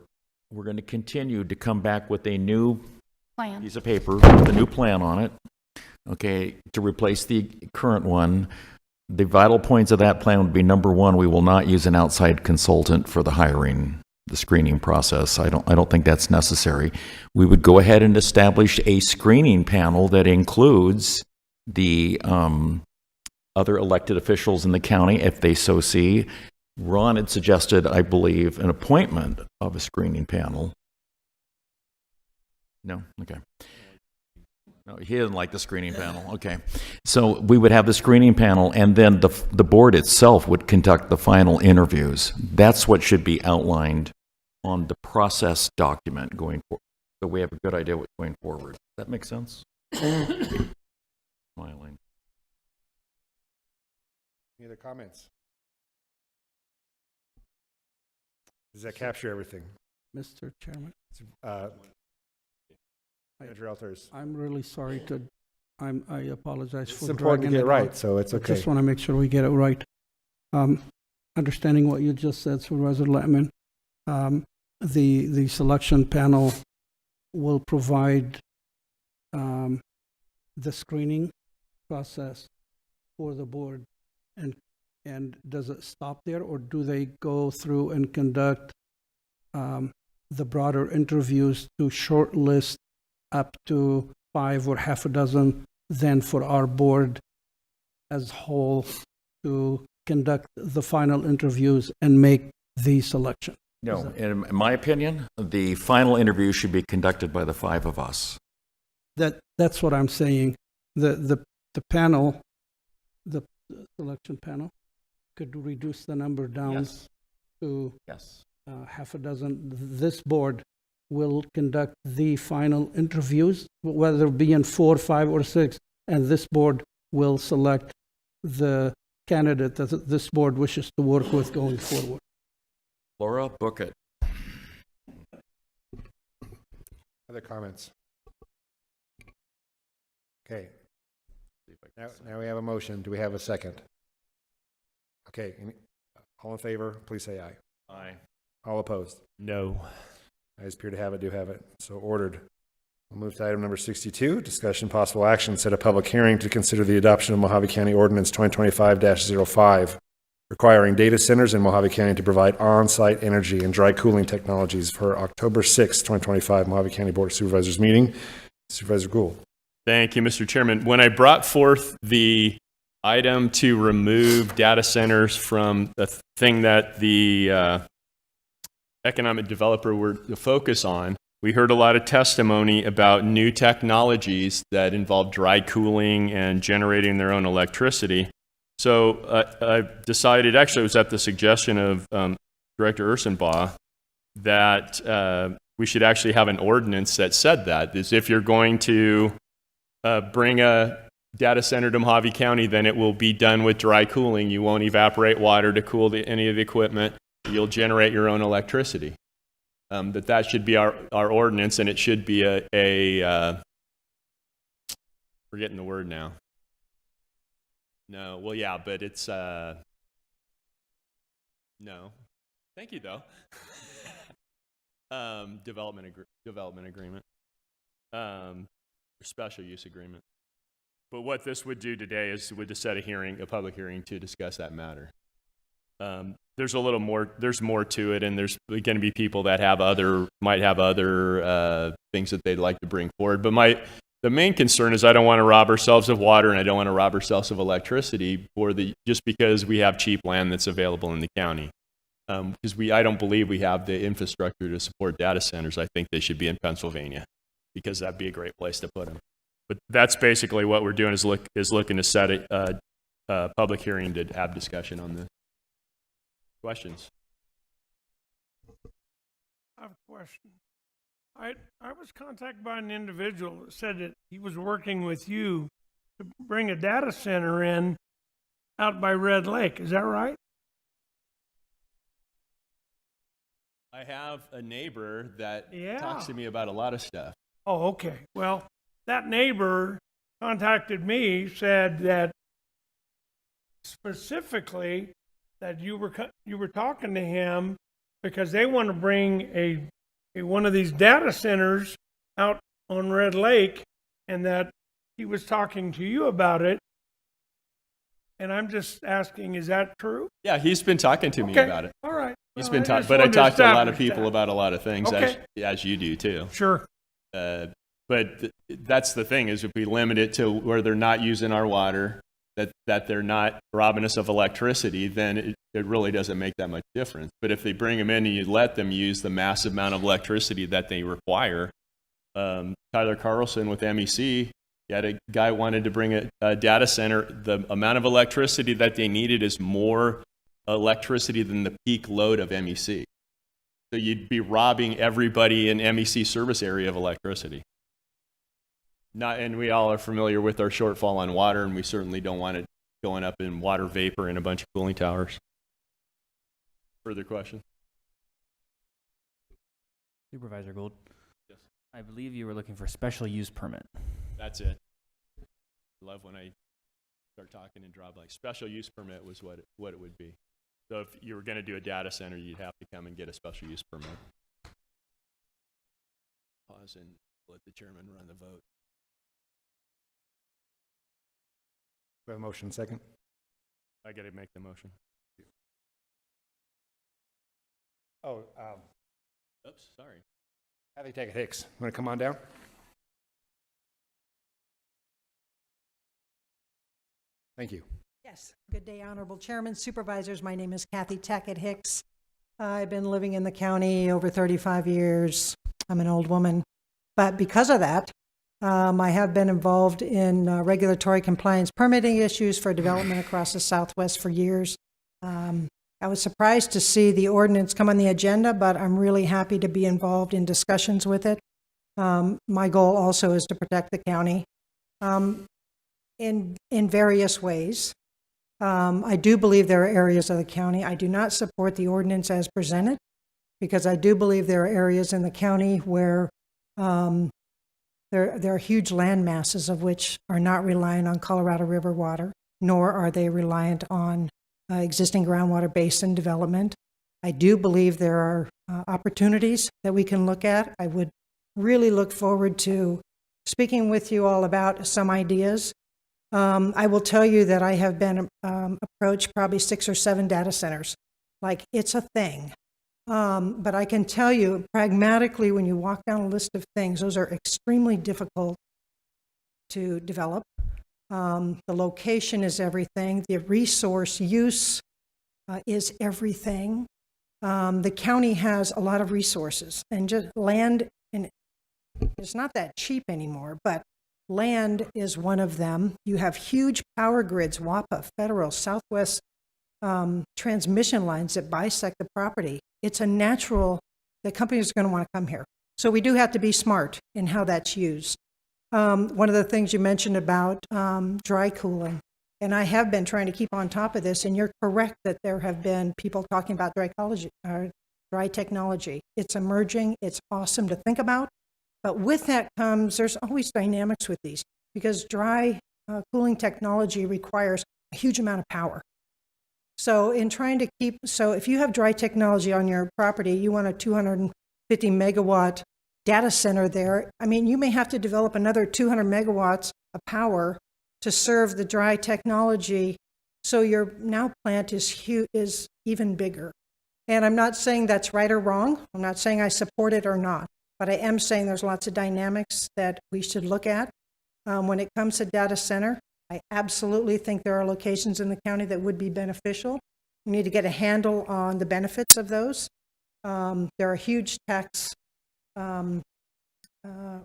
we're going to continue to come back with a new plan, piece of paper with a new plan on it, okay, to replace the current one. The vital points of that plan would be, number one, we will not use an outside consultant for the hiring, the screening process. I don't think that's necessary. We would go ahead and establish a screening panel that includes the other elected officials in the county, if they so see. Ron had suggested, I believe, an appointment of a screening panel. No? Okay. No, he didn't like the screening panel. Okay. So we would have the screening panel, and then the board itself would conduct the final interviews. That's what should be outlined on the process document going forward. So we have a good idea what's going forward. Does that make sense? Smiling. Any other comments? Does that capture everything? Mr. Chairman? Manager Alters. I'm really sorry I apologize for It's important to dragging get it right, out. so it's I okay. just want to make sure we get it right. Understanding what you just said, Supervisor Letman, the selection panel will provide the screening process for the board, and does it stop there, or do they go through and conduct the broader interviews to shortlist up to 5 or half a dozen, then for our board as a whole to conduct the final interviews and make the selection? No, in my opinion, the final interview should be conducted by the 5 of us. That's what I'm saying. The panel, the selection panel, could reduce the number down Yes. to Yes. half a dozen. This board will conduct the final interviews, whether it be in 4, 5, or 6, and this board will select the candidate that this board wishes to work with going forward. Laura, book it. Other comments? Okay. Now we have a motion. Do we have a second? Okay. All in favor, please say aye. Aye. All opposed? No. Ayes appear to have it, do have it. So ordered. We'll move to item number 62, discussion possible action, set a public hearing to consider the adoption of Mojave County Ordinance 2025-05, requiring data centers in Mojave County to provide on-site energy and dry cooling technologies for October 6, 2025 Mojave County Board of Supervisors meeting. Supervisor Gould. Thank you, Mr. Chairman. When I brought forth the item to remove data centers from the thing that the economic developer were to focus on, we heard a lot of testimony about new technologies that involve dry cooling and generating their own electricity. So I decided, actually it was at the suggestion of Director Ursenbaugh, that we should actually have an ordinance that said that, is if you're going to bring a data center to Mojave County, then it will be done with dry cooling. You won't evaporate water to cool any of the equipment. You'll generate your own electricity. That should be our ordinance, and it should be forgetting the word now. No, well, yeah, but it's, no. Thank you, though. Development agreement. Special use agreement. But what this would do today is would set a public hearing to discuss that matter. There's a little more, there's more to it, and there's going to be people that might have other things that they'd like to bring forward. But the main concern is I don't want to rob ourselves of water, and I don't want to rob ourselves of electricity just because we have cheap land that's available in the county. Because I don't believe we have the infrastructure to support data centers. I think they should be in Pennsylvania, because that'd be a great place to put them. But that's basically what we're doing, is looking to set a public hearing to have discussion on this. Questions? I have a question. I was contacted by an individual that said that he was working with you to bring a data center in out by Red Lake. Is that right? I have a neighbor that talks to me about a lot of stuff. Oh, okay. Well, that neighbor contacted me, said that specifically that you were talking to him because they want to bring one of these data centers out on Red Lake, and that he was talking to you about it. And I'm just asking, is that true? Yeah, he's been talking to me about it. All right. He's been talking, but I talk to a lot of people about a lot of things, as you do too. Sure. But that's the thing, is if we limit it to where they're not using our water, that they're not robbing us of electricity, then it really doesn't make that much difference. But if they bring them in and you let them use the massive amount of electricity that they require, Tyler Carlson with MEC, he had a guy wanted to bring a data center. The amount of electricity that they needed is more electricity than the peak load of MEC. So you'd be robbing everybody in MEC service area of electricity. And we all are familiar with our shortfall on water, and we certainly don't want it going up in water vapor and a bunch of cooling towers. Further questions? Supervisor Gould. Yes. I believe you were looking for special use permit. That's it. I love when I start talking and drop like special use permit was what it would be. So if you were going to do a data center, you'd have to come and get a special use permit. Pause and let the chairman run the vote. We have a motion second. I got to make the motion. Oh, oops, sorry. Kathy Tackett Hicks, want to come on down? Thank you. Yes. Good day, Honorable Chairman, Supervisors. My name is Kathy Tackett Hicks. I've been living in the county over 35 years. I'm an old woman. But because of that, I have been involved in regulatory compliance permitting issues for development across the Southwest for years. I was surprised to see the ordinance come on the agenda, but I'm really happy to be involved in discussions with it. My goal also is to protect the county in various ways. I do believe there are areas of the county. I do not support the ordinance as presented because I do believe there are areas in the county where there are huge land masses of which are not reliant on Colorado River water, nor are they reliant on existing groundwater basin development. I do believe there are opportunities that we can look at. I would really look forward to speaking with you all about some ideas. I will tell you that I have been approached probably 6 or 7 data centers. Like, it's a thing. But I can tell you, pragmatically, when you walk down a list of things, those are extremely difficult to develop. The location is everything. The resource use is everything. The county has a lot of resources, and just land, and it's not that cheap anymore, but land is one of them. You have huge power grids, WAPA, federal, Southwest transmission lines that bisect the property. It's a natural that companies are going to want to come here. So we do have to be smart in how that's used. One of the things you mentioned about dry cooling, and I have been trying to keep on top of this, and you're correct that there have been people talking about dry technology. It's emerging. It's awesome to think about. But with that comes, there's always dynamics with these, because dry cooling technology requires a huge amount of power. So in trying to keep, so if you have dry technology on your property, you want a 250 megawatt data center there, I mean, you may have to develop another 200 megawatts of power to serve the dry technology. So your now plant is even bigger. And I'm not saying that's right or wrong. I'm not saying I support it or not. But I am saying there's lots of dynamics that we should look at. When it comes to data center, I absolutely think there are locations in the county that would be beneficial. We need to get a handle on the benefits of those. There are huge tax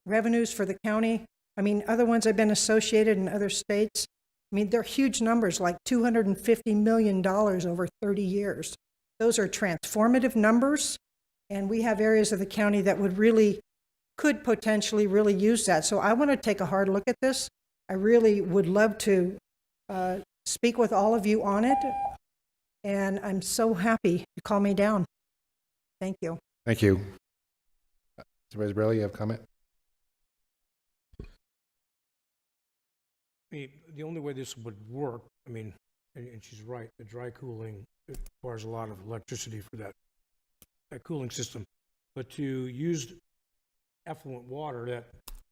revenues for the county. I mean, other ones have been associated in other states. I mean, they're huge numbers, like $250 million over 30 years. Those are transformative numbers. And we have areas of the county that could potentially really use that. So I want to take a hard look at this. I really would love to speak with all of you on it. And I'm so happy to call me down. Thank you. Thank you. Supervisor Borelli, you have a comment? The only way this would work, I mean, and she's right, the dry cooling requires a lot of electricity for that cooling system, but to use effluent water that,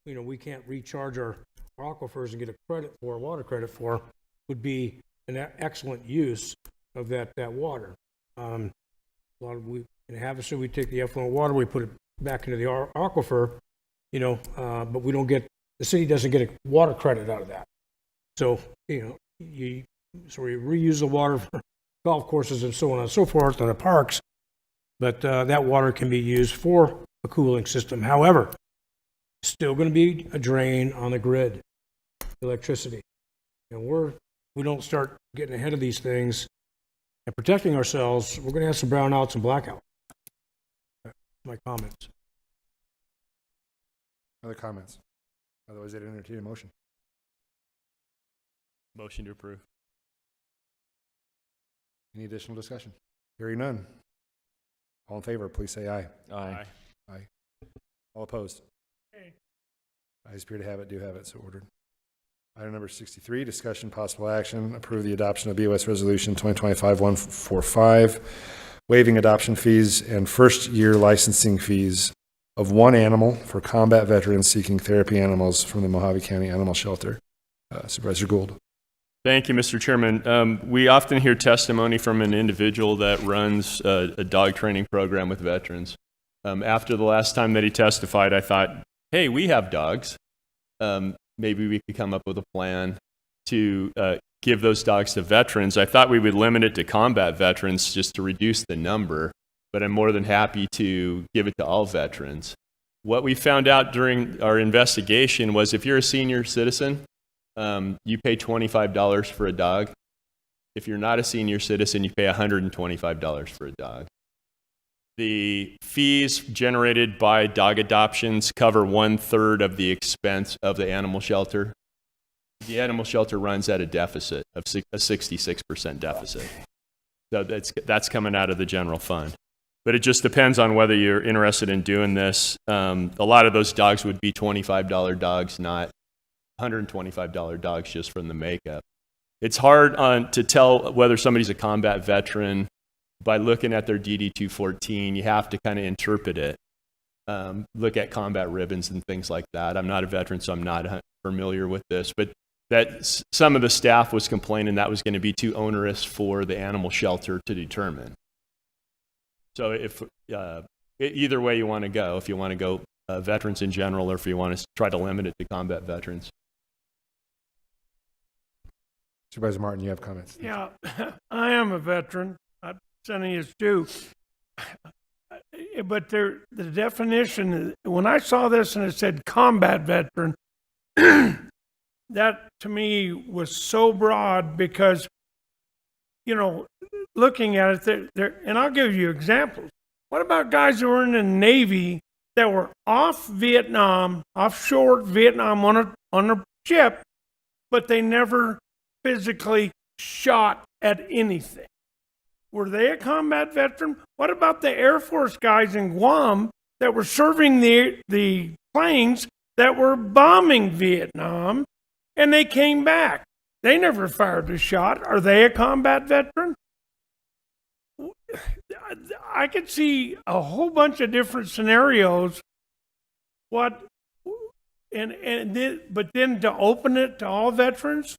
you know, we can't recharge our aquifers and get a credit for, water credit for, would be an excellent use of that water. A lot of we in Havasu, we take the effluent water, we put it back into the aquifer, you know, but we don't get, the city doesn't get a water credit out of that. So, you know, so we reuse the water for golf courses and so on and so forth, and the parks. But that water can be used for a cooling system. However, still going to be a drain on the grid, electricity. And we don't start getting ahead of these things and protecting ourselves, we're going to have some brownouts and blackouts. That's my comments. Other comments? Otherwise, I'd entertain a motion. Motion to approve. Any additional discussion? Hearing none. All in favor, please say aye. Aye. Aye. All opposed? Okay. Ayes appear to have it, do have it, so ordered. Item number 63, discussion possible action, approve the adoption of BOS Resolution 2025-145, waiving adoption fees and first-year licensing fees of one animal for combat veterans seeking therapy animals from the Mojave County Animal Shelter. Supervisor Gould. Thank you, Mr. Chairman. We often hear testimony from an individual that runs a dog training program with veterans. After the last time that he testified, I thought, hey, we have dogs. Maybe we could come up with a plan to give those dogs to veterans. I thought we would limit it to combat veterans just to reduce the number, but I'm more than happy to give it to all veterans. What we found out during our investigation was if you're a senior citizen, you pay $25 for a dog. If you're not a senior citizen, you pay $125 for a dog. The fees generated by dog adoptions cover 1/3 of the expense of the animal shelter. The animal shelter runs at a deficit of a 66% deficit. So that's coming out of the general fund. But it just depends on whether you're interested in doing this. A lot of those dogs would be $25 dogs, not $125 dogs just from the makeup. It's hard to tell whether somebody's a combat veteran by looking at their DD 214. You have to kind of interpret it. Look at combat ribbons and things like that. I'm not a veteran, so I'm not familiar with this. But that some of the staff was complaining that was going to be too onerous for the animal shelter to determine. So if either way you want to go, if you want to go veterans in general, or if you want to try to limit it to combat veterans. Supervisor Martin, you have comments? Yeah, I am a veteran. Sonny is too. But the definition, when I saw this and it said combat veteran, that to me was so broad because, you know, looking at it, and I'll give you examples. What about guys who were in the Navy that were off Vietnam, offshore Vietnam on a ship, but they never physically shot at anything? Were they a combat veteran? What about the Air Force guys in Guam that were serving the planes that were bombing Vietnam and they came back? They never fired a shot. Are they a combat veteran? I could see a whole bunch of different scenarios. But then to open it to all veterans,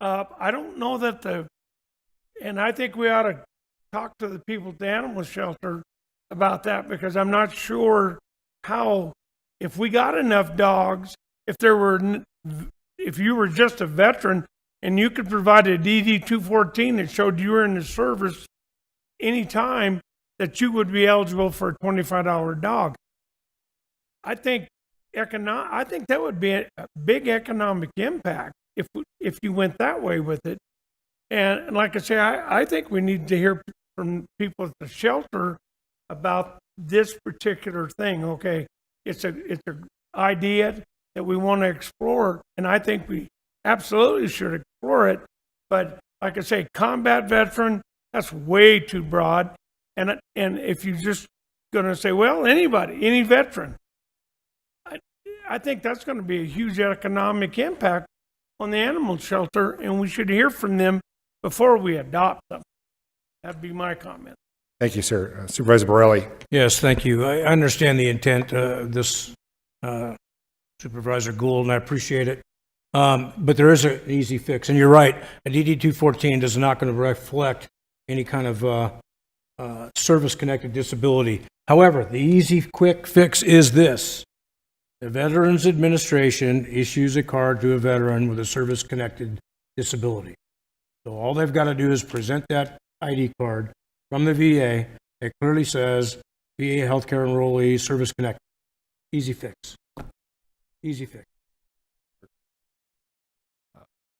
I don't know that and I think we ought to talk to the people at the animal shelter about that, because I'm not sure how, if we got enough dogs, if you were just a veteran and you could provide a DD 214 that showed you were in the service anytime, that you would be eligible for a $25 dog. I think that would be a big economic impact if you went that way with it. And like I say, I think we need to hear from people at the shelter about this particular thing. Okay, it's an idea that we want to explore, and I think we absolutely should explore it. But like I say, combat veteran, that's way too broad. And if you're just going to say, well, anybody, any veteran, I think that's going to be a huge economic impact on the animal shelter, and we should hear from them before we adopt them. That'd be my comment. Thank you, sir. Supervisor Borelli. Yes, thank you. I understand the intent of this Supervisor Gould, and I appreciate it. But there is an easy fix, and you're right. A DD 214 is not going to reflect any kind of service-connected disability. However, the easy, quick fix is this. The Veterans Administration issues a card to a veteran with a service-connected disability. So all they've got to do is present that ID card from the VA. It clearly says VA healthcare enrollee, service connected. Easy fix. Easy fix.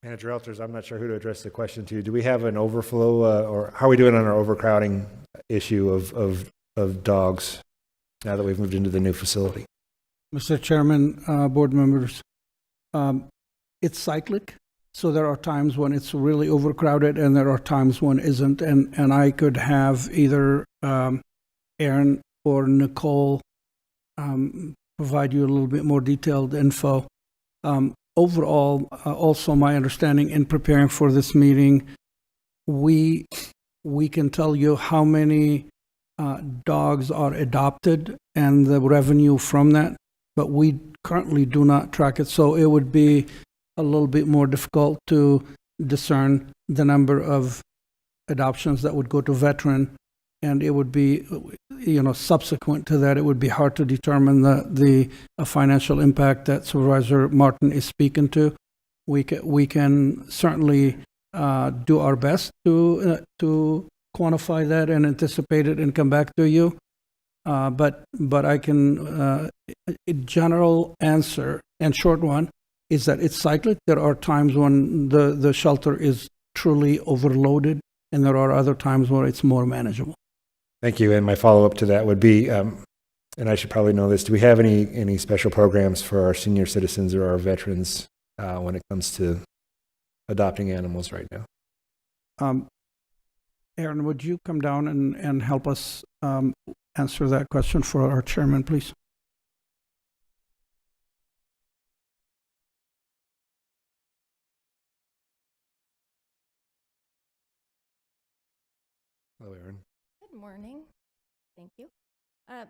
Manager Elters, I'm not sure who to address the question to. Do we have an overflow, or how are we doing on our overcrowding issue of dogs now that we've moved into the new facility? Mr. Chairman, board members, it's cyclic. So there are times when it's really overcrowded and there are times when it isn't. And I could have either Aaron or Nicole provide you a little bit more detailed info. Overall, also my understanding in preparing for this meeting, we can tell you how many dogs are adopted and the revenue from that, but we currently do not track it. So it would be a little bit more difficult to discern the number of adoptions that would go to veteran, and it would be, subsequent to that, it would be hard to determine the financial impact that Supervisor Martin is speaking to. We can certainly do our best to quantify that and anticipate it and come back to you. But I can, a general answer and short one is that it's cyclic. There are times when the shelter is truly overloaded, and there are other times where it's more manageable. Thank you. And my follow-up to that would be, and I should probably know this, do we have any special programs for our senior citizens or our veterans when it comes to adopting animals right now? Aaron, would you come down and help us answer that question for our chairman, please? Hello, Aaron. Good morning. Thank you.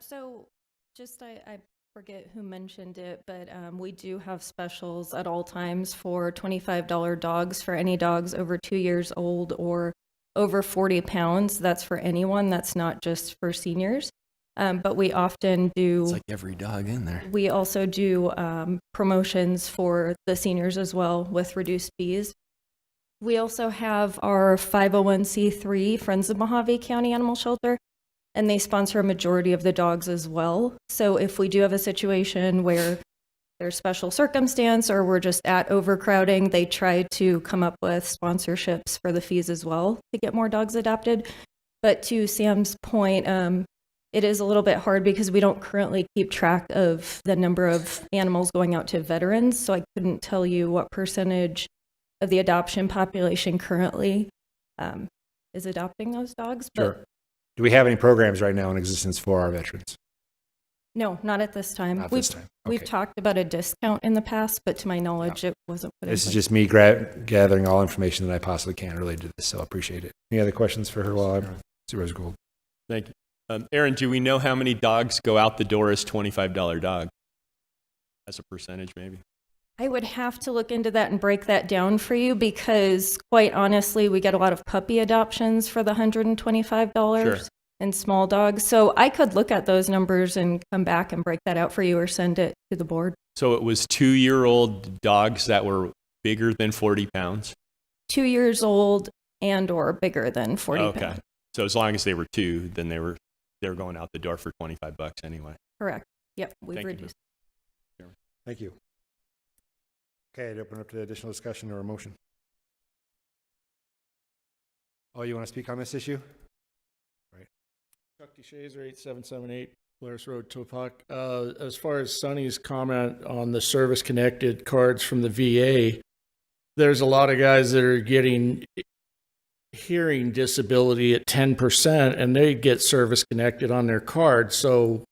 So just, I forget who mentioned it, but we do have specials at all times for $25 dogs for any dogs over 2 years old or over 40 pounds. That's for anyone. That's not just for seniors. But we often do. It's like every dog in there. We also do promotions for the seniors as well with reduced fees. We also have our 501c3 Friends of Mojave County Animal Shelter, and they sponsor a majority of the dogs as well. So if we do have a situation where there's special circumstance or we're just at overcrowding, they try to come up with sponsorships for the fees as well to get more dogs adopted. But to Sam's point, it is a little bit hard because we don't currently keep track of the number of animals going out to veterans. So I couldn't tell you what percentage of the adoption population currently is adopting those dogs. But Sure. Do we have any programs right now in existence for our veterans? no, not at this time. Not this time. We've talked about a discount in the past, but to my knowledge, it wasn't put in This is place. just me gathering all information that I possibly can related to this, so I appreciate it. Any other questions for her while I'm Supervisor Gould? Thank you. Aaron, do we know how many dogs go out the door as $25 dog? As a percentage, maybe? I would have to look into that and break that down for you because, quite honestly, we get a lot of puppy adoptions for the $125 Sure. and small dogs. So I could look at those numbers and come back and break that out for you or send it to the board. So it was 2-year-old dogs that were bigger than 40 pounds? 2 years old and or bigger than 40 Okay. pounds. So as long as they were 2, then they were going out the door for $25 anyway. Correct. Yep, we've Thank you. reduced. Thank you. Okay, I'd open up to additional discussion or a motion. Oh, you want to speak on this issue? Right. Chuck DeShazer, 8778 Polaris Road, Topac. As far as Sonny's comment on the service-connected cards from the VA, there's a lot of guys that are getting hearing disability at 10%, and they get service-connected on their card. So,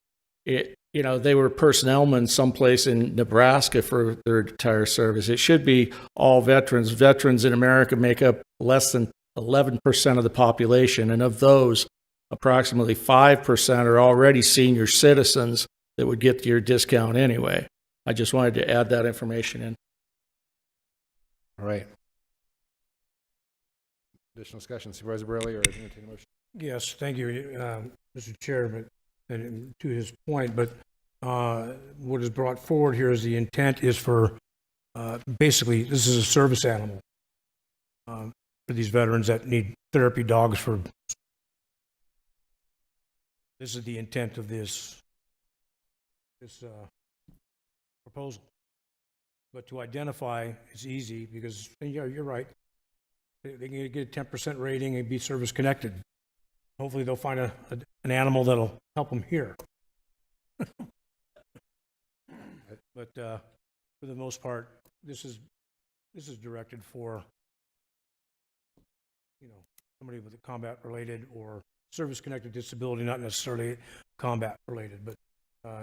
they were personnelmen someplace in Nebraska for their entire service. It should be all veterans. Veterans in America make up less than 11% of the population, and of those, approximately 5% are already senior citizens that would get your discount anyway. I just wanted to add that information in. All right. Additional discussion, Supervisor Borelli, or entertain a motion? Yes, thank you, Mr. Chairman, and to his point, but what is brought forward here is the intent is for, basically, this is a service animal for these veterans that need therapy dogs for. This is the intent of this proposal. But to identify is easy because, yeah, you're right. They can get a 10% rating and be service connected. Hopefully they'll find an animal that'll help them here. But for the most part, this is directed for, somebody with a combat related or service connected disability, not necessarily combat related, but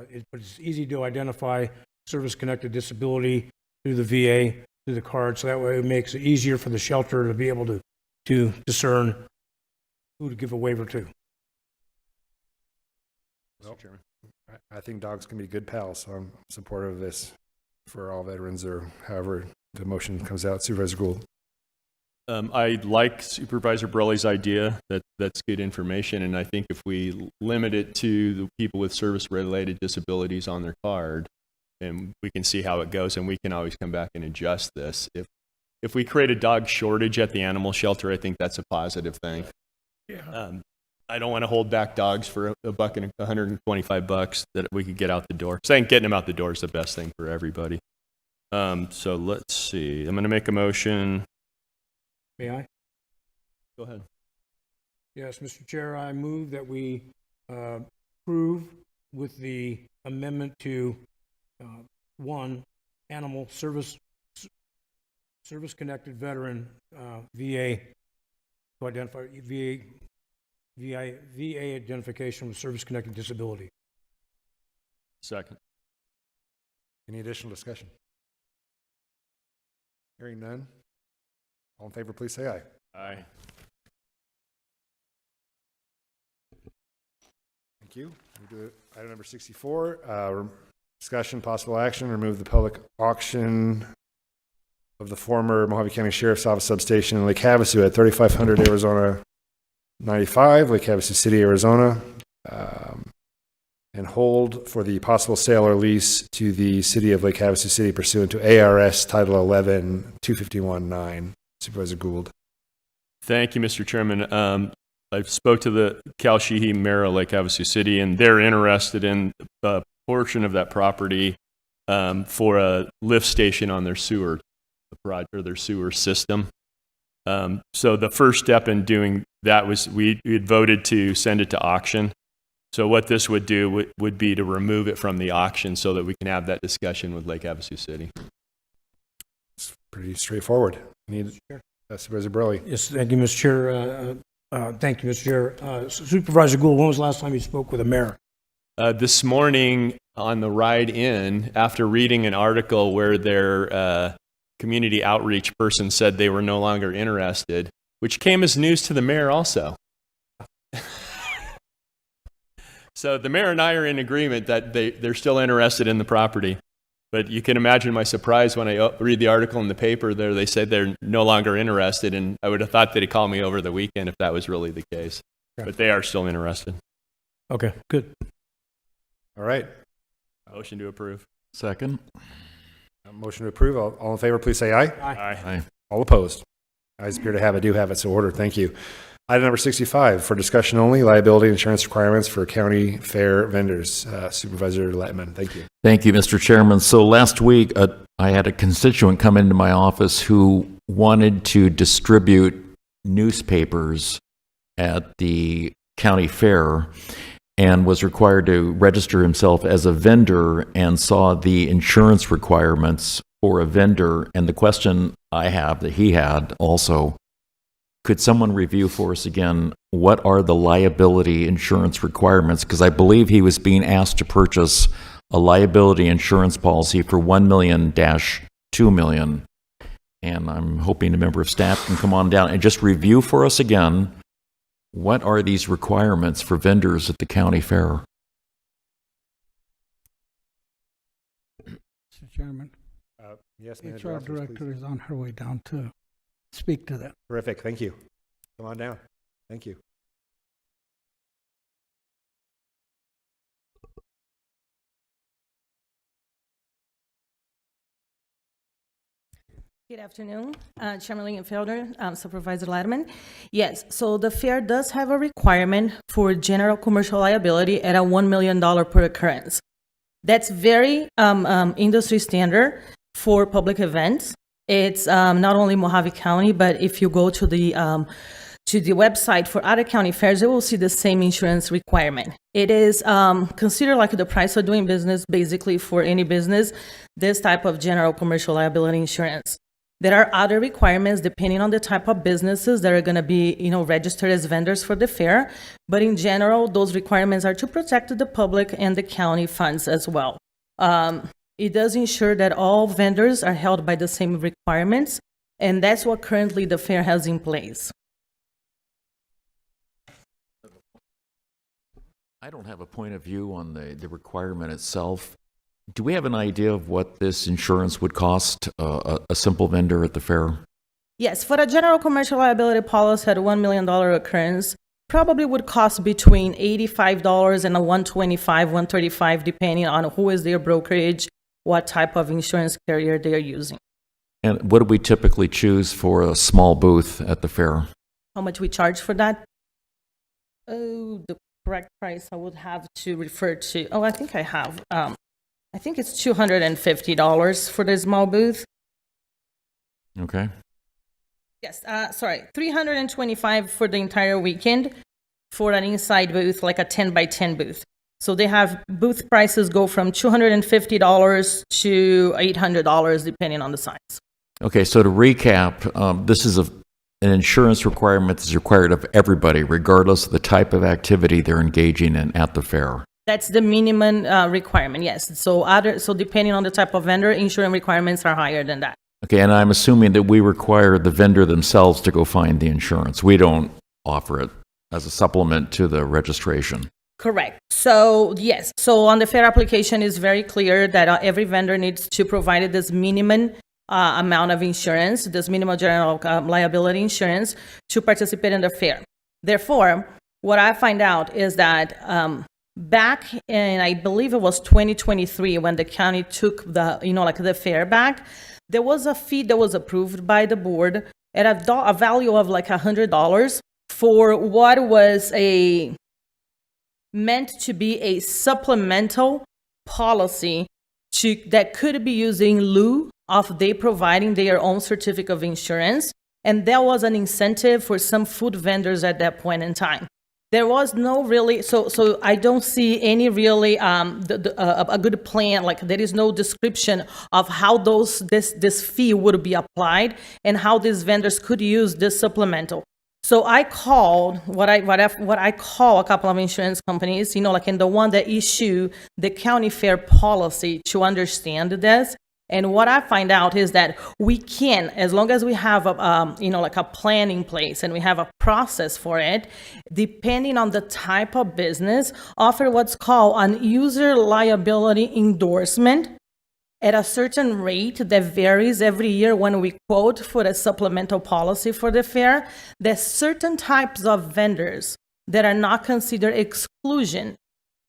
it's easy to identify service connected disability through the VA, through the card, so that way it makes it easier for the shelter to be able to discern who to give a waiver to. Well, I think dogs can be good pals, so I'm supportive of this for all veterans or however the motion comes out. Supervisor Gould. I like Supervisor Borelli's idea. That's good information, and I think if we limit it to the people with service-related disabilities on their card, and we can see how it goes, and we can always come back and adjust this. If we create a dog shortage at the animal shelter, I think that's a positive thing. Yeah. I don't want to hold back dogs for a buck and $125 that we could get out the door. So I think getting them out the door is the best thing for everybody. So let's see. I'm going to make a motion. May I? Go ahead. Yes, Mr. Chair, I move that we approve with the amendment to one, animal service-connected veteran, VA, to identify VA identification with service-connected disability. Second. Any additional discussion? Hearing none. All in favor, please say aye. Aye. Thank you. We do item number 64, discussion, possible action, remove the public auction of the former Mojave County Sheriff's Office substation in Lake Havasu at 3500 Arizona 95, Lake Havasu City, Arizona, and hold for the possible sale or lease to the City of Lake Havasu City pursuant to ARS Title 11, 251-9. Supervisor Gould. Thank you, Mr. Chairman. I spoke to the Cal Sheehy Mayor of Lake Havasu City, and they're interested in a portion of that property for a lift station on their sewer project or their sewer system. So the first step in doing that was we had voted to send it to auction. So what this would do would be to remove it from the auction so that we can have that discussion with Lake Havasu City. It's pretty straightforward. Supervisor Burley. Yes, thank you, Mr. Chair. Thank you, Mr. Chair. Supervisor Gould, when was the last time you spoke with a mayor? This morning on the ride in, after reading an article where their community outreach person said they were no longer interested, which came as news to the mayor also. So the mayor and I are in agreement that they're still interested in the property. But you can imagine my surprise when I read the article in the paper there. They said they're no longer interested, and I would have thought they'd call me over the weekend if that was really the case. Okay. But they are still interested. Okay, good. All right. Motion to approve. Second. Motion to approve. All in favor, please say aye. Aye. All opposed? Ayes appear to have it, do have it, so ordered. Thank you. Item number 65, for discussion only, liability insurance requirements for county fair vendors. Supervisor Lettman, thank you. Thank you, Mr. Chairman. So last week, I had a constituent come into my office who wanted to distribute newspapers at the county fair and was required to register himself as a vendor and saw the insurance requirements for a vendor. And the question I have that he had also, could someone review for us again, what are the liability insurance requirements? Because I believe he was being asked to purchase a liability insurance policy for $1 million-$2 million. And I'm hoping a member of staff can come on down and just review for us again, what are these requirements for vendors at the county fair? Mr. Chairman. Yes, HR Director is on her way down to speak to that. Terrific. Thank you. Come on down. Thank you. Good afternoon, Chairman Lingenfelder, Supervisor Latterman. Yes, so the fair does have a requirement for general commercial liability at a $1 million per occurrence. That's very industry standard for public events. It's not only Mojave County, but if you go to the website for other county fairs, you will see the same insurance requirement. It is considered like the price of doing business, basically for any business, this type of general commercial liability insurance. There are other requirements depending on the type of businesses that are going to be, registered as vendors for the fair. But in general, those requirements are to protect the public and the county funds as well. It does ensure that all vendors are held by the same requirements, and that's what currently the fair has in place. I don't have a point of view on the requirement itself. Do we have an idea of what this insurance would cost a simple vendor at the fair? Yes, for a general commercial liability policy at a $1 million occurrence, probably would cost between $85 and a $125, $135, depending on who is their brokerage, what type of insurance carrier they are using. And what do we typically choose for a small booth at the fair? How much we charge for that? Oh, the correct price I would have to refer to. Oh, I think I have. I think it's $250 for the small booth. Okay. Yes, sorry, 325 for the entire weekend for an inside booth, like a 10 by 10 booth. So they have booth prices go from $250 to $800 depending on the size. Okay, so to recap, this is an insurance requirement that's required of everybody, regardless of the type of activity they're engaging in at the fair. That's the minimum requirement, yes. So depending on the type of vendor, insurance requirements are higher than that. Okay, and I'm assuming that we require the vendor themselves to go find the insurance. We don't offer it as a supplement to the registration. Correct. So yes, so on the fair application is very clear that every vendor needs to provide this minimum amount of insurance, this minimum general liability insurance to participate in the fair. Therefore, what I find out is that back in, I believe it was 2023, when the county took the fair back, there was a fee that was approved by the board at a value of like $100 for what was meant to be a supplemental policy that could be used in lieu of they providing their own certificate of insurance. And that was an incentive for some food vendors at that point in time. There was no really, so I don't see any really a good plan. Like there is no description of how this fee would be applied and how these vendors could use this supplemental. So I called what I call a couple of insurance companies, like in the one that issue the county fair policy to understand this. And what I find out is that we can, as long as we have a plan in place and we have a process for it, depending on the type of business, offer what's called an user liability endorsement at a certain rate that varies every year when we quote for a supplemental policy for the fair. There's certain types of vendors that are not considered exclusion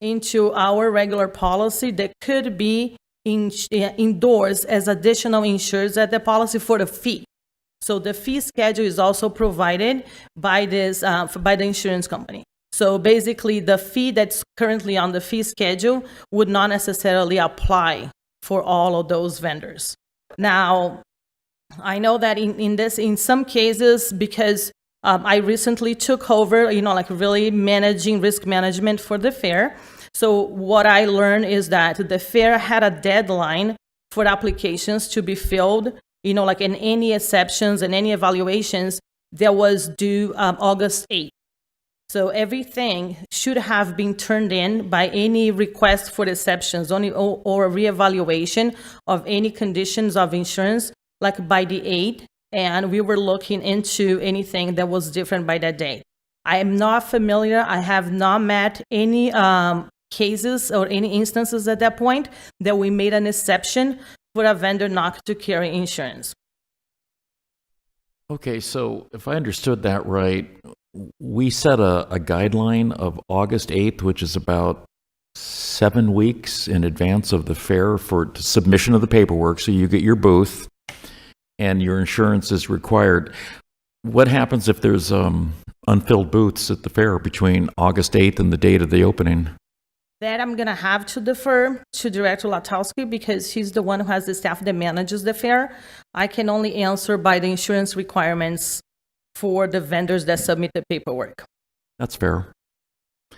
into our regular policy that could be endorsed as additional insurers at the policy for the fee. So the fee schedule is also provided by by the insurance company. So basically the fee that's currently on the fee schedule would not necessarily apply for all of those vendors. Now, I know that in some cases, because I recently took over, really managing risk management for the fair. So what I learned is that the fair had a deadline for applications to be filled, in any exceptions and any evaluations that was due August 8th. So everything should have been turned in by any request for exceptions or reevaluation of any conditions of insurance, like by the 8th, and we were looking into anything that was different by that date. I am not familiar, I have not met any cases or any instances at that point that we made an exception for a vendor not to carry insurance. Okay, so if I understood that right, we set a guideline of August 8th, which is about 7 weeks in advance of the fair for submission of the paperwork. So you get your booth and your insurance is required. What happens if there's unfilled booths at the fair between August 8th and the date of the opening? That I'm going to have to defer to Director Latowski because she's the one who has the staff that manages the fair. I can only answer by the insurance requirements for the vendors that submit the paperwork. That's fair.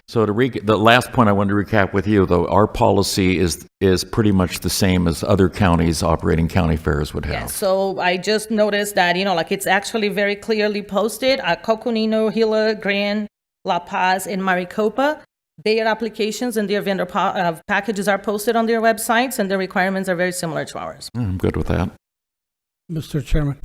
So the last point I wanted to recap with you, though, our policy is pretty much the same as other counties operating county fairs would have. Yeah, so I just noticed that, it's actually very clearly posted at Coconino, Gila, Grand, La Paz, and Maricopa. Their applications and their vendor packages are posted on their websites, and the requirements are very similar to ours. I'm good with that. Mr. Chairman.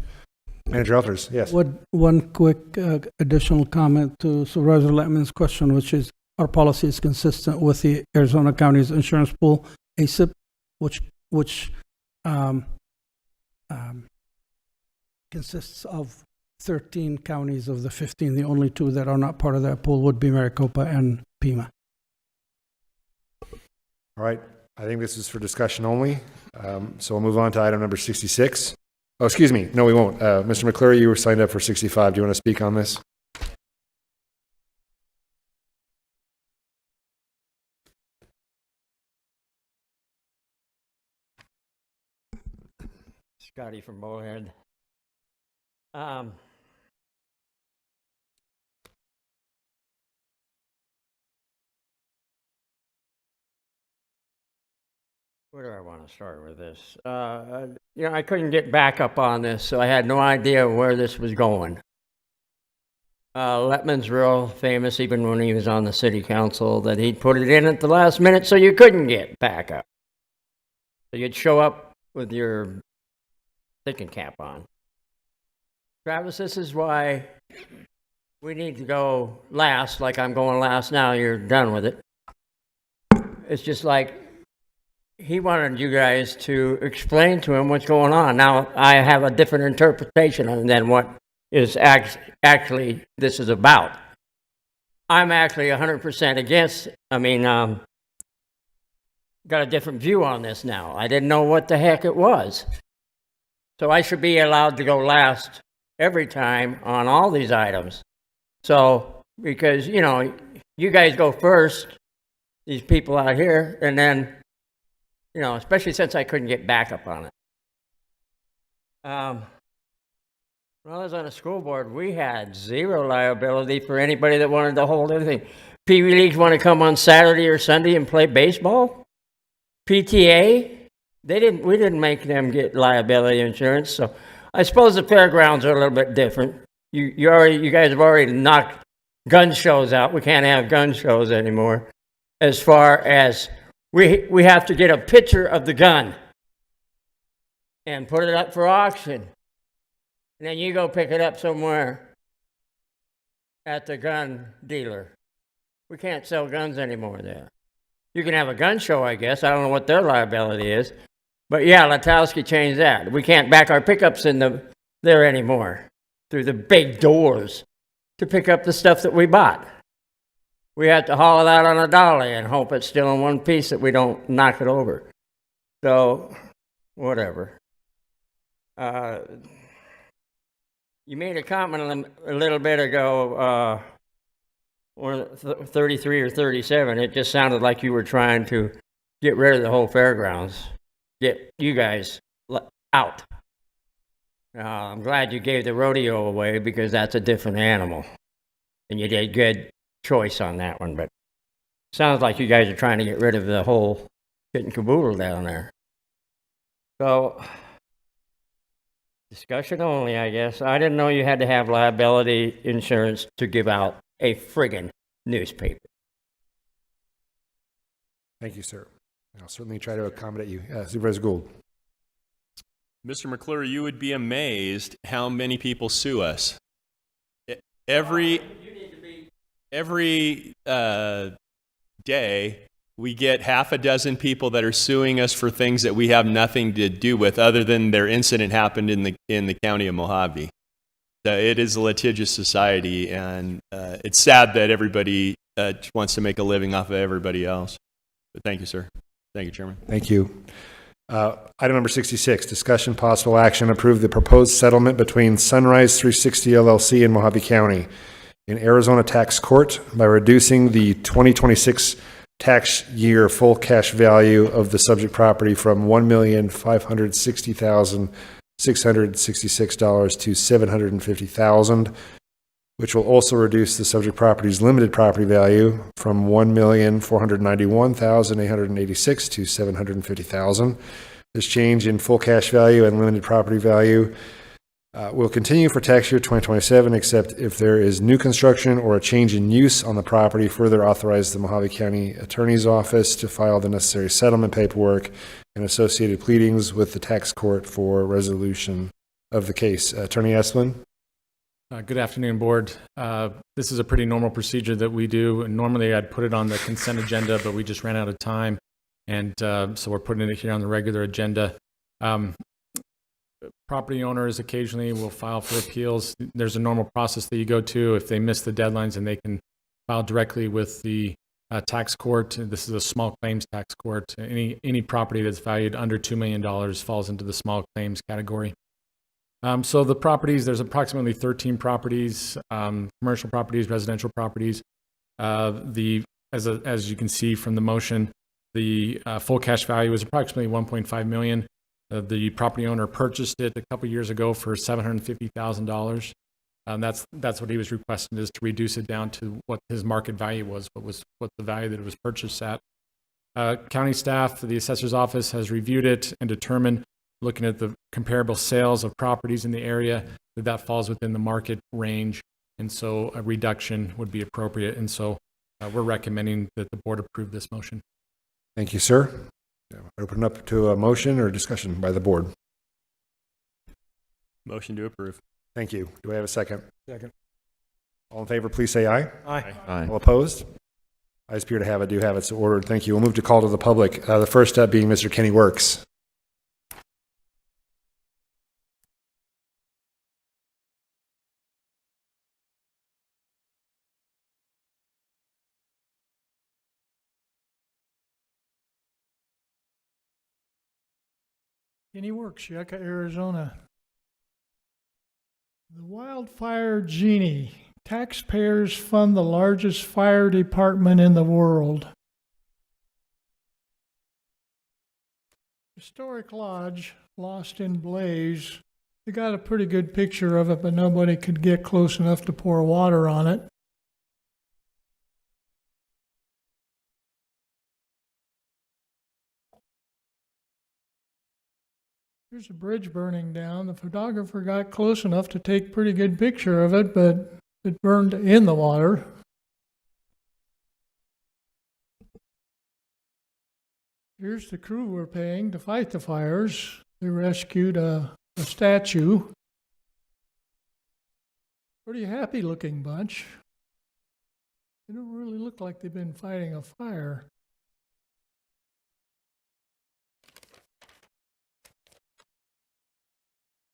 Manager Alfers, yes. One quick additional comment to Supervisor Letman's question, which is our policy is consistent with the Arizona County's insurance pool, ACIP, which consists of 13 counties of the 15. The only two that are not part of that pool would be Maricopa and Pima. All right. I think this is for discussion only. So we'll move on to item number 66. Oh, excuse me. No, we won't. Mr. McCleary, you were signed up for 65. Do you want to speak on this? Scotty from Bullhead. Where do I want to start with this? I couldn't get back up on this, so I had no idea where this was going. Letman's real famous, even when he was on the city council, that he'd put it in at the last minute so you couldn't get back up. So you'd show up with your thinking cap on. Travis, this is why we need to go last, like I'm going last now, you're done with it. It's just like he wanted you guys to explain to him what's going on. Now, I have a different interpretation than what is actually this is about. I'm actually 100% against, got a different view on this now. I didn't know what the heck it was. So I should be allowed to go last every time on all these items. So, because, you guys go first, these people out here, and then, especially since I couldn't get backup on it. When I was on the school board, we had zero liability for anybody that wanted to hold anything. Pee Wee leagues want to come on Saturday or Sunday and play baseball. PTA, we didn't make them get liability insurance. So I suppose the fairgrounds are a little bit different. You guys have already knocked gun shows out. We can't have gun shows anymore. As far as we have to get a picture of the gun and put it up for auction. And then you go pick it up somewhere at the gun dealer. We can't sell guns anymore there. You can have a gun show, I guess. I don't know what their liability is. But yeah, Latowski changed that. We can't back our pickups in there anymore through the big doors to pick up the stuff that we bought. We have to haul it out on a dolly and hope it's still in one piece that we don't knock it over. So, whatever. You made a comment a little bit ago, or 33 or 37. It just sounded like you were trying to get rid of the whole fairgrounds, get you guys out. I'm glad you gave the rodeo away because that's a different animal. And you did good choice on that one, but sounds like you guys are trying to get rid of the whole kit and caboodle down there. So, discussion only, I guess. I didn't know you had to have liability insurance to give out a friggin' newspaper. Thank you, sir. I'll certainly try to accommodate you. Supervisor Gould. Mr. McClure, you would be amazed how many people sue us. Every day, we get half a dozen people that are suing us for things that we have nothing to do with, other than their incident happened in the county of Mojave. So it is a litigious society, and it's sad that everybody wants to make a living off of everybody else. But thank you, sir. Thank you, Chairman. Thank you. Item number 66, discussion possible action, approve the proposed settlement between Sunrise 360 LLC and Mojave County in Arizona Tax Court by reducing the 2026 tax year full cash value of the subject property from $1,560,666 to $750,000, which will also reduce the subject property's limited property value from $1,491,886 to $750,000. This change in full cash value and limited property value will continue for tax year 2027, except if there is new construction or a change in use on the property. Further authorize the Mojave County Attorney's Office to file the necessary settlement paperwork and associated pleadings with the tax court for resolution of the case. Attorney Esplin. Good afternoon, Board. This is a pretty normal procedure that we do. Normally, I'd put it on the consent agenda, but we just ran out of time, and so we're putting it here on the regular agenda. Property owners occasionally will file for appeals. There's a normal process that you go to. If they miss the deadlines, and they can file directly with the tax court. This is a small claims tax court. Any property that's valued under $2 million falls into the small claims category. So the properties, there's approximately 13 properties, commercial properties, residential properties. As you can see from the motion, the full cash value is approximately $1.5 million. The property owner purchased it a couple years ago for $750,000. That's what he was requesting, is to reduce it down to what his market value was, what the value that it was purchased at. County staff, the assessor's office has reviewed it and determined, looking at the comparable sales of properties in the area, that that falls within the market range, and so a reduction would be appropriate. And so we're recommending that the board approve this motion. Thank you, sir. Open up to a motion or discussion by the board. Motion to approve. Thank you. Do I have a second? Second. All in favor, please say aye. Aye. Aye. All opposed? Ayes appear to have it, do have it, so ordered. Thank you. We'll move to call to the public. The first step being Mr. Kenny Works. Kenny Works, Yucca, Arizona. The Wildfire Genie. Taxpayers fund the largest fire department in the world. Historic Lodge, lost in blaze. They got a pretty good picture of it, but nobody could get close enough to pour water on it. There's a bridge burning down. The photographer got close enough to take a pretty good picture of it, but it burned in the water. Here's the crew we're paying to fight the fires. They rescued a statue. Pretty happy looking bunch. They don't really look like they've been fighting a fire.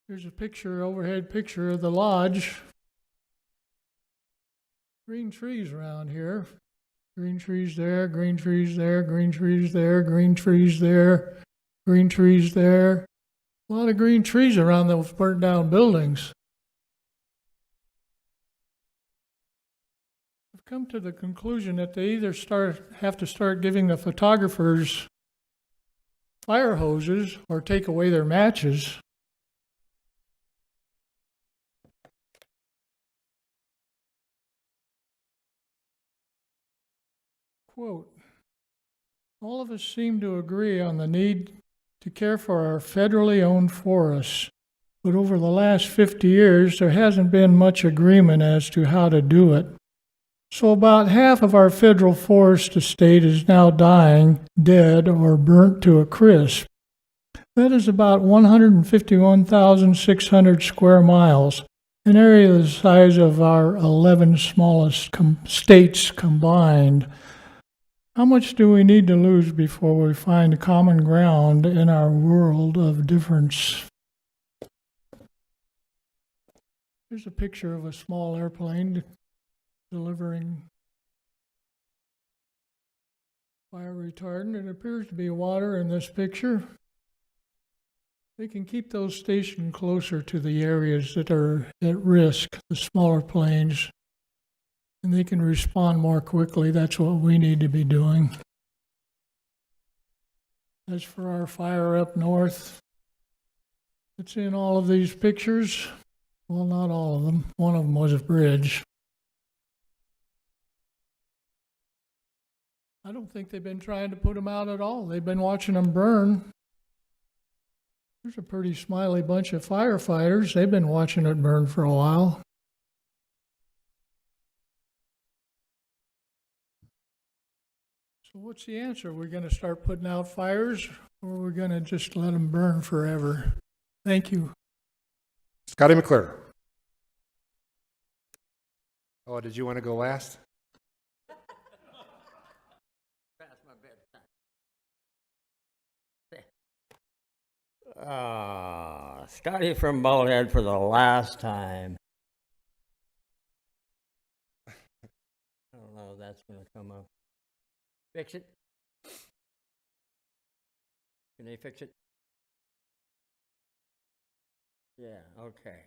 Here's a picture, overhead picture of the lodge. Green trees around here. Green trees there, green trees there, green trees there, green trees there, green trees there. A lot of green trees around those burnt down buildings. I've come to the conclusion that they either have to start giving the photographers fire hoses or take away their matches. Quote, all of us seem to agree on the need to care for our federally owned forests, but over the last 50 years, there hasn't been much agreement as to how to do it. So about half of our federal forest estate is now dying, dead, or burnt to a crisp. That is about 151,600 square miles, an area the size of our 11 smallest states combined. How much do we need to lose before we find common ground in our world of difference? Here's a picture of a small airplane delivering fire retardant. It appears to be water in this picture. They can keep those stationed closer to the areas that are at risk, the smaller planes, and they can respond more quickly. That's what we need to be doing. As for our fire up north, it's in all of these pictures. Well, not all of them. One of them was a bridge. I don't think they've been trying to put them out at all. They've been watching them burn. There's a pretty smiley bunch of firefighters. They've been watching it burn for a while. So what's the answer? We're going to start putting out fires, or we're going to just let them burn forever? Thank you. Scotty McClure. Oh, did you want to go last? Scotty from Baldhead for the last time. I don't know if that's going to come up. Fix it? Can they fix it? Yeah, okay.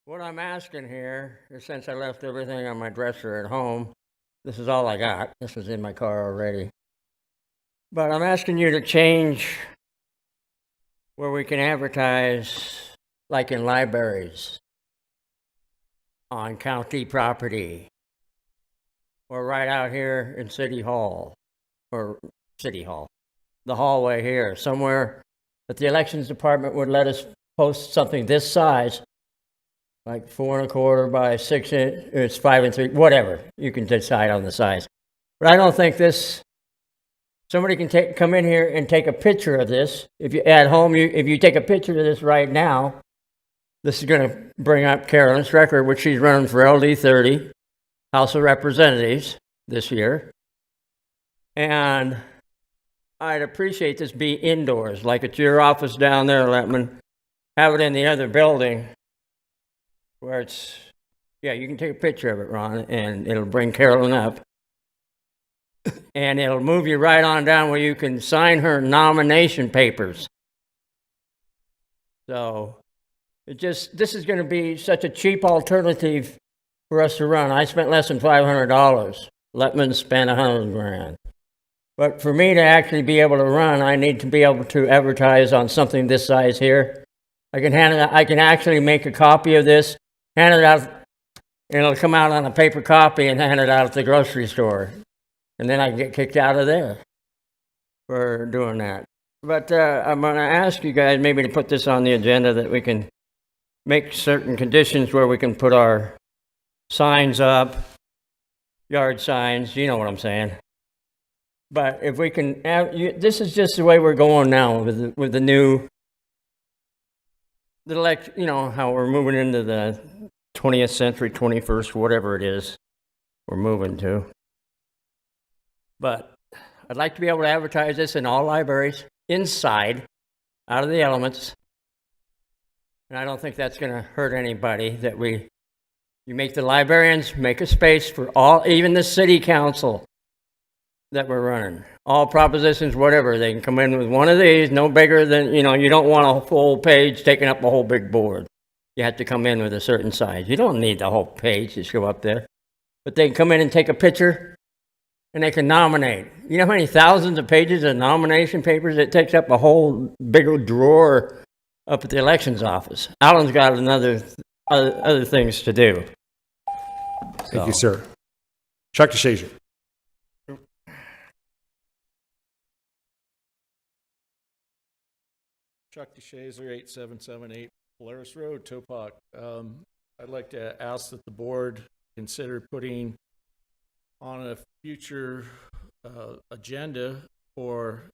What I'm asking here is, since I left everything on my dresser at home, this is all I got. This is in my car already. But I'm asking you to change where we can advertise, like in libraries, on county property, or right out here in City Hall, or City Hall, the hallway here, somewhere that the elections department would let us post something this size, like 4 1/4 by 6 inch, it's 5 3, whatever. You can decide on the size. But I don't think this, somebody can come in here and take a picture of this. If you at home, if you take a picture of this right now, this is going to bring up Carolyn's record, which she's running for LD 30, House of Representatives this year. And I'd appreciate this be indoors, like at your office down there, Letman. Have it in the other building where it's, yeah, you can take a picture of it, Ron, and it'll bring Carolyn up. And it'll move you right on down where you can sign her nomination papers. So this is going to be such a cheap alternative for us to run. I spent less than $500. Letman spent $100,000. But for me to actually be able to run, I need to be able to advertise on something this size here. I can hand it out, I can actually make a copy of this, hand it out, and it'll come out on a paper copy and hand it out at the grocery store. And then I can get kicked out of there for doing that. But I'm going to ask you guys maybe to put this on the agenda that we can make certain conditions where we can put our signs up, yard signs, you know what I'm saying. But if we can, this is just the way we're going now with the new, you know, how we're moving into the 20th century, 21st, whatever it is we're moving to. But I'd like to be able to advertise this in all libraries, inside, out of the elements. And I don't think that's going to hurt anybody that you make the librarians make a space for all, even the city council that we're running. All propositions, whatever, they can come in with one of these, no bigger than, you know, you don't want a full page taking up a whole big board. You have to come in with a certain size. You don't need the whole page to show up there. But they can come in and take a picture, and they can nominate. You know how many thousands of pages of nomination papers? It takes up a whole big old drawer up at the elections office. Alan's got other things to do. Thank you, sir. Chuck DeShazier. Chuck DeShazier, 8778 Polaris Road, Topak. I'd like to ask that the board consider putting on a future agenda for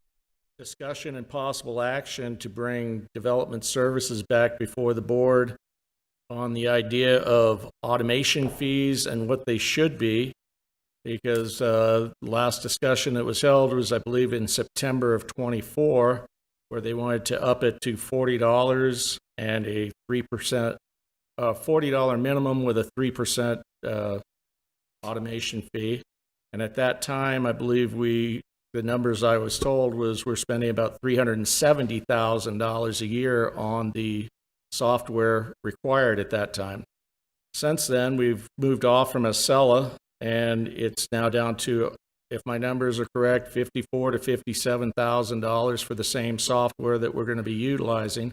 discussion and possible action to bring development services back before the board on the idea of automation fees and what they should be, because last discussion that was held was, I believe, in September of 24, where they wanted to up it to $40 and a 3%, $40 minimum with a 3% automation fee. And at that time, I believe the numbers I was told was we're spending about $370,000 a year on the software required at that time. Since then, we've moved off from Acela, and it's now down to, if my numbers are correct, $54,000 to $57,000 for the same software that we're going to be utilizing.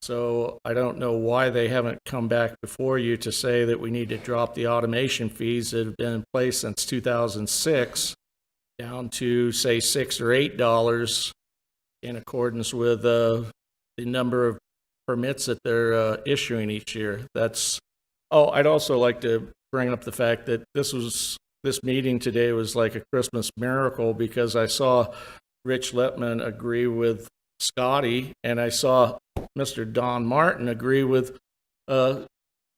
So I don't know why they haven't come back before you to say that we need to drop the automation fees that have been in place since 2006 down to, say, $6 or $8 in accordance with the number of permits that they're issuing each year. I'd also like to bring up the fact that this meeting today was like a Christmas miracle, because I saw Rich Letman agree with Scotty, and I saw Mr. Don Martin agree with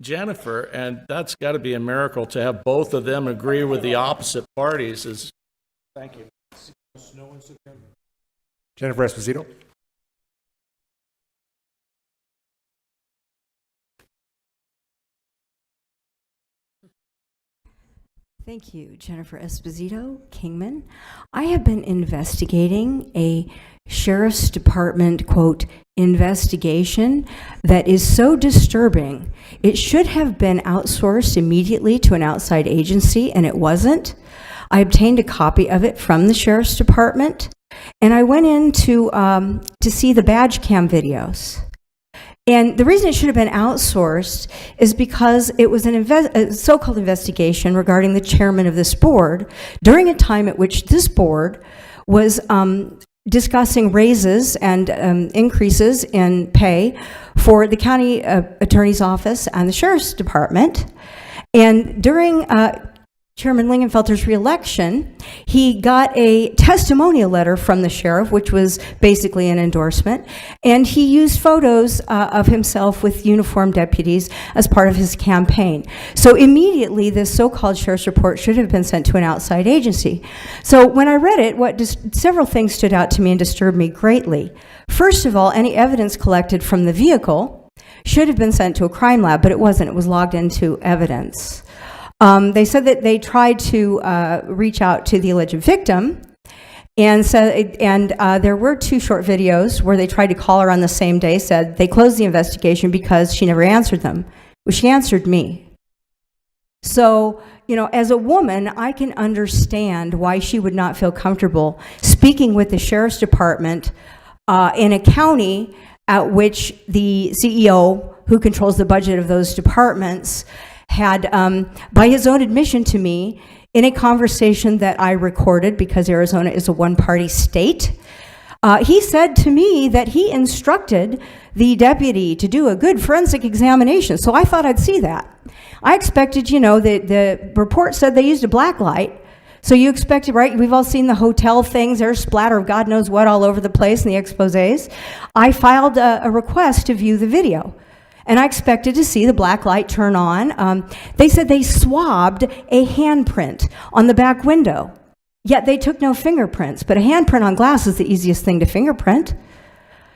Jennifer, and that's got to be a miracle to have both of them agree with the opposite parties. Thank you. Jennifer Esposito. Thank you, Jennifer Esposito, Kingman. I have been investigating a Sheriff's Department, quote, investigation that is so disturbing. It should have been outsourced immediately to an outside agency, and it wasn't. I obtained a copy of it from the Sheriff's Department, and I went in to see the badge cam videos. And the reason it should have been outsourced is because it was a so-called investigation regarding the chairman of this board during a time at which this board was discussing raises and increases in pay for the county attorney's office and the sheriff's department. And during Chairman Lingenfelter's reelection, he got a testimonial letter from the sheriff, which was basically an endorsement, and he used photos of himself with uniformed deputies as part of his campaign. So immediately, this so-called sheriff's report should have been sent to an outside agency. So when I read it, several things stood out to me and disturbed me greatly. First of all, any evidence collected from the vehicle should have been sent to a crime lab, but it wasn't. It was logged into evidence. They said that they tried to reach out to the alleged victim, and there were 2 short videos where they tried to call her on the same day, said they closed the investigation because she never answered them. Well, she answered me. So, you know, as a woman, I can understand why she would not feel comfortable speaking with the sheriff's department in a county at which the CEO, who controls the budget of those departments, had, by his own admission to me, in a conversation that I recorded, because Arizona is a one-party state, he said to me that he instructed the deputy to do a good forensic examination. So I thought I'd see that. I expected, you know, the report said they used a black light. So you expected, right? We've all seen the hotel things. There's splatter of God knows what all over the place in the exposés. I filed a request to view the video. And I expected to see the black light turn on. They said they swabbed a handprint on the back window, yet they took no fingerprints. But a handprint on glass is the easiest thing to fingerprint.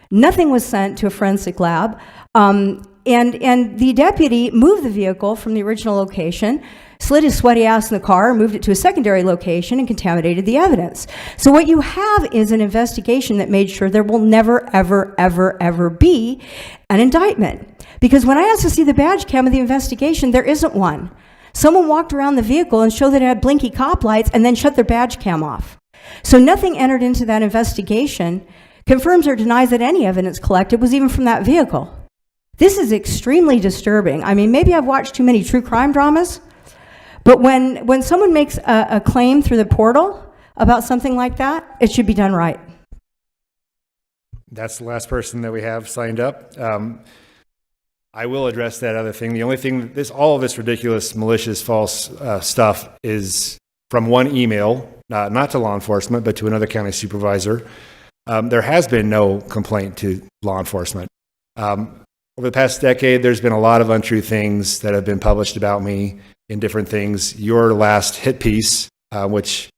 Nothing was sent to a forensic lab. And the deputy moved the vehicle from the original location, slid his sweaty ass in the car, moved it to a secondary location, and contaminated the evidence. So what you have is an investigation that made sure there will never, ever, ever, ever be an indictment. Because when I asked to see the badge cam of the investigation, there isn't one. Someone walked around the vehicle and showed that it had blinky cop lights and then shut their badge cam off. So nothing entered into that investigation confirms or denies that any evidence collected was even from that vehicle. This is extremely disturbing. I mean, maybe I've watched too many true crime dramas, but when someone makes a claim through the portal about something like that, it should be done right. That's the last person that we have signed up. I will address that other thing. The only thing, all of this ridiculous, malicious, false stuff is from one email, not to law enforcement, but to another county supervisor. There has been no complaint to law enforcement. Over the past decade, there's been a lot of untrue things that have been published about me in different things. Your last hit piece, which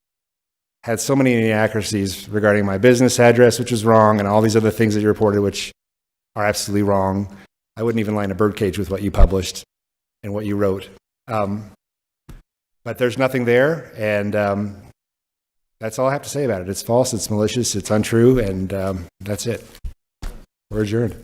had so many inaccuracies regarding my business address, which was wrong, and all these other things that you reported, which are absolutely wrong. I wouldn't even line a birdcage with what you published and what you wrote. But there's nothing there, and that's all I have to say about it. It's false, it's malicious, it's untrue, and that's it. We're adjourned.